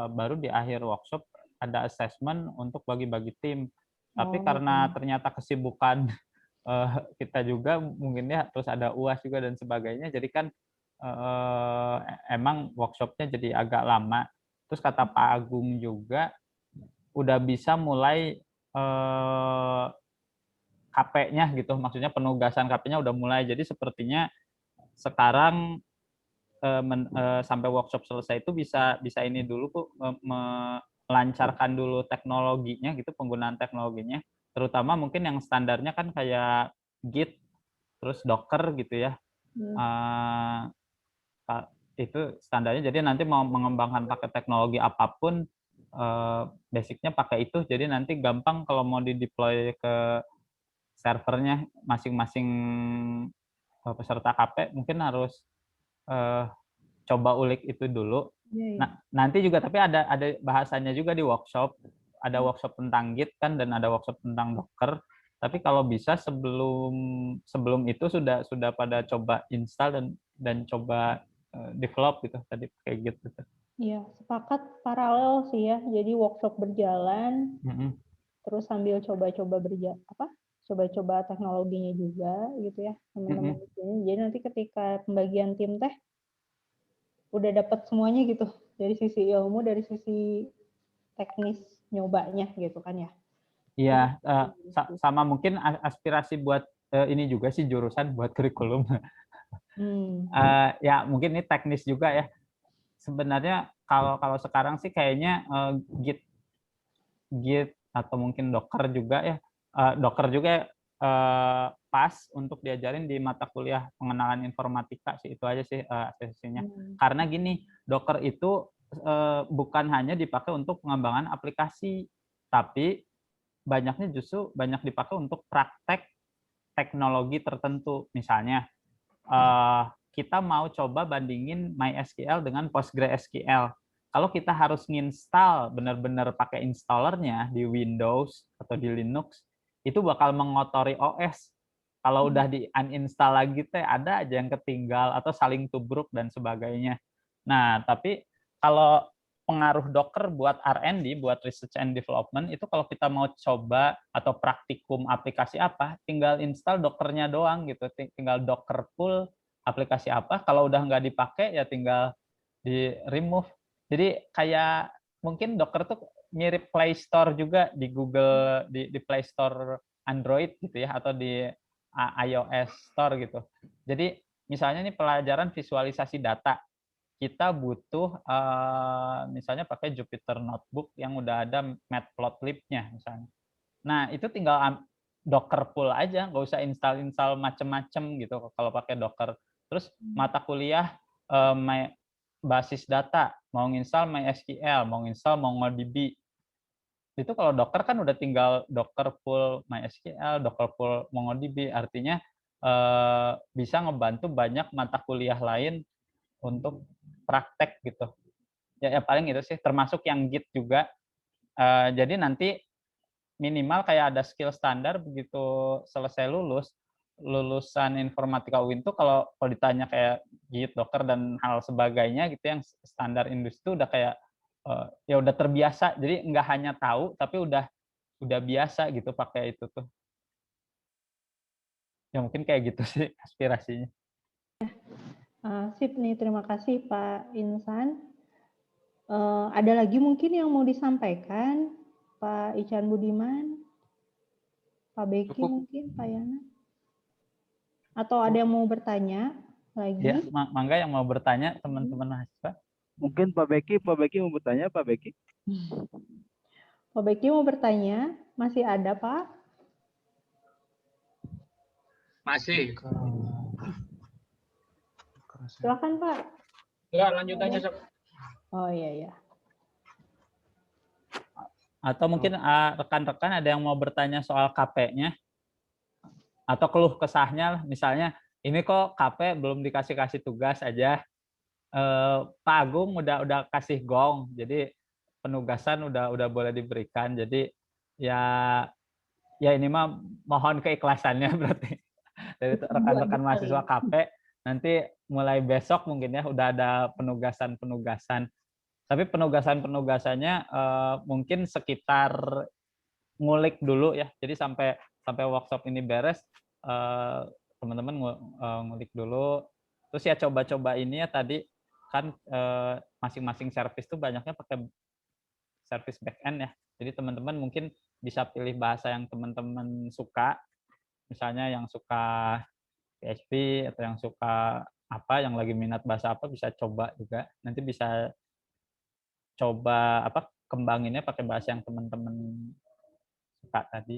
S3: baru di akhir workshop ada assessment untuk bagi-bagi tim. Tapi karena ternyata kesibukan kita juga mungkin ya, terus ada UAS juga dan sebagainya, jadi kan emang workshopnya jadi agak lama. Terus kata Pak Agung juga udah bisa mulai KP-nya gitu, maksudnya penugasan KP-nya udah mulai. Jadi sepertinya sekarang sampai workshop selesai itu bisa ini dulu Bu, melancarkan dulu teknologinya gitu, penggunaan teknologinya, terutama mungkin yang standarnya kan kayak Git, terus Docker gitu ya. Itu standarnya, jadi nanti mau mengembangkan pakai teknologi apapun, basicnya pakai itu, jadi nanti gampang kalau mau di-deploy ke servernya masing-masing peserta KP mungkin harus coba ulik itu dulu. Nah, nanti juga tapi ada bahasanya juga di workshop. Ada workshop tentang Git kan dan ada workshop tentang Docker. Tapi kalau bisa sebelum itu sudah pada coba install dan coba develop gitu tadi kayak gitu.
S2: Iya, sepakat paralel sih ya. Jadi workshop berjalan, terus sambil coba-coba coba-coba teknologinya juga gitu ya teman-teman di sini. Jadi nanti ketika pembagian tim teh udah dapat semuanya gitu dari sisi ilmu, dari sisi teknis nyobanya gitu kan ya.
S3: Iya, sama mungkin aspirasi buat ini juga sih jurusan buat kurikulum. Ya mungkin ini teknis juga ya. Sebenarnya kalau sekarang sih kayaknya Git atau mungkin Docker juga ya. Docker juga pas untuk diajarin di mata kuliah pengenalan informatika sih, itu aja sih sesinya. Karena gini, Docker itu bukan hanya dipakai untuk pengembangan aplikasi, tapi banyaknya justru banyak dipakai untuk praktek teknologi tertentu. Misalnya kita mau coba bandingin MySQL dengan PostgreSQL. Kalau kita harus nginstal benar-benar pakai installernya di Windows atau di Linux, itu bakal mengotori OS. Kalau udah di uninstall lagi teh ada aja yang ketinggal atau saling tubruk dan sebagainya. Nah, tapi kalau pengaruh Docker buat R&D, buat research and development, itu kalau kita mau coba atau praktikum aplikasi apa, tinggal install Docker-nya doang gitu, tinggal Docker pull aplikasi apa, kalau udah nggak dipakai ya tinggal di remove. Jadi kayak mungkin Docker tuh mirip Play Store juga di Google, di Play Store Android gitu ya, atau di iOS Store gitu. Jadi misalnya nih pelajaran visualisasi data, kita butuh misalnya pakai Jupyter Notebook yang udah ada matplotlib-nya misalnya. Nah itu tinggal Docker pull aja, nggak usah install macem-macem gitu kalau pakai Docker. Terus mata kuliah basis data, mau nginstal MySQL, mau nginstal MongoDB. Itu kalau Docker kan udah tinggal Docker pull MySQL, Docker pull MongoDB, artinya bisa ngebantu banyak mata kuliah lain untuk praktek gitu. Ya paling itu sih, termasuk yang Git juga. Jadi nanti minimal kayak ada skill standar begitu selesai lulusan informatika UIN tuh kalau ditanya kayak Git, Docker dan hal sebagainya gitu yang standar industri udah kayak ya udah terbiasa. Jadi nggak hanya tahu tapi udah biasa gitu pakai itu tuh. Ya mungkin kayak gitu sih aspirasinya.
S2: Sip nih, terima kasih Pak Insan. Ada lagi mungkin yang mau disampaikan Pak Ican Budiman, Pak Beki mungkin, Pak Yana? Atau ada yang mau bertanya lagi?
S3: Ya, mangga yang mau bertanya teman-teman mahasiswa.
S4: Mungkin Pak Beki mau bertanya, Pak Beki.
S2: Pak Beki mau bertanya, masih ada Pak?
S6: Masih.
S2: Silakan Pak.
S6: Enggak, lanjutannya.
S2: Oh iya.
S3: Atau mungkin rekan-rekan ada yang mau bertanya soal KP-nya atau keluh kesahnya, misalnya ini kok KP belum dikasih tugas aja. Pak Agung udah kasih gong, jadi penugasan udah boleh diberikan. Jadi ya ini mah mohon keikhlasannya berarti dari rekan-rekan mahasiswa KP. Nanti mulai besok mungkin ya udah ada penugasan-penugasan. Tapi penugasan-penugasannya mungkin sekitar ngulik dulu ya. Jadi sampai workshop ini beres, teman-teman ngulik dulu. Terus ya coba-coba ini ya tadi kan masing-masing service tuh banyaknya pakai service backend ya. Jadi teman-teman mungkin bisa pilih bahasa yang teman-teman suka. Misalnya yang suka PHP atau yang suka apa, yang lagi minat bahasa apa bisa coba juga. Nanti bisa coba kembanginnya pakai bahasa yang teman-teman suka tadi.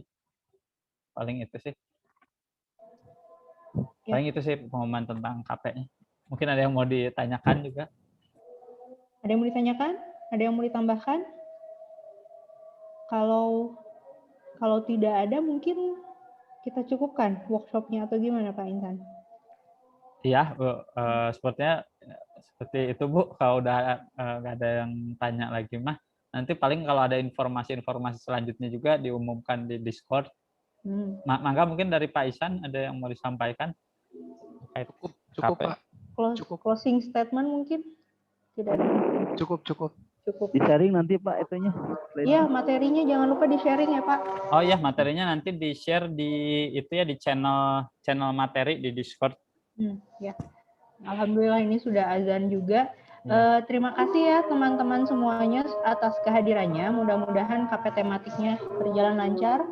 S3: Paling itu sih. Paling itu sih pengumuman tentang KP-nya. Mungkin ada yang mau ditanyakan juga.
S2: Ada yang mau ditanyakan? Ada yang mau ditambahkan? Kalau tidak ada mungkin kita cukupkan workshopnya atau gimana Pak Intan?
S3: Iya, sepertinya seperti itu Bu. Kalau udah nggak ada yang tanya lagi mah, nanti paling kalau ada informasi-informasi selanjutnya juga diumumkan di Discord. Mangga mungkin dari Pak Isan ada yang mau disampaikan?
S7: Cukup Pak.
S2: Cukup. Closing statement mungkin? Tidak ada.
S7: Cukup.
S4: Di-sharing nanti Pak itunya.
S2: Iya, materinya jangan lupa di-sharing ya Pak.
S3: Oh iya, materinya nanti di-share di itu ya, di channel materi di Discord.
S2: Ya. Alhamdulillah ini sudah azan juga. Terima kasih ya teman-teman semuanya atas kehadirannya. Mudah-mudahan KP tematiknya berjalan lancar.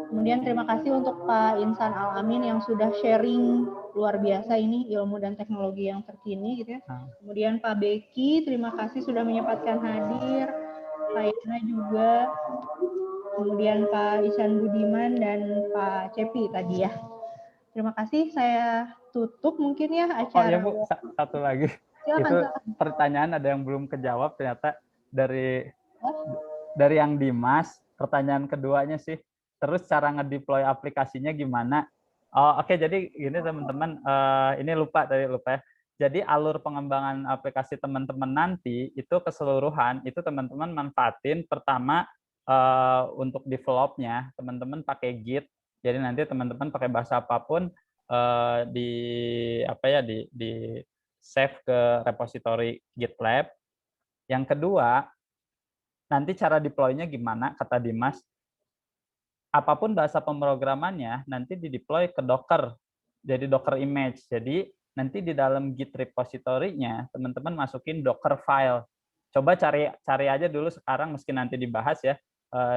S2: Kemudian terima kasih untuk Pak Insan Al-Amin yang sudah sharing luar biasa ini ilmu dan teknologi yang terkini gitu ya. Kemudian Pak Beki, terima kasih sudah menyempatkan hadir. Pak Yana juga. Kemudian Pak Isan Budiman dan Pak Cepi tadi ya. Terima kasih, saya tutup mungkin ya acara.
S3: Oh ya Bu, satu lagi. Itu pertanyaan ada yang belum kejawab ternyata dari yang Dimas. Pertanyaan keduanya sih, terus cara ngedeploy aplikasinya gimana? Oh oke, jadi gini teman-teman, ini lupa ya. Jadi alur pengembangan aplikasi teman-teman nanti itu keseluruhan itu teman-teman manfaatin pertama untuk develop-nya teman-teman pakai Git. Jadi nanti teman-teman pakai bahasa apapun di save ke repository GitLab. Yang kedua, nanti cara deploy-nya gimana kata Dimas? Apapun bahasa pemrogramannya nanti di-deploy ke Docker. Jadi Docker image. Jadi nanti di dalam Git repository-nya teman-teman masukin Docker file. Coba cari aja dulu sekarang meski nanti dibahas ya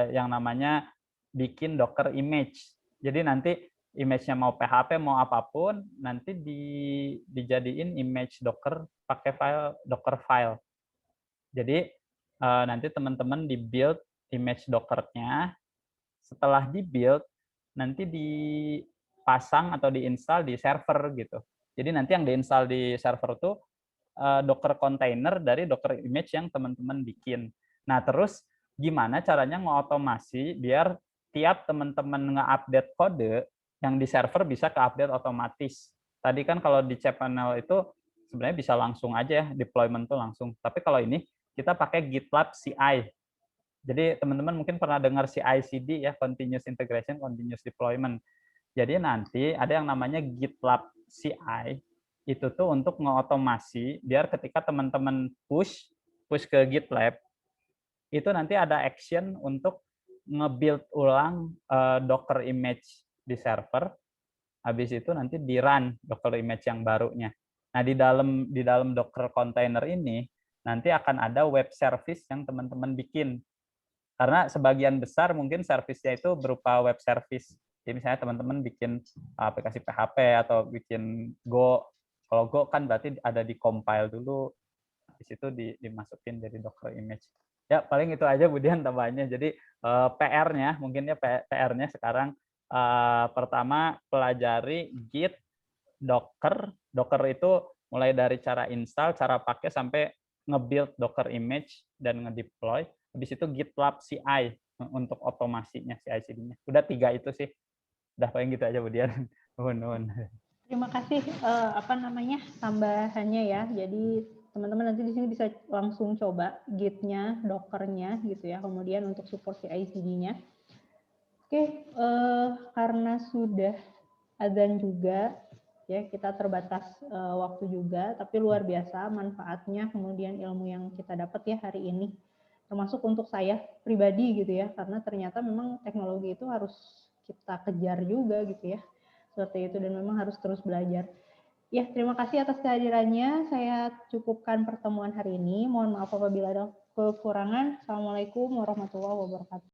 S3: yang namanya bikin Docker image. Jadi nanti image-nya mau PHP mau apapun nanti dijadiin image Docker pakai file Docker file. Jadi nanti teman-teman di-build image Docker-nya. Setelah di-build, nanti dipasang atau diinstal di server gitu. Jadi nanti yang diinstal di server itu Docker container dari Docker image yang teman-teman bikin. Nah, terus gimana caranya ngotomasi biar tiap teman-teman nge-update kode yang di server bisa ke-update otomatis. Tadi kan kalau di cPanel itu sebenarnya bisa langsung aja ya, deployment tuh langsung. Tapi kalau ini kita pakai GitLab CI. Jadi teman-teman mungkin pernah dengar CI/CD ya, continuous integration, continuous deployment. Jadi nanti ada yang namanya GitLab CI, itu tuh untuk ngeotomasi biar ketika teman-teman push ke GitLab, itu nanti ada action untuk nge-build ulang Docker image di server. Habis itu nanti di-run Docker image yang barunya. Nah, di dalam Docker container ini nanti akan ada web service yang teman-teman bikin. Karena sebagian besar mungkin servisnya itu berupa web service. Jadi misalnya teman-teman bikin aplikasi PHP atau bikin Go. Kalau Go kan berarti ada di compile dulu, di situ dimasukin jadi Docker image. Ya paling itu aja Budian tambahnya. Jadi PR-nya mungkin ya PR-nya sekarang pertama pelajari Git, Docker. Docker itu mulai dari cara install, cara pakai sampai nge-build Docker image dan nge-deploy. Habis itu GitLab CI untuk otomasinya, CI/CD-nya. Udah 3 itu sih. Udah paling gitu aja Budian.
S2: Terima kasih tambahannya ya. Jadi teman-teman nanti di sini bisa langsung coba Git-nya, Docker-nya gitu ya. Kemudian untuk support CI/CD-nya. Oke, karena sudah azan juga, ya kita terbatas waktu juga, tapi luar biasa manfaatnya, kemudian ilmu yang kita dapat ya hari ini, termasuk untuk saya pribadi gitu ya, karena ternyata memang teknologi itu harus kita kejar juga gitu ya, seperti itu, dan memang harus terus belajar. Ya, terima kasih atas kehadirannya. Saya cukupkan pertemuan hari ini. Mohon maaf apabila ada kekurangan. Assalamualaikum warahmatullahi wabarakatuh.